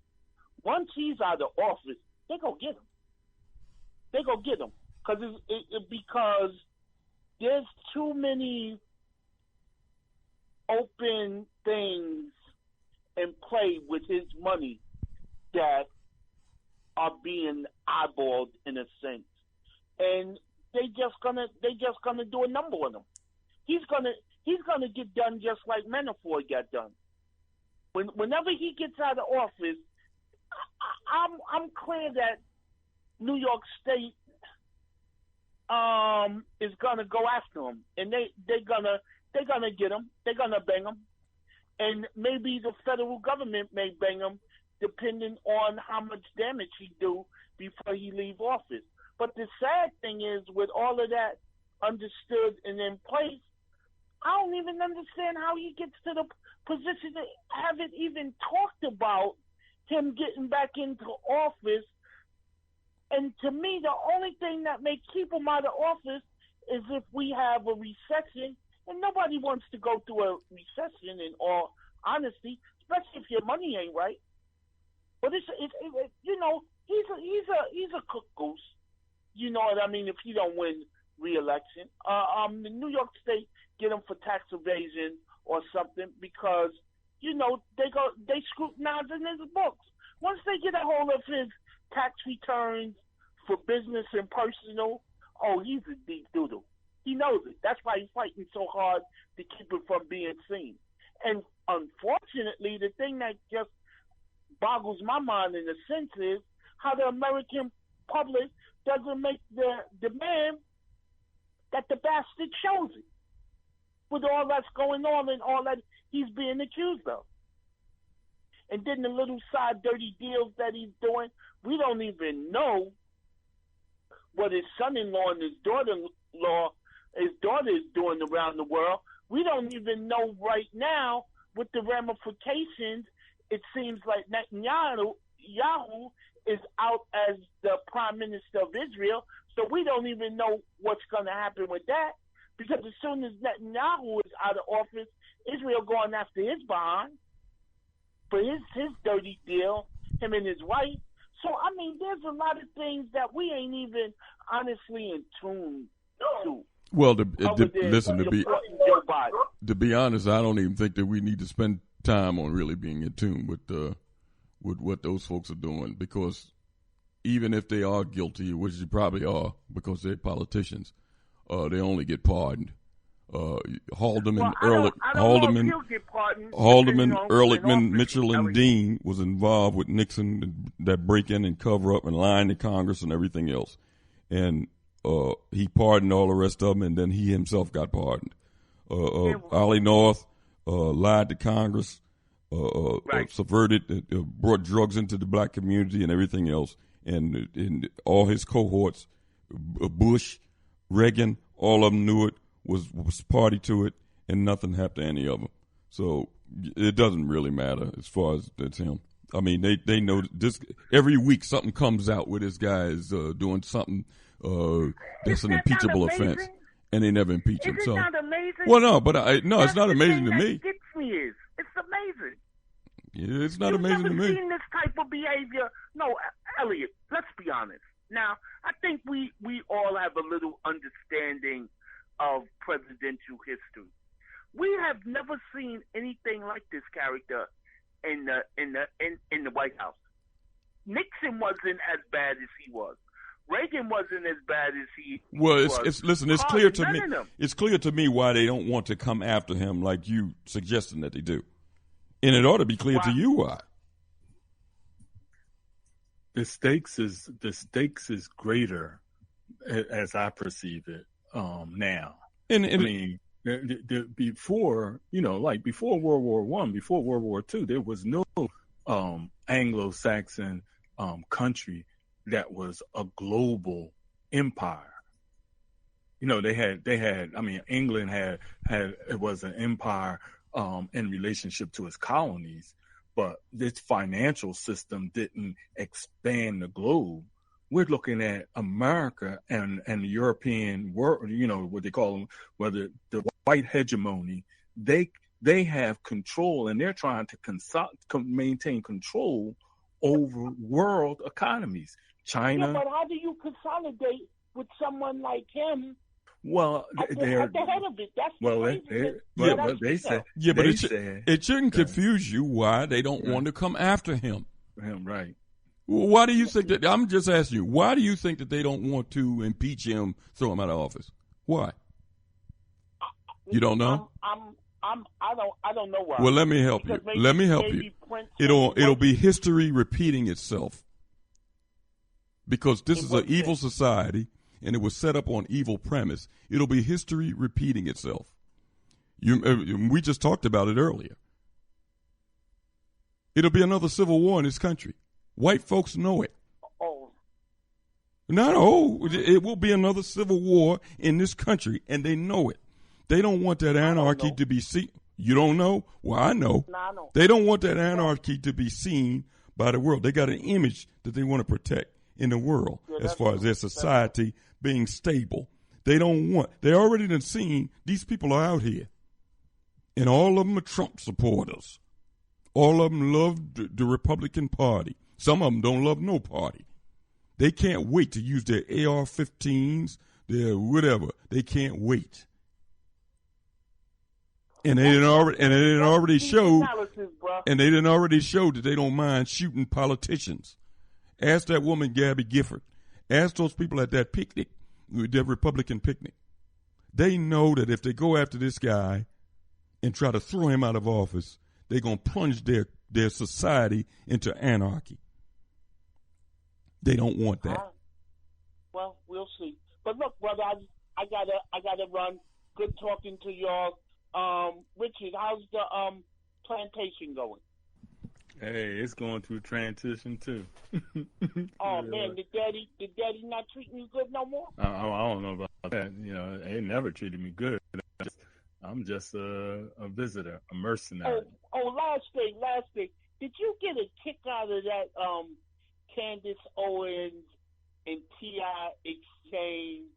once he's out of office, they go get him. Because there's too many open things in play with his money that are being eyeballed in a sense, and they just gonna do a number on him. He's gonna get done just like Manafort got done. Whenever he gets out of office, I'm clear that New York State is gonna go after him, and they're gonna get him. They're gonna bang him, and maybe the federal government may bang him, depending on how much damage he do before he leave office. But the sad thing is, with all of that understood and in place, I don't even understand how he gets to the position to have it even talked about him getting back into office. And to me, the only thing that may keep him out of office is if we have a recession, and nobody wants to go through a recession in all honesty, especially if your money ain't right. But he's a cook goose. You know what I mean? If he don't win re-election, the New York State get him for tax evasion or something, because they scrutinize in his books. Once they get a hold of his tax returns for business and personal, he's a deep doodle. He knows it. That's why he's fighting so hard to keep it from being seen. And unfortunately, the thing that just boggles my mind in a sense is how the American public doesn't make the demand that the bastard shows it, with all that's going on and all that he's being accused of. And then the little side dirty deals that he's doing, we don't even know what his son-in-law and his daughter is doing around the world. We don't even know right now what the ramifications. It seems like Netanyahu is out as the prime minister of Israel, so we don't even know what's going to happen with that, because as soon as Netanyahu is out of office, Israel going after his behind for his dirty deal, him and his wife. So, I mean, there's a lot of things that we ain't even honestly in tune to. Well, listen, to be honest, I don't even think that we need to spend time on really being in tune with what those folks are doing, because even if they are guilty, which they probably are because they're politicians, they only get pardoned. Haldeman, Ehrlichman, Mitchell, and Dean was involved with Nixon, that break-in and cover-up and lying to Congress and everything else. And he pardoned all the rest of them, and then he himself got pardoned. Ollie North lied to Congress, subverted, brought drugs into the black community and everything else. And all his cohorts, Bush, Reagan, all of them knew it, was party to it, and nothing happened to any of them. So it doesn't really matter as far as it's him. I mean, they know this. Every week something comes out where this guy is doing something that's an impeachable offense, and they never impeach him. Is it not amazing? Well, no, but it's not amazing to me. Gets me is it's amazing. Yeah, it's not amazing to me. You've never seen this type of behavior. No, Elliot, let's be honest. Now, I think we all have a little understanding of presidential history. We have never seen anything like this character in the White House. Nixon wasn't as bad as he was. Reagan wasn't as bad as he was. It's clear to me. It's clear to me why they don't want to come after him like you suggesting that they do, and it ought to be clear to you why. The stakes is greater, as I perceive it now. And I mean, before World War I, before World War II, there was no Anglo-Saxon country that was a global empire. You know, they had. I mean, England had it was an empire in relationship to its colonies, but this financial system didn't expand the globe. We're looking at America and the European world, you know, what they call them, whether the white hegemony, they have control, and they're trying to maintain control over world economies. China. Yeah, but how do you consolidate with someone like him? Well, they're at the head of it. That's they said. Yeah, but it shouldn't confuse you why they don't want to come after him. Right. Why do you think that? I'm just asking you. Why do you think that they don't want to impeach him, throw him out of office? Why? You don't know? I don't know why. Well, let me help you. Let me help you. It'll be history repeating itself, because this is an evil society, and it was set up on evil premise. It'll be history repeating itself. We just talked about it earlier. It'll be another civil war in this country. White folks know it. It will be another civil war in this country, and they know it. They don't want that anarchy to be seen. You don't know? Well, I know. They don't want that anarchy to be seen by the world. They got an image that they want to protect in the world as far as their society being stable. They already done seen these people are out here, and all of them are Trump supporters. All of them love the Republican Party. Some of them don't love no party. They can't wait to use their AR-15s, their whatever. They can't wait. And they didn't already show that they don't mind shooting politicians. Ask that woman Gabby Gifford. Ask those people at that picnic, that Republican picnic. They know that if they go after this guy and try to throw him out of office, they're going to plunge their society into anarchy. They don't want that. Well, we'll see. But look, brother, I gotta run. Good talking to y'all. Richard, how's the plantation going? Hey, it's going through transition too. Oh man, the daddy not treating you good no more? I don't know about that. You know, they never treated me good. I'm just a visitor, a mercenary. Last thing. Did you get a kick out of that Candace Owens and T.I. exchange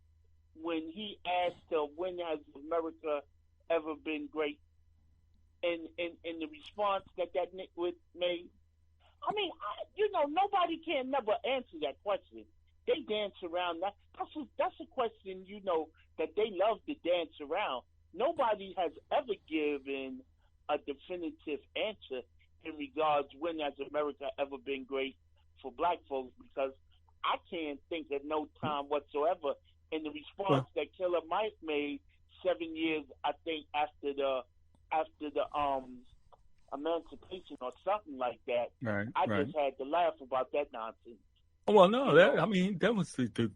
when he asked her, when has America ever been great? And the response that nitwit made? I mean, nobody can never answer that question. They dance around that. That's a question, that they love to dance around. Nobody has ever given a definitive answer in regards when has America ever been great for black folks, because I can't think of no time whatsoever in the response that Killer Mike made 7 years, I think, after the emancipation or something like that. Right. I just had to laugh about that nonsense. Well, no, that was the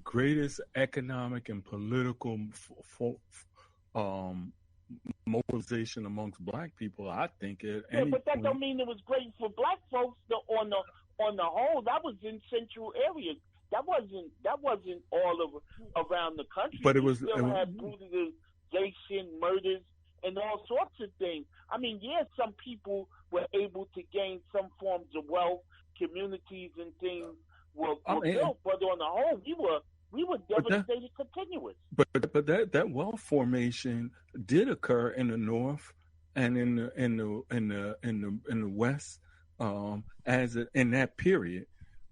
greatest economic and political mobilization amongst black people, I think. But that don't mean it was great for black folks on the whole. That was in central areas. That wasn't all around the country. But it still had brutalization, murders, and all sorts of things. I mean, some people were able to gain some forms of wealth, communities and things were built, but on the whole, we were devastated continuous. But that wealth formation did occur in the North and in the West, in that period,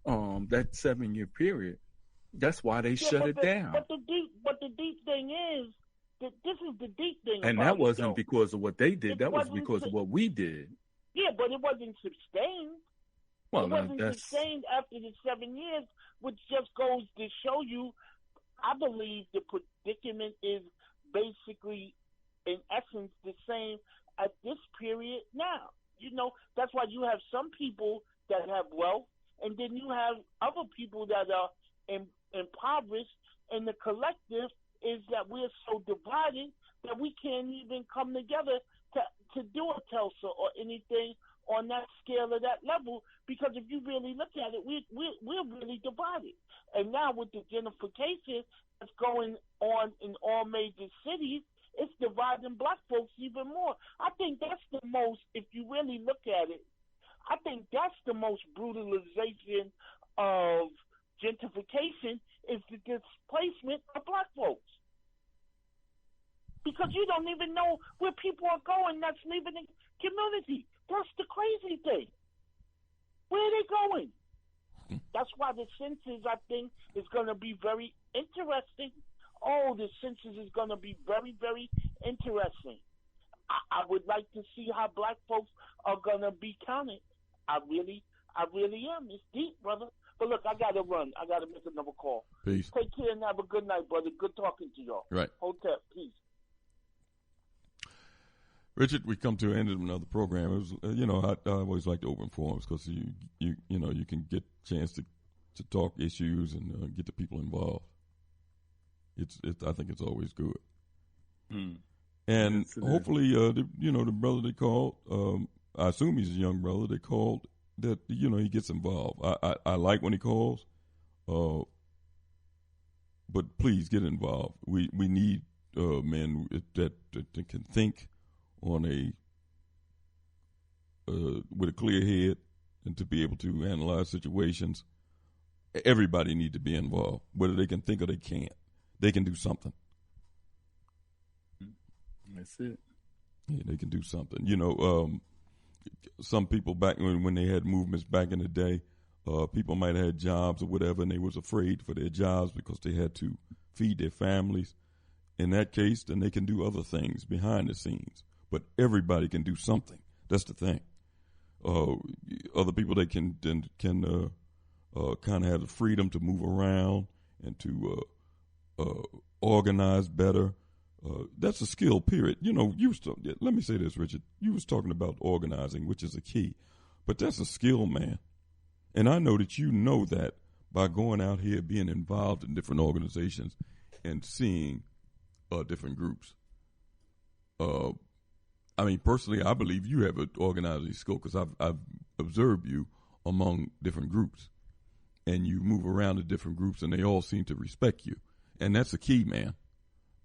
that 7-year period. That's why they shut it down. But the deep thing is that this is the deep thing. And that wasn't because of what they did. That was because of what we did. Yeah, but it wasn't sustained. Well, it wasn't sustained after the 7 years, which just goes to show you, I believe the predicament is basically, in essence, the same at this period now. That's why you have some people that have wealth, and then you have other people that are impoverished, and the collective is that we're so divided that we can't even come together to do a Tulsa or anything on that scale of that level, because if you really look at it, we're really divided. And now with the gentrification that's going on in all major cities, it's dividing black folks even more. I think that's the most, if you really look at it, I think that's the most brutalization of gentrification is the displacement of black folks. Because you don't even know where people are going that's leaving the community. That's the crazy thing. Where are they going? That's why the census, I think, is going to be very interesting. The census is going to be very, very interesting. I would like to see how black folks are going to be counted. I really am. It's deep, brother. But look, I got to run. I got to make another call. Peace. Take care and have a good night, brother. Good talking to y'all. Right. Hotep. Peace. Richard, we come to the end of another program. It was, I always like the open forums because you can get a chance to talk issues and get the people involved. I think it's always good. And hopefully, the brother they called, I assume he's a young brother. They called that he gets involved. I like when he calls, but please get involved. We need men that can think on with a clear head and to be able to analyze situations. Everybody need to be involved, whether they can think or they can't. They can do something. That's it. Yeah, they can do something. Some people back when they had movements back in the day, people might have had jobs or whatever, and they was afraid for their jobs because they had to feed their families. In that case, then they can do other things behind the scenes. But everybody can do something. That's the thing. Other people, they can kind of have the freedom to move around and to organize better. That's a skill, period. Let me say this, Richard. You was talking about organizing, which is a key. But that's a skill, man. And I know that you know that by going out here, being involved in different organizations and seeing different groups. Personally, I believe you have an organizing skill because I've observed you among different groups. And you move around to different groups, and they all seem to respect you. And that's a key, man.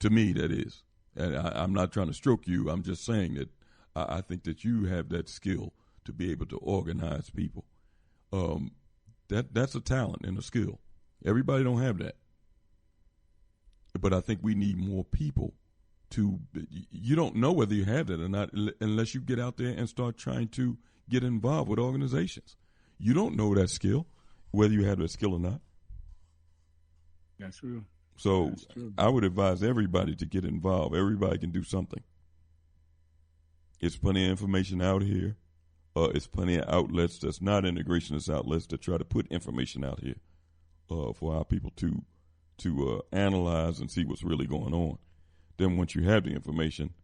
To me, that is. And I'm not trying to stroke you. I'm just saying that I think that you have that skill to be able to organize people. That's a talent and a skill. Everybody don't have that. But I think we need more people to, you don't know whether you have that or not unless you get out there and start trying to get involved with organizations. You don't know that skill, whether you have that skill or not. That's true. So I would advise everybody to get involved. Everybody can do something. It's plenty of information out here. It's plenty of outlets that's not integrationist outlets that try to put information out here for our people to analyze and see what's really going on. Then once you have the information,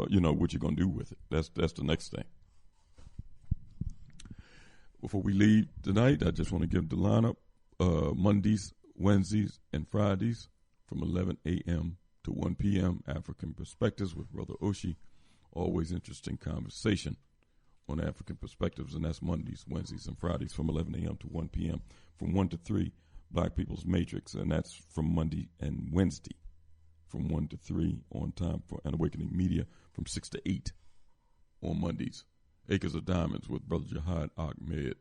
you know what you're going to do with it. That's the next thing. Before we leave tonight, I just want to give the lineup. Mondays, Wednesdays, and Fridays from 11 a.m. to 1 p.m. African Perspectives with Brother Oshi. Always interesting conversation on African Perspectives, and that's Mondays, Wednesdays, and Fridays from 11 a.m. to 1 p.m. From 1 to 3, Black People's Matrix, and that's from Monday and Wednesday from 1 to 3 on Time for an Awakening Media from 6 to 8 on Mondays. Acres of Diamonds with Brother Jihad Ahmed,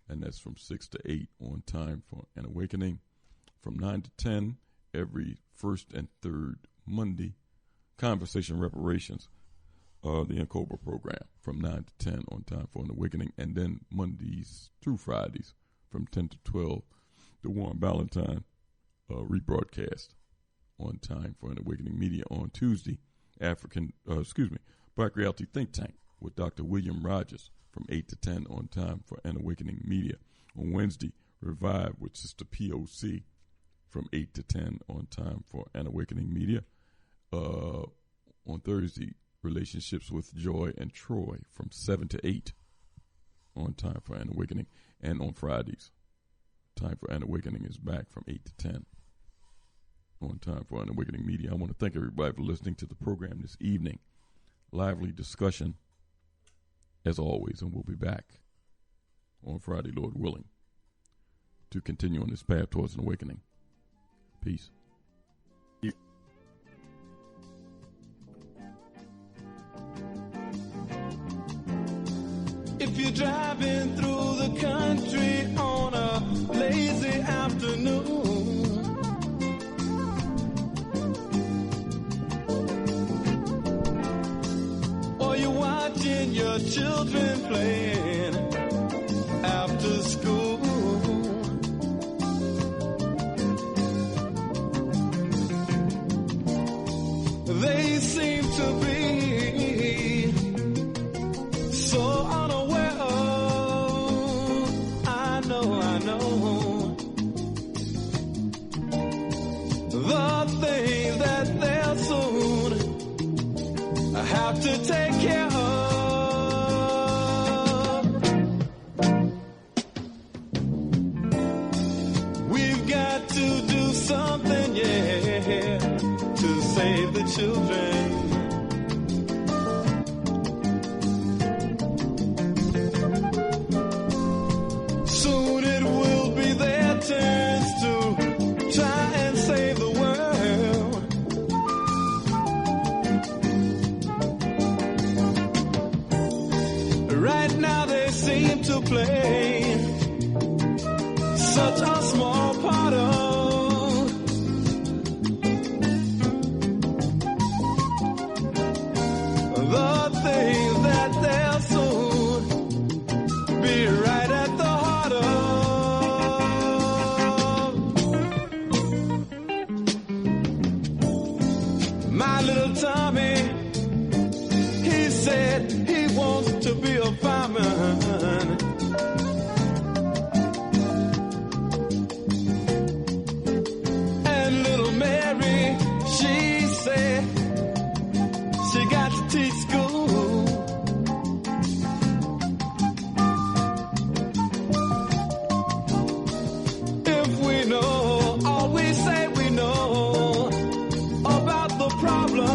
and that's from 6 to 8 on Time for an Awakening. From 9 to 10 every first and third Monday, Conversation Reparations, the N-Cobra program from 9 to 10 on Time for an Awakening, and then Mondays through Fridays from 10 to 12, the Warren Ballantine rebroadcast on Time for an Awakening Media. On Tuesday, Black Reality Think Tank with Dr. William Rogers from 8 to 10 on Time for an Awakening Media. On Wednesday, Revive with Sister POC from 8 to 10 on Time for an Awakening Media. On Thursday, Relationships with Joy and Troy from 7 to 8 on Time for an Awakening. And on Fridays, Time for an Awakening is back from 8 to 10 on Time for an Awakening Media. I want to thank everybody for listening to the program this evening. Lively discussion, as always, and we'll be back on Friday, Lord willing, to continue on this path towards an awakening. Peace. If you're driving through the country on a lazy afternoon, or you're watching your children playing after school, they seem to be so unaware of, I know, the things that they'll soon have to take care of. We've got to do something, yeah, to save the children. Soon it will be their turns to try and save the world. Right now they seem to play such a small part of the things that they'll soon be right at the heart of. My little Tommy, he said he wants to be a fireman. And little Mary, she said she got to teach school. If we know all we say we know about the problems,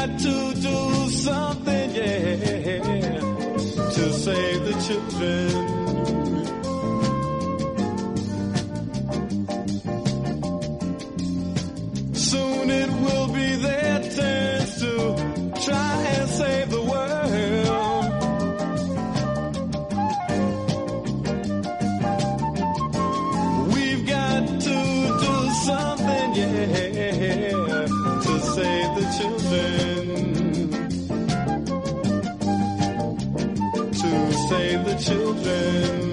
got to do something, yeah, to save the children. Soon it will be their turns to try and save the world. We've got to do something, yeah, to save the children. To save the children.